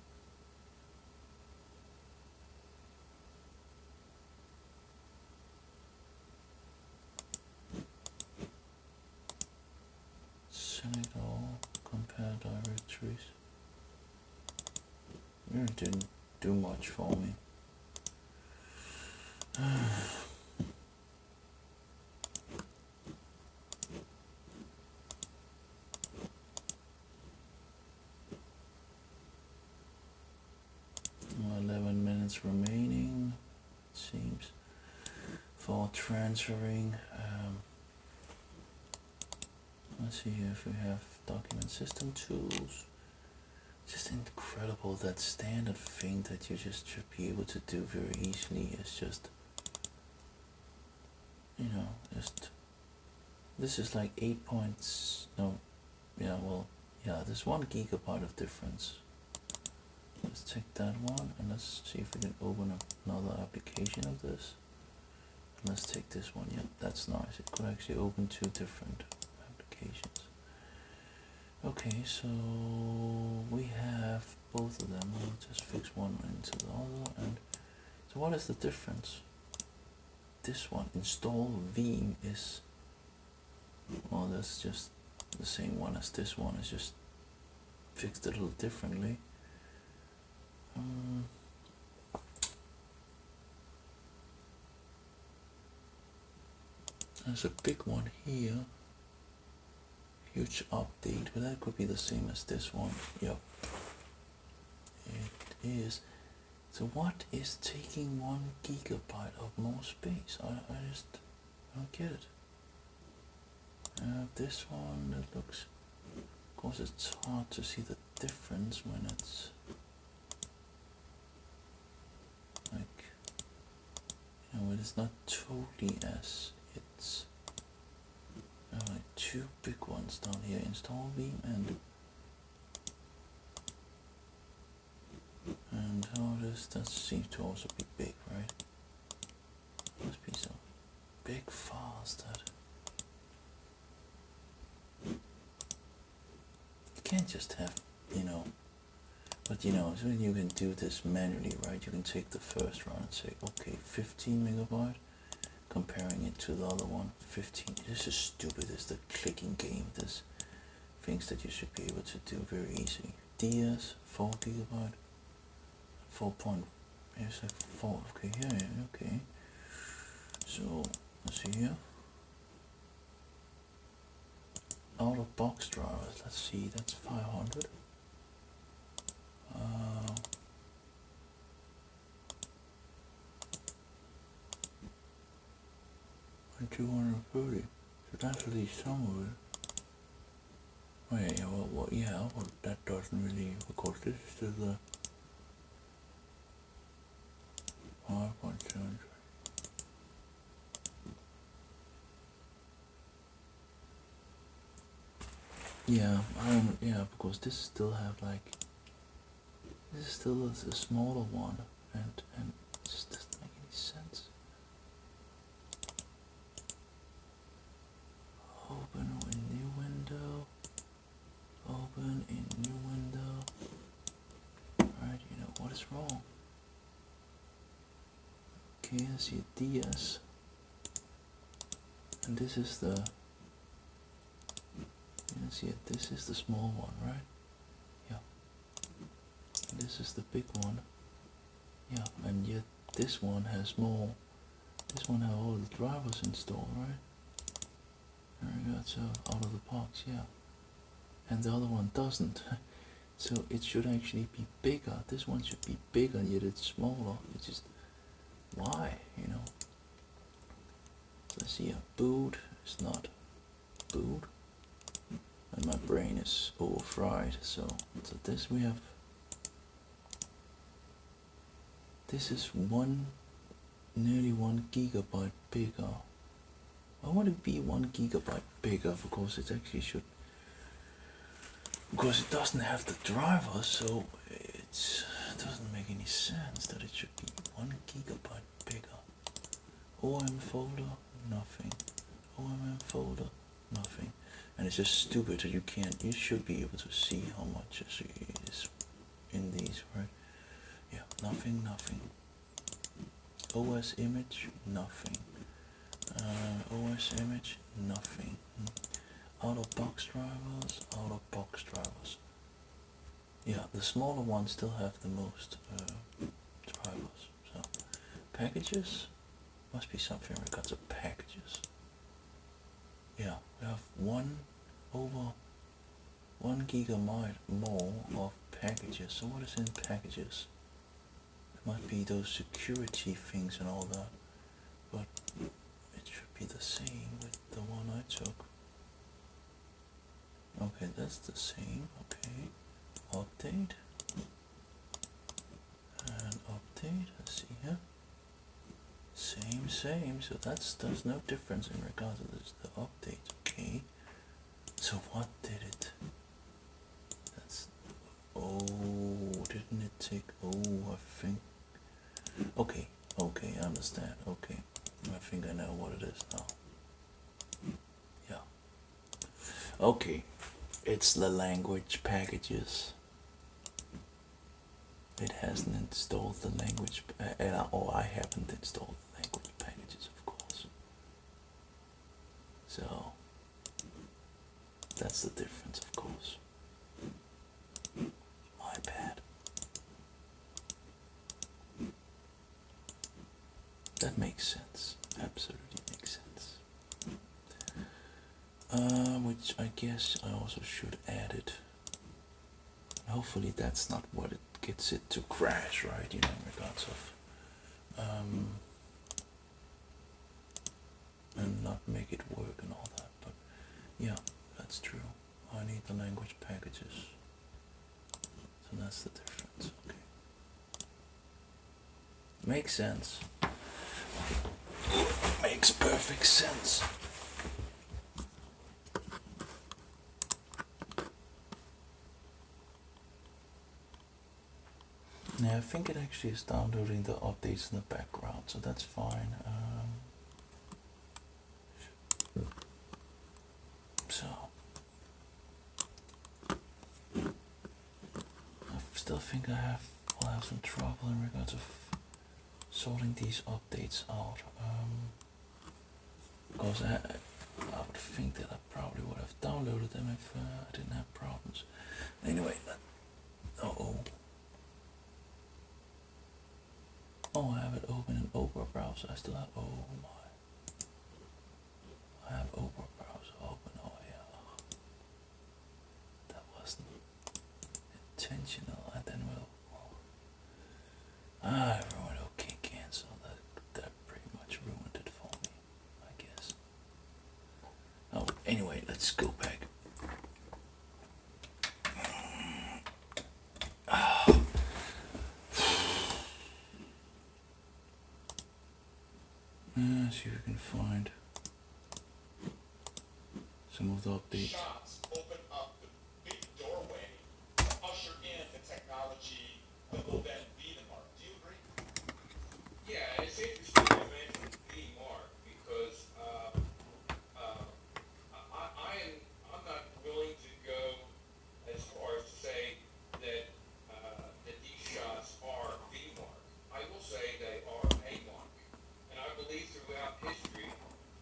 Select all, compare directories. It didn't do much for me. 11 minutes remaining, it seems, for transferring. Let's see if we have document system tools. Just incredible, that standard thing that you just should be able to do very easily is just, you know, just, this is like 8 points, no, yeah, well, yeah, there's 1 gigabyte of difference. Let's take that one and let's see if we can open up another application of this. And let's take this one. Yep, that's nice. It could actually open 2 different applications. Okay, so we have both of them. We'll just fix one into the other. And so what is the difference? This one, install Veeam, is, well, that's just the same one as this one. It's just fixed a little differently. There's a big one here. Huge update, but that could be the same as this one. Yep, it is. So what is taking 1 gigabyte of more space? I just don't get it. This one, that looks, of course it's hard to see the difference when it's like, you know, it's not totally as it's like 2 big ones down here, install Veeam and how does that seem to also be big, right? Must be some big files that you can't just have, you know, but you know, so you can do this manually, right? You can take the first run and say, okay, 15 megabyte, comparing it to the other one, 15. This is stupid. It's the clicking game. There's things that you should be able to do very easy. DS 4 gigabyte, 4 point. It's like 4. Okay, yeah, okay. So let's see here. Out of box drivers. Let's see. That's 500. And 230. So that's at least some of it. Oh yeah, well, yeah, well, that doesn't really, of course, this is still the 5.7. Yeah, yeah, because this still have like, this is still a smaller one, and it just doesn't make any sense. Open in new window. Open in new window. Alright, you know what is wrong. Okay, I see a DS. And this is the, you can see it, this is the small one, right? Yeah. And this is the big one. Yeah, and yet this one has more, this one has all the drivers installed, right? There we go, so out of the box, yeah. And the other one doesn't. So it should actually be bigger. This one should be bigger, yet it's smaller. It's just, why, you know? So I see a boot, it's not boot. And my brain is overfried, so this we have, this is 1 nearly 1 GB bigger. Why would it be 1 GB bigger? Of course, it actually should. Because it doesn't have the driver, so it doesn't make any sense that it should be 1 GB bigger. OM folder, nothing. OMM folder, nothing. And it's just stupid that you can't. You should be able to see how much is in these, right? Yeah, nothing, nothing. OS image, nothing. OS image, nothing. Out of box drivers, out of box drivers. Yeah, the smaller ones still have the most drivers. So, packages, must be something in regards to packages. Yeah, we have 1 GB more of packages. So what is in packages? It might be those security things and all that, but it should be the same with the one I took. Okay, that's the same. Okay, update and update. Let's see here. Same. So there's no difference in regards to this. The update. Okay. So what did it? That's. Oh, didn't it take? Oh, I think. Okay, I understand. Okay, I think I know what it is now. Yeah. Okay, it's the language packages. It hasn't installed the language, or I haven't installed the language packages, of course. So that's the difference, of course. My bad. That makes sense. Absolutely makes sense. Which I guess I also should add it. Hopefully that's not what it gets it to crash, right? You know, in regards of and not make it work and all that. But yeah, that's true. I need the language packages. So that's the difference. Okay. Makes sense. Makes perfect sense. Yeah, I think it actually is downloading the updates in the background, so that's fine. So I still think I'll have some trouble in regards of sorting these updates out. Because I would think that I probably would have downloaded them if I didn't have problems. Anyway, Oh, I have it open in Opera browser. I still have. Oh my! I have Opera browser open. Oh yeah. That wasn't intentional. And then everyone okay cancel that. That pretty much ruined it for me, I guess. Oh, anyway, let's go back. See if we can find some of the updates. Shots open up the big doorway to usher in the technology that will then be the mark. Do you agree? Yeah, it's interesting you mentioned the mark because I'm not willing to go as far as to say that that these shots are the mark. I will say they are a mark, and I believe throughout history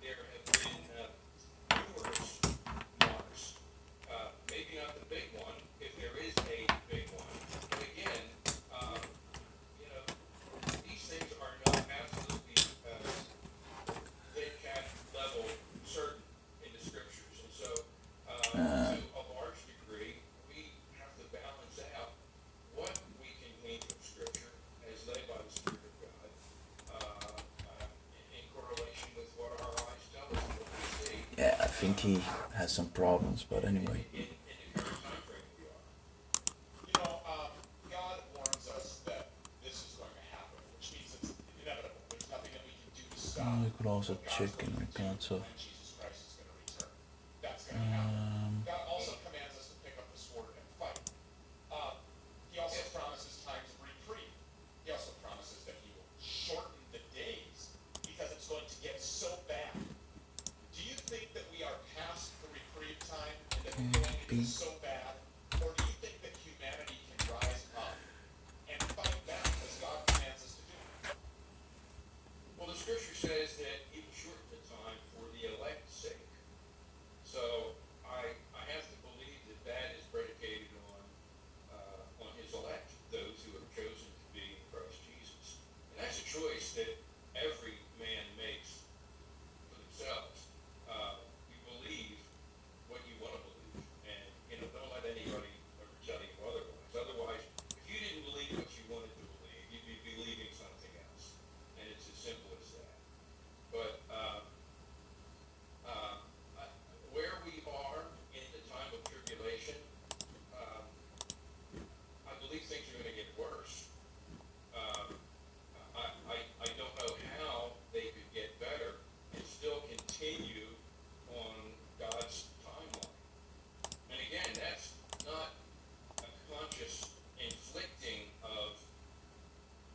there have been numerous marks. Maybe not the big one, if there is a big one. But again, you know, these things are not absolutely dead cat level certain in the scriptures, and so to a large degree, we have to balance out what we can glean from scripture as led by the Spirit of God, in correlation with what our eyes tell us, what we see. Yeah, I think he has some problems, but anyway. In the current time frame we are. You know, God warns us that this is going to happen, which means it's inevitable. There's nothing that we We could also check in regards of when Jesus Christ is going to return. That's going to happen. God also commands us to pick up the sword and fight. He also promises times of reprieve. He also promises that he will shorten the days because it's going to get so bad. Do you think that we are past the reprieve time and that we're going to get so bad? Or do you think that humanity can rise up and fight back as God commands us to do? Well, the scripture says that he will shorten the time for the elect's sake. So I have to believe that that is predicated on his elect, those who have chosen to be in Christ Jesus. And that's a choice that every man makes for themselves. You believe what you want to believe, and don't let anybody ever tell you otherwise. Otherwise, if you didn't believe what you wanted to believe, you'd be believing something else, and it's as simple as that. But where we are in the time of tribulation, I believe things are going to get worse. I don't know how they could get better and still continue on God's timeline. And again, that's not a conscious inflicting of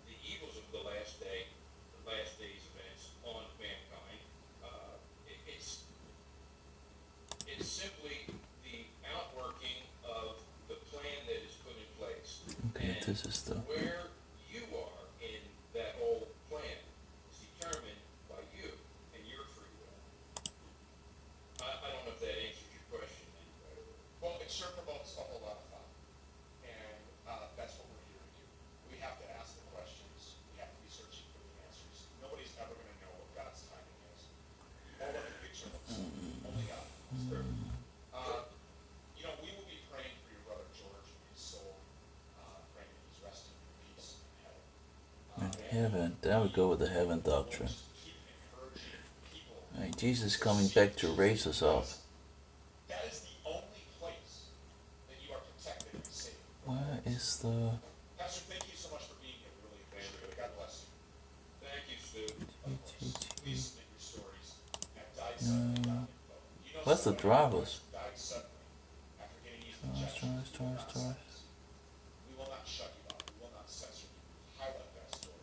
the evils of the last days events on mankind. It's simply the outworking of the plan that is put in place. Okay, And this is the where you are in that whole plan is determined by you and your free will. I don't know if that answers your question any better. Well, it sure promotes a whole lot of thought. And that's what we're here to do. We have to ask the questions. We have to be searching for the answers. Nobody's ever going to know what God's timing is or what the future looks like. Only God. We will be praying for your brother George and his soul, praying that he's resting in peace in heaven. heaven. There we go with the heaven doctrine. Just keep encouraging people. Right, Jesus is coming back to raise us up. That is the only place that you are protected and safe. Where is the... Pastor, thank you so much for being here. We really appreciate it. God bless you. Thank you, Stu. Please submit your stories at died-suddenly.info. You know Where's the someone drivers? who died suddenly after getting these Stars, injections. stars, Do not stars. silence. We will not shut you out. We will not censor you. We highlight that story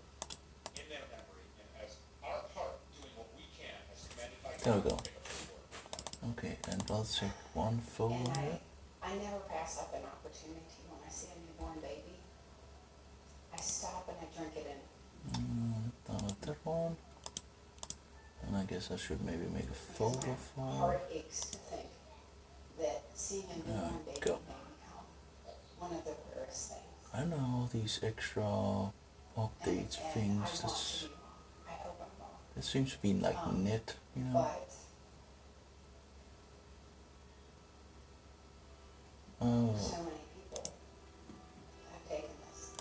in their memory, and as our part, doing what we can as commanded by God. There we go. Pick up this word. Okay, and I'll check one folder And here. I never pass up an opportunity when I see a newborn baby. I stop and I drink it in. Download that one. And I guess I should maybe make a folder My for... heart aches to think that seeing a newborn baby go. may become one of the rarest things. I don't know all these extra updates, And things. I want This, to be wrong. I hope I'm wrong. this seems to be like net, you know. But Oh, so many people have taken this.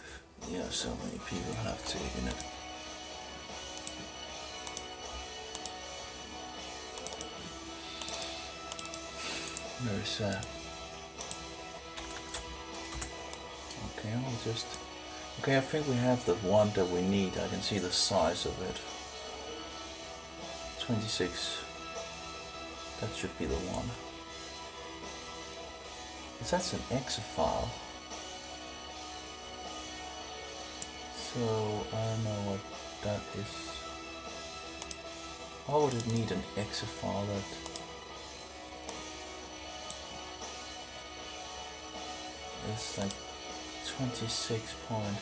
yeah, so many people have taken it. Very sad. Okay, I'll just... Okay, I think we have the one that we need. I can see the size of it. 26. That should be the one. Because that's an exe file. So, I don't know what that is. Why would it need an exe file that... It's like 26 point.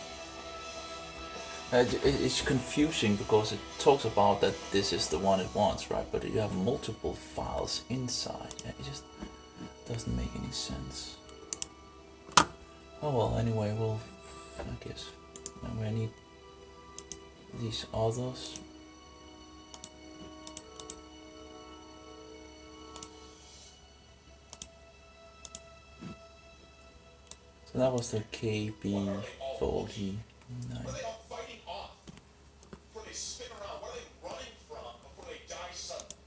It's confusing because it talks about that this is the one it wants, right? But you have multiple files inside. It just doesn't make any sense. Oh well, anyway, I guess I need these others. So that was the KB40. What are they all fighting off before they spin around? What are they running from before they die suddenly?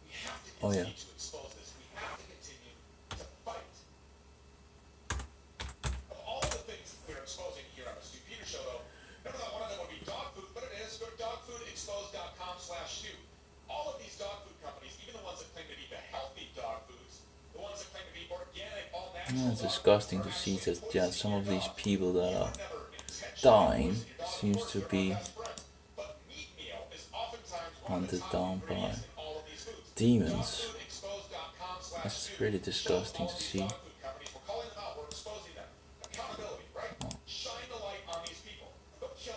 We have to Oh, yeah. continue to expose this. We have to continue to fight. Of all the things we're exposing here on the Stu Peters Show, though, none of that one of them would be dog food, but it is. Go to dogfoodexposed.com. Yeah, it's disgusting to see that some of these people that are dying seems to be hunted down by demons. It's really disgusting to see.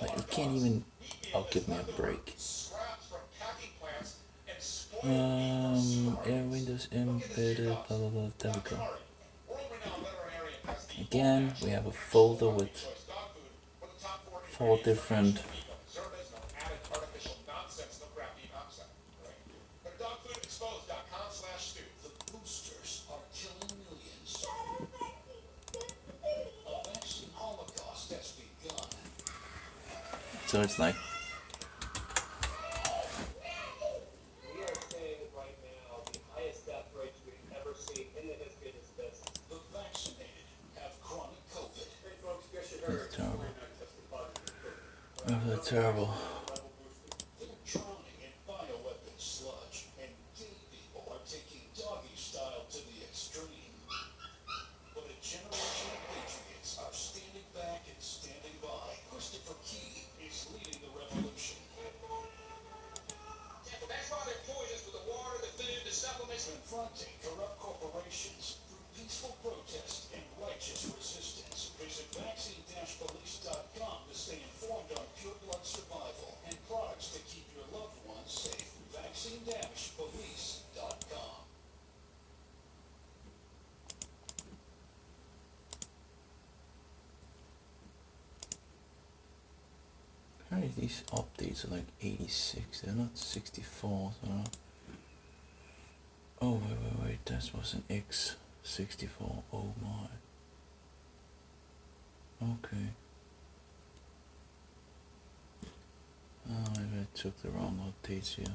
Like, you can't even. Oh, give me a break. Air Windows embedded, blah blah blah. There we go. Again, we have a folder with 4 different so it's like We are seeing right now the highest death rates we've ever seen in the history of this business. The vaccinated have chronic COVID. Hey folks, guess you heard. That's terrible. We're not tested positive for COVID. oh, that's terrible. Level boosted. They're drowning in bioweapon sludge, and gay people are taking doggy style to the extreme. But a generation of patriots are standing back and standing by. Christopher Key is leading the revolution. That's why they're poisonous with the water, the food, the supplements. Confronting corrupt corporations through peaceful protest and righteous resistance. Visit vaccine-police.com to stay informed on pure blood survival and products to keep your loved ones safe. Vaccine-police.com. Apparently these updates are like 86, they're not 64, so... Oh, wait, that was an X64, oh my. Okay. Oh, maybe I took the wrong updates here.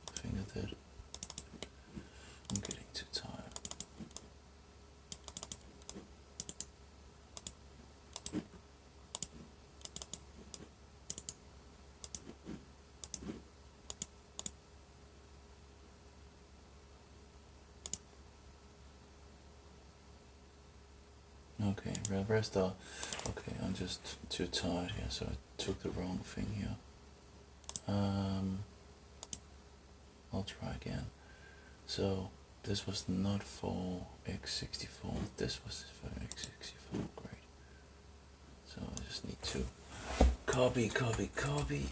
I think I did. I'm getting too tired. Okay, rest are okay. I'm just too tired here, so I took the wrong thing here. I'll try again. So this was not for X64. This was for X64. Great. So I just need to copy,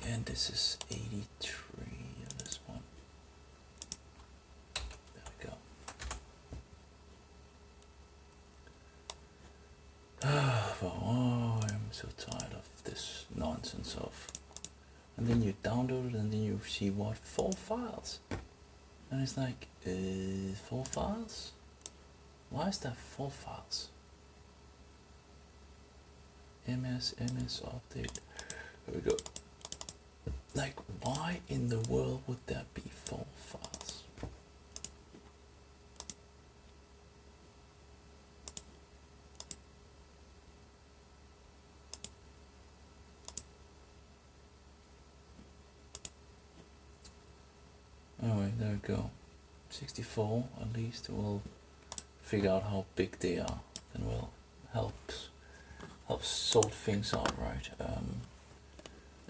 and this is 83. Yeah, this one. There we go. Oh, I'm so tired of this nonsense of. And then you download it and then you see what? 4 files. And it's like, 4 files? Why is that 4 files? MS update. There we go. Like, why in the world would that be 4 files? Anyway, there we go. 64 at least. We'll figure out how big they are. Then we'll help sort things out, right?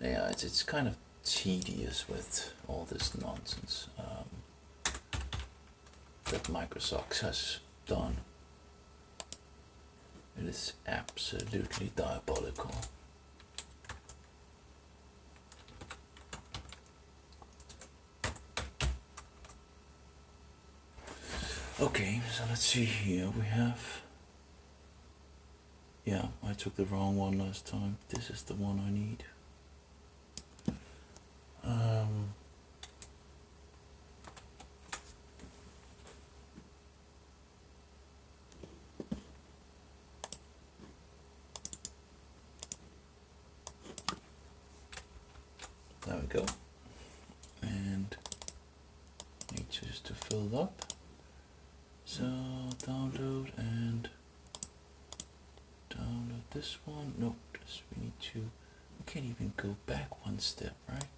Yeah, it's kind of tedious with all this nonsense that Microsoft has done. It is absolutely diabolical. Okay, so let's see here. We have. Yeah, I took the wrong one last time. This is the one I need. There we go. And need just to fill it up. So download and download this one. No, this we need to. We can't even go back one step, right?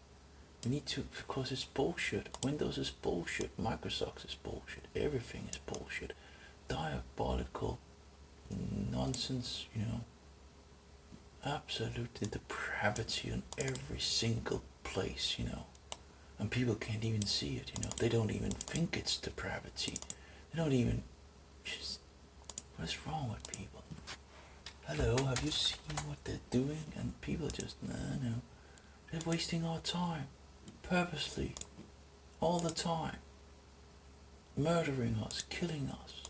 We need to, because it's bullshit. Windows is bullshit. Microsoft is bullshit. Everything is bullshit. diabolical nonsense, you know. Absolutely depravity in every single place, you know. And people can't even see it, you know. They don't even think it's depravity. They don't even just, what is wrong with people? Hello, have you seen what they're doing? And people just, no. They're wasting our time. Purposely. All the time. Murdering us, killing us.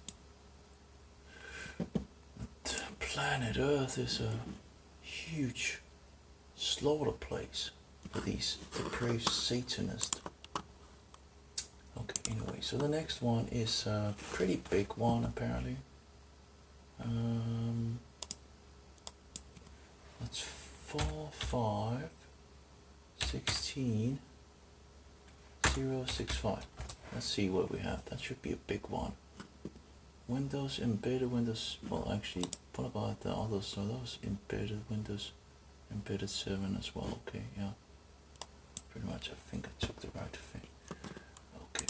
Planet Earth is a huge slaughter place for these depraved Satanists. Okay, anyway, so the next one is a pretty big one apparently. That's 4516065. Let's see what we have. That should be a big one. Windows, embedded Windows, well actually, what about the others? So those embedded Windows, embedded 7 as well, okay, yeah. Pretty much I think I took the right thing. Okay,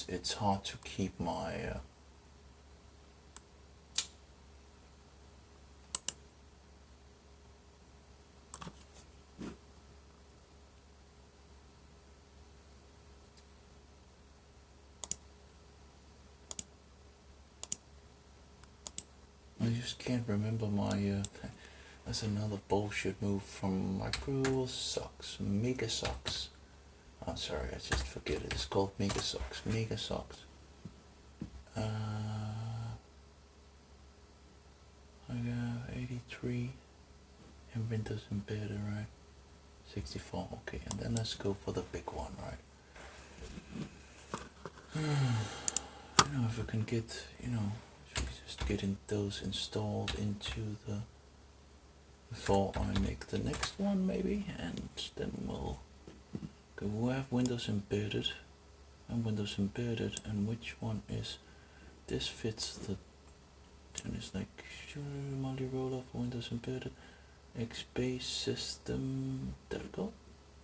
it's hard to keep my I just can't remember my that's another bullshit move from Micro Sucks. Mega Sucks. I'm sorry, I just forget it. It's called Mega Sucks. Mega Sucks. I got 83 and Windows embedded, right? 64, okay, and then let's go for the big one, right? You know, if we can get, you know, if we just getting those installed into the, before I make the next one maybe, and then we'll go, we have Windows embedded, and Windows embedded, and which one is, this fits the, and it's like, multi-roll for Windows embedded, X-Base system, there we go,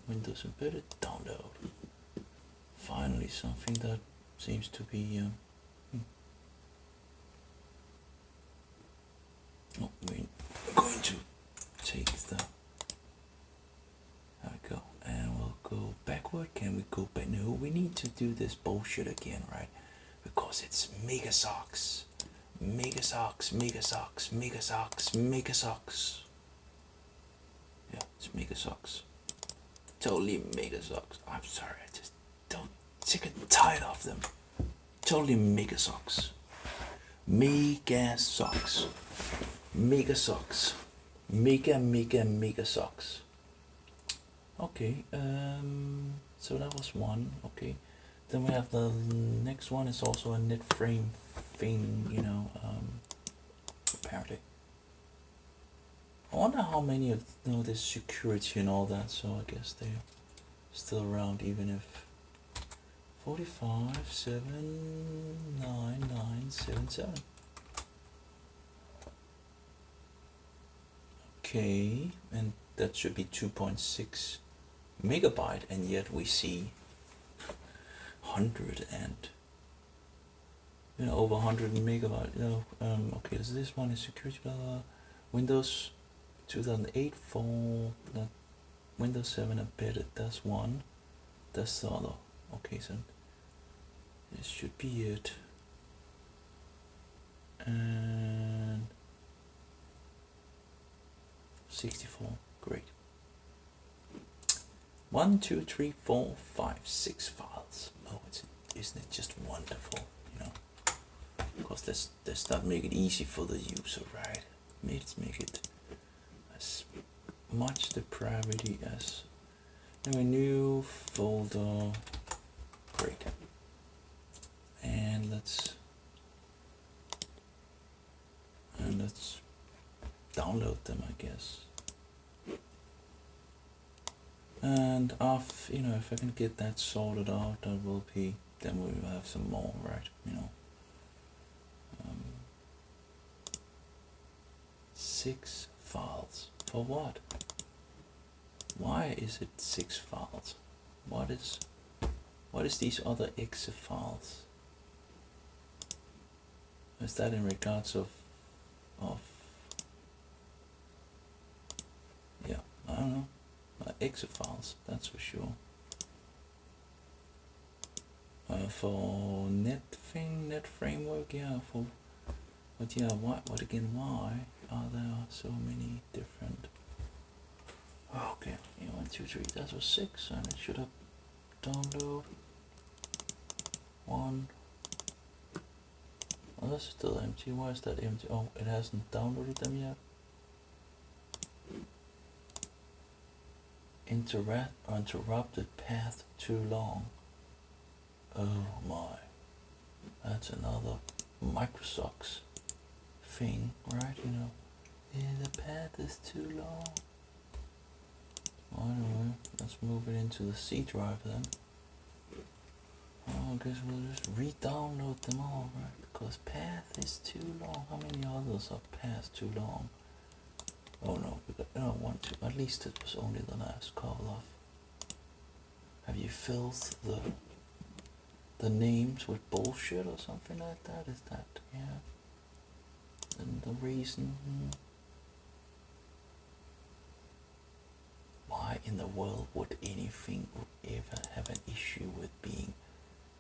Windows embedded, download. Finally something that seems to be, oh, we're going to take the, there we go, and we'll go backward. Can we go back? No, we need to do this bullshit again, right? Because it's Mega Socks. Mega Socks, Mega Socks, Mega Socks, Mega Socks. Yeah, it's Mega Socks. Totally Mega Socks. I'm sorry, I just don't, sick and tired of them. Totally Mega Socks. Mega Socks. Mega Socks. Mega Socks. Okay, so that was one, okay. Then we have the next one is also a net frame thing, you know, apparently. I wonder how many of know this security and all that, so I guess they're still around even if 45,79977. Okay, and that should be 2.6 megabyte, and yet we see 100 and, you know, over 100 megabyte, you know, okay, so this one is security, blah, blah, Windows 2008 for the Windows 7 embedded, that's one, that's the other, okay, so this should be it, and 64, great. 1, 2, 3, 4, 5, 6 files. Oh, isn't it just wonderful, you know? Of course, let's not make it easy for the user, right? Let's make it as much depravity as a new folder. Great. And let's download them, I guess. And you know, if I can get that sorted out, that will be, then we will have some more, right? You know, 6 files for what? Why is it 6 files? What is these other exe files? Is that in regards of yeah, I don't know, exe files, that's for sure. For net framework, yeah, but yeah, why are there so many different? Okay, yeah, 1, 2, 3, that was 6, and it should have download 1. Oh, that's still empty. Why is that empty? Oh, it hasn't downloaded them yet. Interrupted path too long. Oh my, that's another Microsoft's thing, right? You know, yeah, the path is too long. Anyway, let's move it into the C drive then. Oh, I guess we'll just re-download them all, right? Because path is too long. How many others are path too long? Oh no, we got, no, 1, 2. At least it was only the last couple of. Have you filled the names with bullshit or something like that? Is that, yeah? And the reason? Why in the world would anything ever have an issue with being,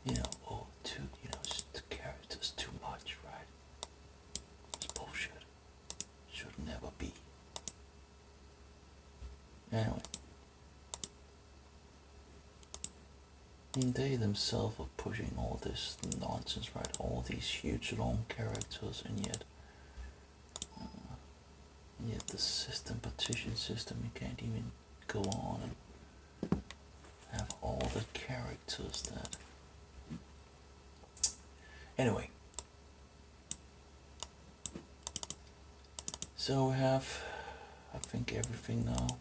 you know, oh, too, you know, the characters too much, right? It's bullshit. Should never be. Anyway. And they themselves are pushing all this nonsense, right? All these huge long characters, and yet the system, partition system, you can't even go on and have all the characters that. Anyway, so we have, I think, everything now.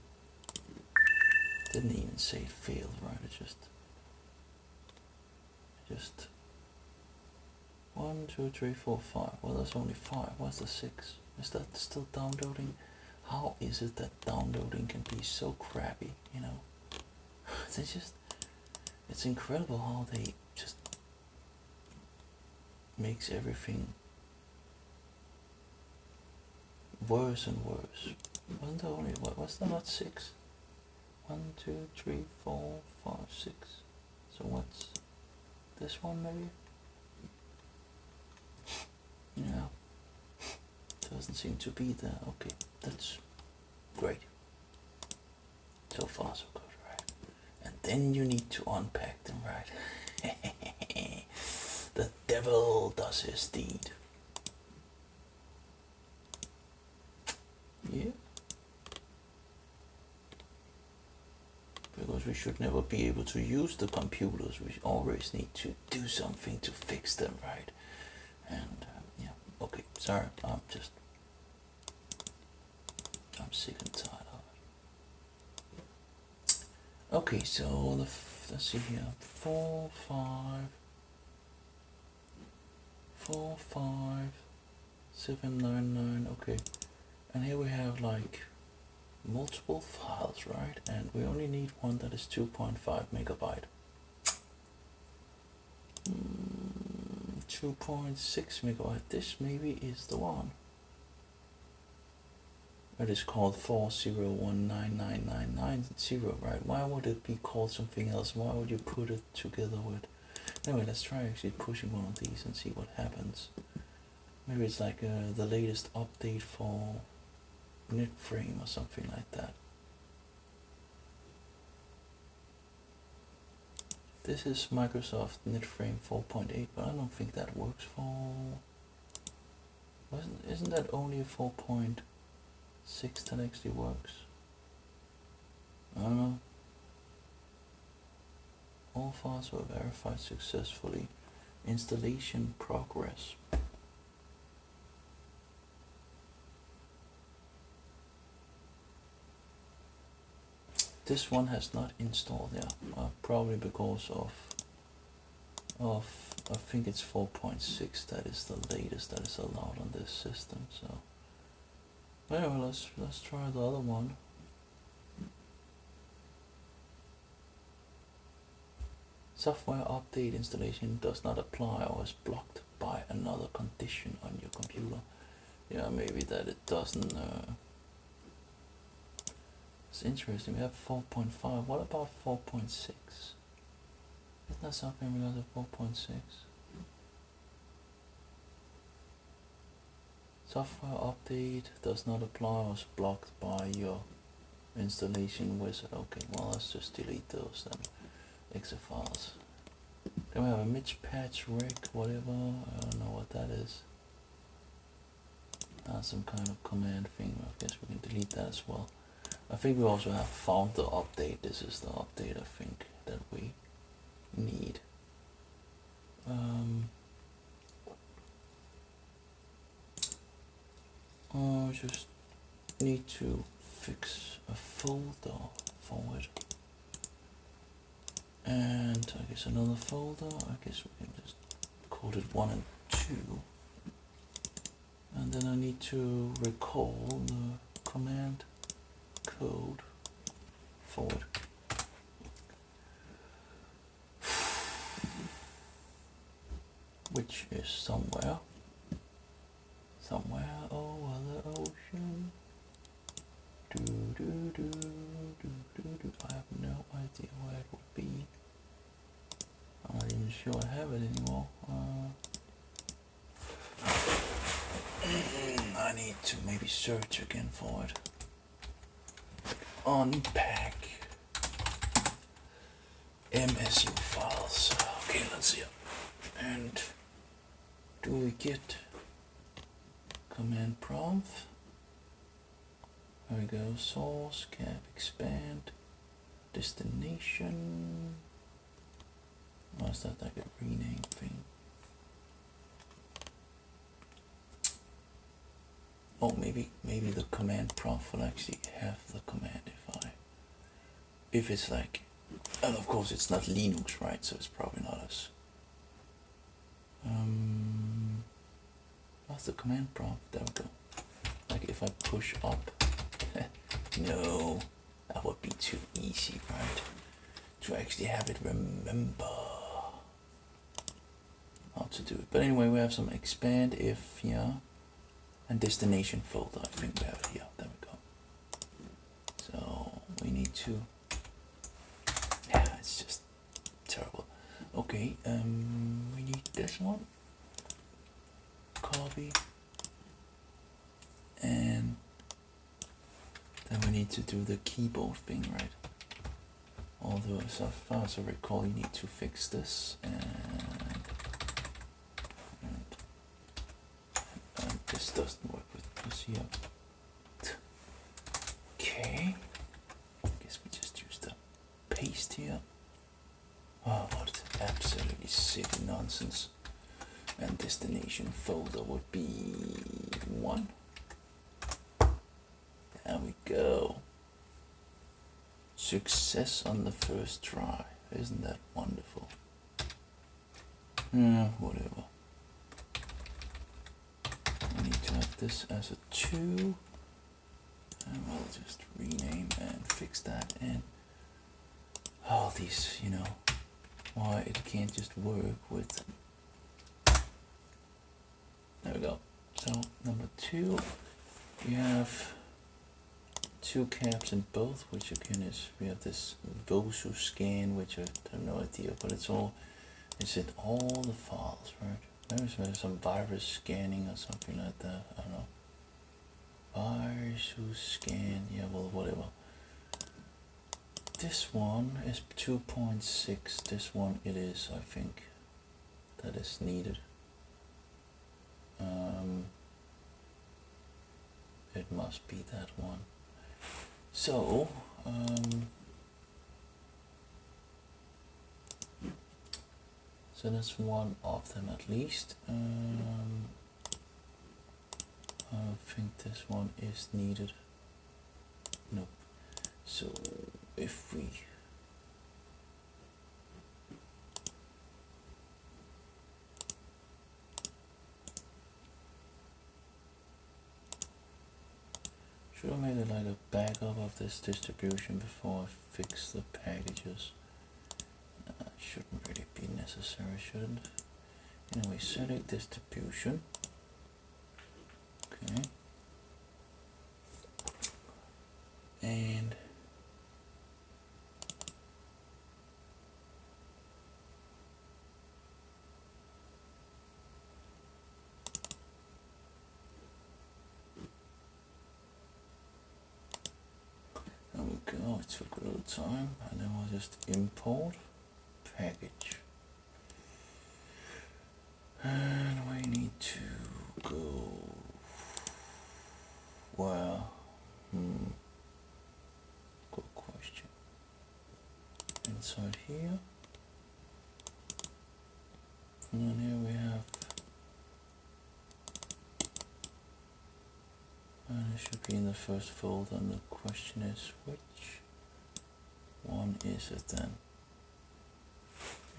Didn't even say it failed, right? It just 1, 2, 3, 4, 5. Well, that's only 5. What's the 6? Is that still downloading? How is it that downloading can be so crappy, you know? It's incredible how they just makes everything worse and worse. Wasn't there only, was there not 6? 1, 2, 3, 4, 5, 6. So what's this one maybe? Yeah. Doesn't seem to be there. Okay, that's great. So far so good, right? And then you need to unpack them, right? The devil does his deed. Yeah. Because we should never be able to use the computers. We always need to do something to fix them, right? And yeah, okay, sorry, I'm sick and tired of it. Okay, so let's see here, 4, 5, 4, 5, 7, 9, 9, okay. And here we have like multiple files, right? And we only need one that is 2.5 megabyte. 2.6 megabyte. This maybe is the one. It is called 4019990, right? Why would it be called something else? Why would you put it together with? Anyway, let's try actually pushing one of these and see what happens. Maybe it's like the latest update for NetFrame or something like that. This is Microsoft NetFrame 4.8, but I don't think that works for. Isn't that only a 4.6 that actually works? I don't know. All files were verified successfully. Installation progress. This one has not installed, yeah, probably because of I think it's 4.6 that is the latest that is allowed on this system. So anyway, let's try the other one. Software update installation does not apply or is blocked by another condition on your computer. Yeah, maybe that it doesn't. It's interesting. We have 4.5. What about 4.6? Isn't that something because of 4.6? Software update does not apply or is blocked by your installation wizard. Okay, well let's just delete those then. Exe files. Then we have a Mitch patch rig, whatever. I don't know what that is. That's some kind of command thing. I guess we can delete that as well. I think we also have found the update. This is the update I think that we need. I just need to fix a folder for it. And I guess another folder. I guess we can just call it 1 and 2. And then I need to recall the command code for it. Which is somewhere over the ocean. Do do do do do do. I have no idea where it would be. I'm not even sure I have it anymore. I need to maybe search again for it. Unpack MSU files. Okay, let's see. And do we get command prompt? There we go. Source, cap, expand, destination. Or is that like a rename thing? Oh, maybe the command prompt will actually have the command if it's like, and of course it's not Linux, right? So it's probably not as. What's the command prompt? There we go. Like if I push up. No, that would be too easy, right? To actually have it remember how to do it. But anyway, we have some expand if here and destination folder. I think we have it here. There we go. So we need to. Yeah, it's just terrible. Okay, we need this one. Copy. And then we need to do the keyboard thing, right? Although, as far as I recall, you need to fix this and this doesn't work with this here. Okay, I guess we just use the paste here. Oh, what absolutely silly nonsense. And destination folder would be 1. There we go. Success on the first try. Isn't that wonderful? Whatever. I need to have this as a 2. And we'll just rename and fix that. And all these, why it can't just work with. There we go. So number 2, we have 2 caps in both, which again is, we have this Vosu scan, which I have no idea, but it's in all the files, right? There's some virus scanning or something like that, I don't know. Virus scan, yeah, well, whatever. This one is 2.6, this one it is, I think, that is needed. It must be that one. So, so that's one of them at least. I think this one is needed. Nope. So if we should I make it like a backup of this distribution before I fix the packages? Shouldn't really be necessary, shouldn't? Anyway, select distribution. Okay. And there we go, it took a little time, and then we'll just import package. And we need to go where? Good question. Inside here. And then here we have, and it should be in the first folder, and the question is which one is it then?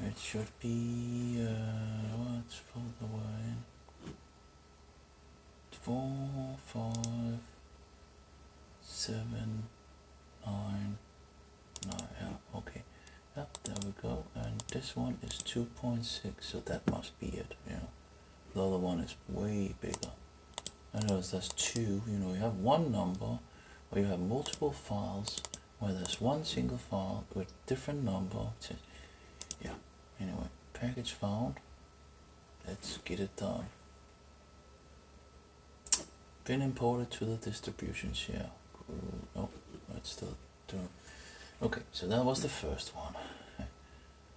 It should be, what's folder we're in? 4, 5, 7, 9, 9, yeah, okay. Yep, there we go, and this one is 2.6, so that must be it, you know. The other one is way bigger. I notice there's two, you know, you have one number, or you have multiple files, where there's one single file with different number. Yeah, anyway, package found. Let's get it done. Been imported to the distribution share. Oh, let's still do. Okay, so that was the first one.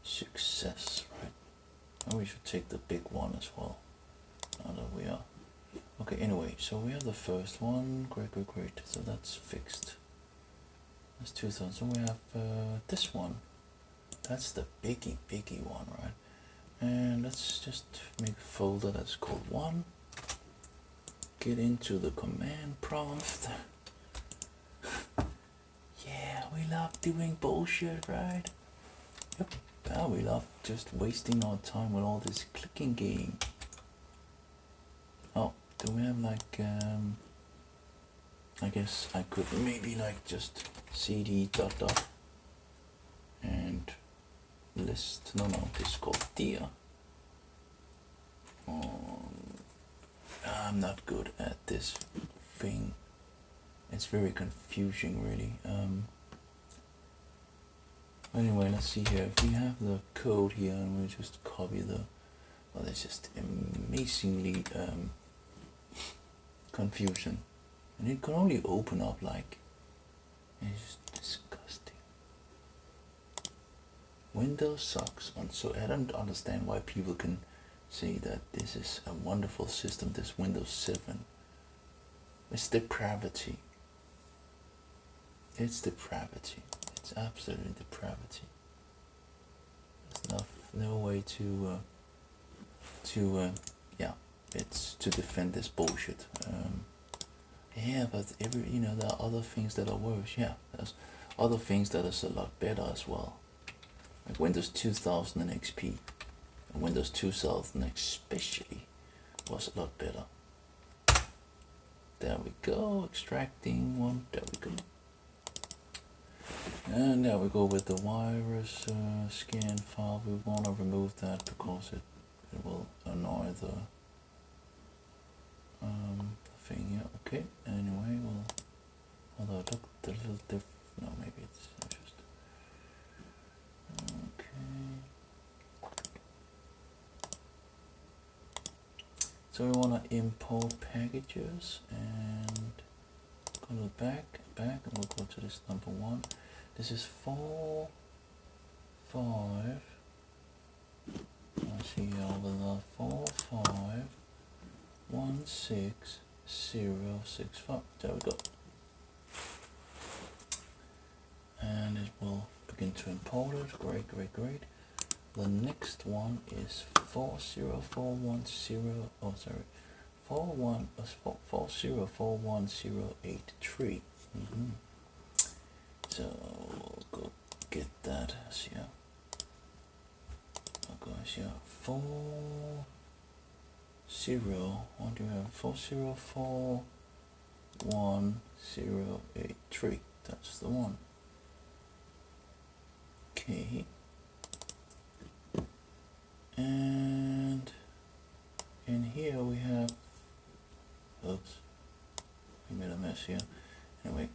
Success, right? And we should take the big one as well. Now that we are. Okay, anyway, so we have the first one. Great. So that's fixed. That's 2000. So we have this one. That's the biggie one, right? And let's just make a folder that's called 1. Get into the command prompt. Yeah, we love doing bullshit, right? Yep. Yeah, we love just wasting our time with all this clicking game. Oh, do we have like, I guess I could maybe like just cd dot and list, no, this is called dir. I'm not good at this thing. It's very confusing, really. Anyway, let's see here. If we have the code here and we just copy the, well, it's just amazingly confusing, and it can only open up like, it's disgusting. Windows sucks, and so I don't understand why people can say that this is a wonderful system, this Windows 7. It's depravity. It's depravity. It's absolutely depravity. There's no way to yeah, it's to defend this bullshit. Yeah, but there are other things that are worse. Yeah, there's other things that is a lot better as well. Like Windows 2000 and XP. And Windows 2000 especially was a lot better. There we go, extracting one, there we go. And there we go with the virus scan file. We want to remove that because it will annoy the thing here. Okay, anyway, well, although it looked a little different. No, maybe it's just okay. So we want to import packages and go to back, and we'll go to this number 1. This is 4, 5. Let's see over the 4, 5, 1, 6, 0, 6, 5. There we go. And it will begin to import it. Great. The next one is 40410. Oh, sorry, 4041083. So we'll go get that as here. Oh gosh, yeah, what do you have? 4041083. That's the one. Okay. And in here we have, oops, I made a mess here. Anyway,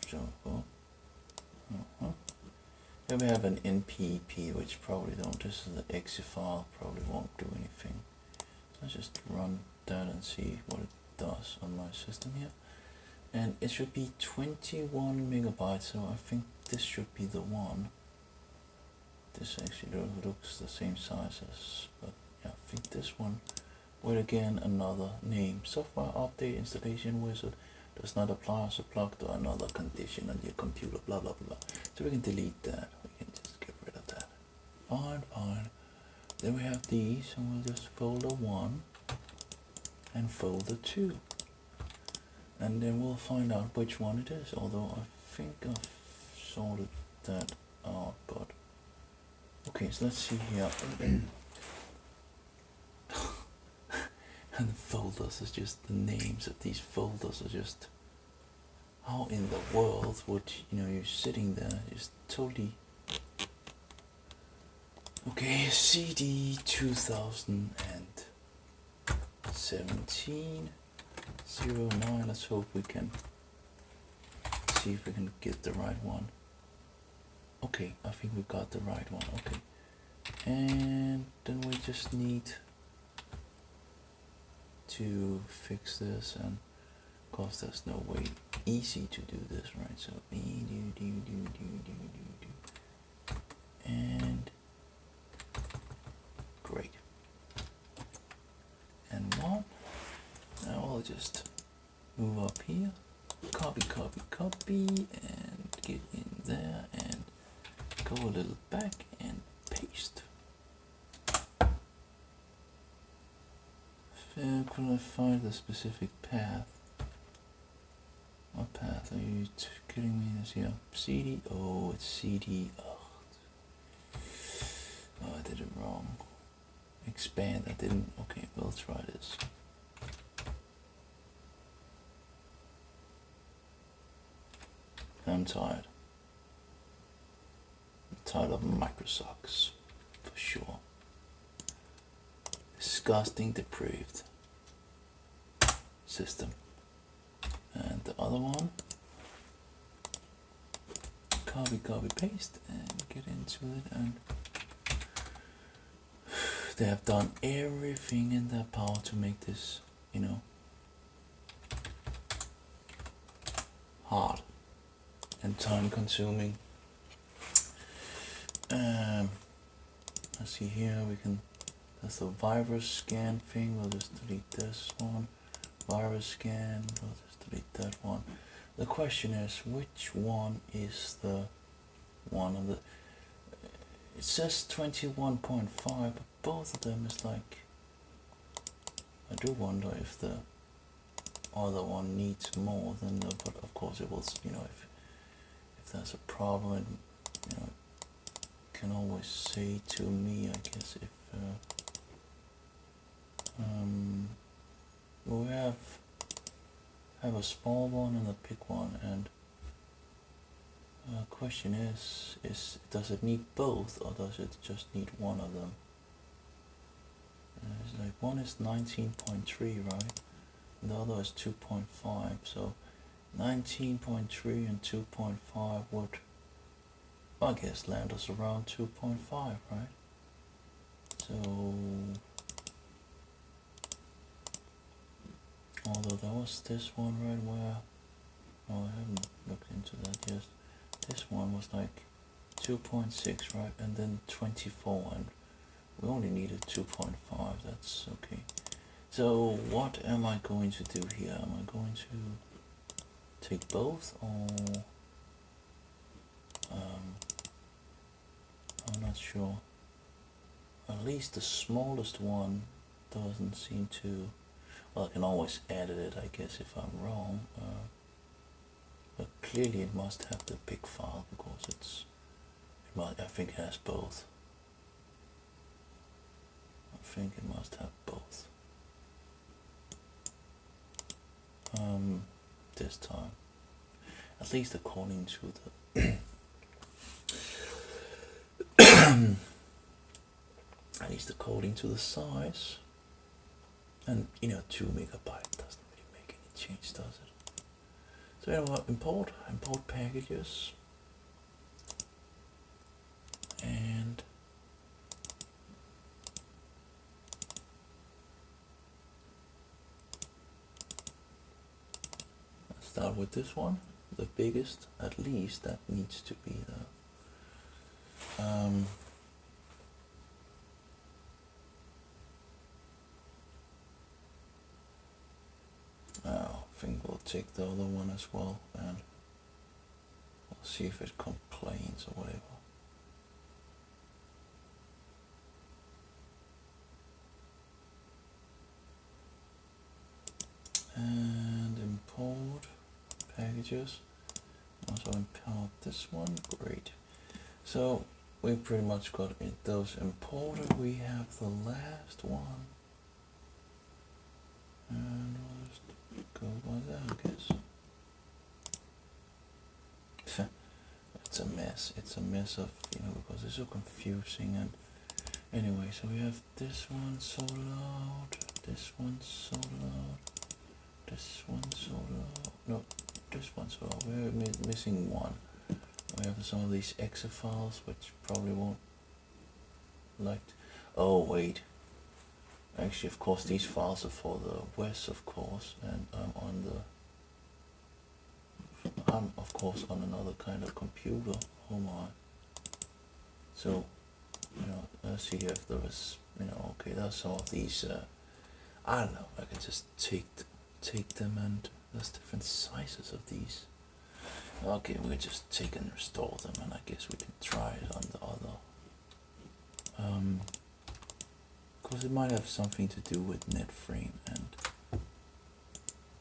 here we have an NPP, which probably don't, this is the exe file, probably won't do anything. Let's just run that and see what it does on my system here. And it should be 21 megabytes, so I think this should be the one. This actually looks the same size as, but yeah, I think this one with again another name. Software update installation wizard does not apply as a plug to another condition on your computer, blah blah blah. So we can delete that, we can just get rid of that. Fine, fine. Then we have these, and we'll just folder 1 and folder 2. And then we'll find out which one it is, although I think I've sorted that out, but okay, so let's see here. And the folders is just, the names of these folders are just, how in the world would, you're sitting there just totally. Okay, CD 2017 09. Let's hope we can see if we can get the right one. Okay, I think we got the right one. Okay, and then we just need to fix this, and of course there's no way easy to do this, right? So and great. And one. Now I'll just move up here, copy, and get in there and go a little back and paste. Could I find the specific path? What path are you kidding me? This here, CD. Oh, it's CD. Oh, I did it wrong. Expand. I didn't. Okay, we'll try this. I'm tired. I'm tired of Microsofts, for sure. Disgusting, depraved system. And the other one, copy, paste, and get into it. And they have done everything in their power to make this, hard and time consuming. Let's see here, we can, that's the virus scan thing, we'll just delete this one. Virus scan, we'll just delete that one. The question is, which one is the one of the, it says 21.5, but both of them is like, I do wonder if the other one needs more than the, but of course it will, if there's a problem, it can always say to me, I guess, if we have a small one and a big one, and the question is does it need both, or does it just need one of them? It's like one is 19.3, right, and the other is 2.5, so 19.3 and 2.5 would, I guess, land us around 2.5, right? So, although there was this one right where, oh, I haven't looked into that yet. This one was like 2.6, right, and then 24, and we only needed 2.5, that's okay. So what am I going to do here? Am I going to take both, or I'm not sure. At least the smallest one doesn't seem to, well, I can always edit it, I guess, if I'm wrong, but clearly it must have the big file, because I think it has both. I think it must have both. This time, at least according to the least according to the size. And you know, 2 megabyte doesn't really make any change, does it? So you know what, import packages, and let's start with this one, the biggest. At least that needs to be the I think we'll take the other one as well, and we'll see if it complains or whatever. And import packages. Also import this one. Great. So we pretty much got those imported. We have the last one, and we'll just go by that, I guess. It's a mess. It's a mess of, you know, because it's so confusing. And anyway, so we have this one sorted out, this one sorted out, this one sorted out. No, this one sorted out. We're missing one. We have some of these exe files which probably won't like. Oh wait. Actually, of course, these files are for the West, of course, and I'm of course on another kind of computer. Oh my. So, you know, let's see if there is, you know, okay, that's all these. I don't know. I can just take them, and there's different sizes of these. Okay, we'll just take and restore them, and I guess we can try it on the other. Because it might have something to do with NetFrame, and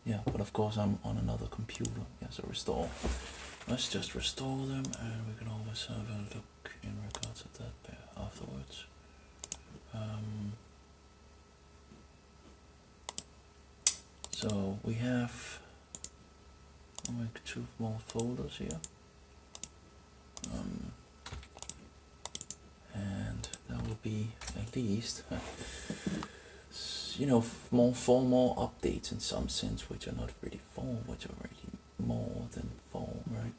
yeah, but of course I'm on another computer. Yeah, so restore. Let's just restore them, and we can always have a look in regards to that afterwards. So we have, I'll make 2 more folders here, and that will be at least, you know, 4 more updates in some sense, which are not really 4, which are really more than 4, right?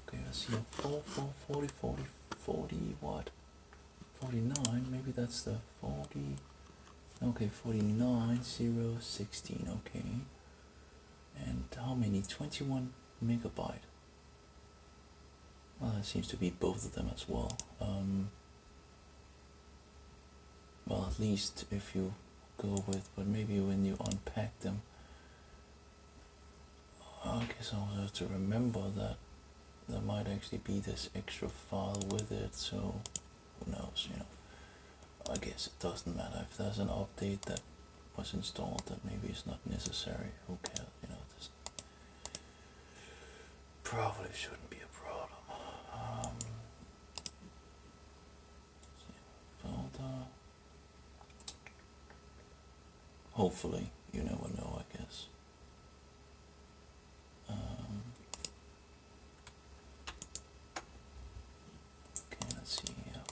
Okay, let's see, 4, 40, 40, 40, what? 49, maybe that's the 40, okay, 49, 0, 16, okay. And how many? 21 megabyte. Well, it seems to be both of them as well. Well, at least if you go with, but maybe when you unpack them, I guess I'll have to remember that there might actually be this extra file with it, so who knows, you know. I guess it doesn't matter if there's an update that was installed that maybe it's not necessary. Who cares, you know, this probably shouldn't be a problem. Folder. Hopefully, you never know, I guess. Okay, let's see here.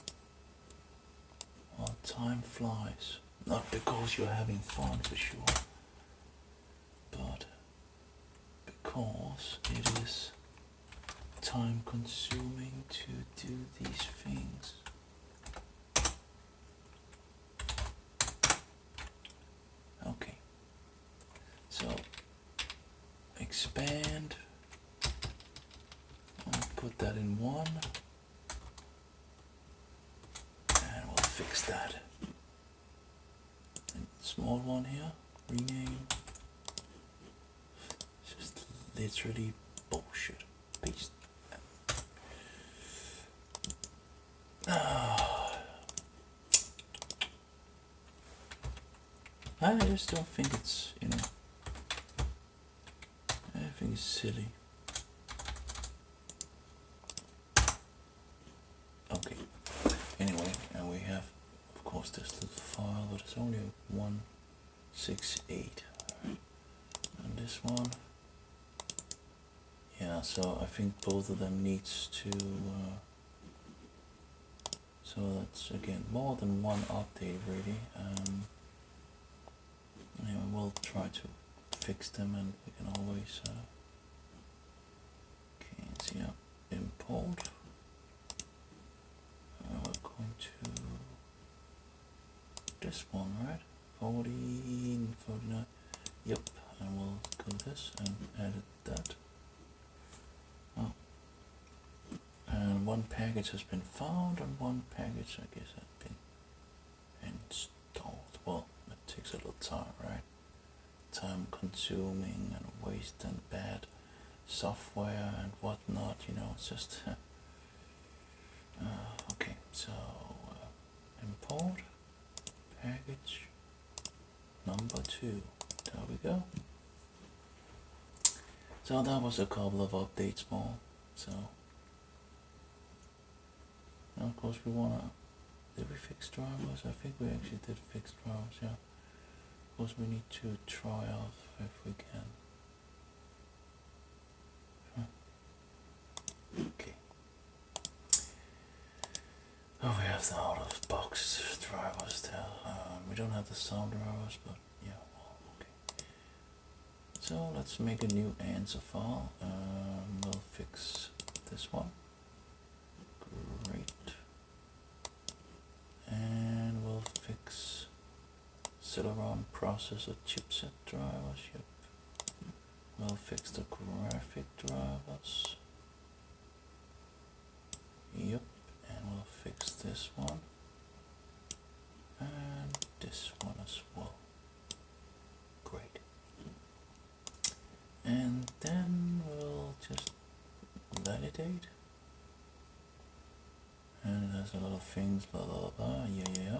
Well, time flies. Not because you're having fun for sure, but because it is time consuming to do these things. Okay, so expand, I'll put that in 1, and we'll fix that. And small one here, rename, it's just literally bullshit. Paste. I just don't think it's, you know, I think it's silly. Okay, anyway, and we have, of course, this little file, but it's only 168. And this one, yeah, so I think both of them needs to, So that's again more than one update really. Anyway, we'll try to fix them, and we can always okay, so yeah, import. We're going to this one, right? 14, 49. Yep, and we'll go this and edit that. Oh, and one package has been found, and one package, I guess, has been installed. Well, it takes a little time, right? Time consuming and waste and bad software and whatnot, you know, it's just okay, so import package number 2. There we go. So that was a couple of updates more. So now of course we wanna, did we fix drivers? I think we actually did fix drivers, yeah. Of course we need to try out if we can. Okay. Oh, we have the out of box drivers there. We don't have the sound drivers, but yeah, well, okay. So let's make a new answer file. We'll fix this one. Great. And we'll fix Celeron processor chipset drivers. Yep. We'll fix the graphic drivers. Yep. And we'll fix this one. And this one as well. Great. And then we'll just validate. And there's a lot of things, blah blah blah, yeah.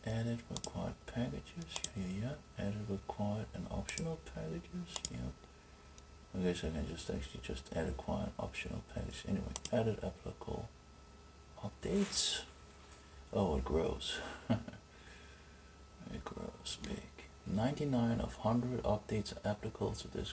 Edit required packages, yeah. Edit required and optional packages, yeah. I guess I can just actually just add required optional package. Anyway, added applicable updates. Oh, it grows. It grows big. 99 of 100 updates are applicable to this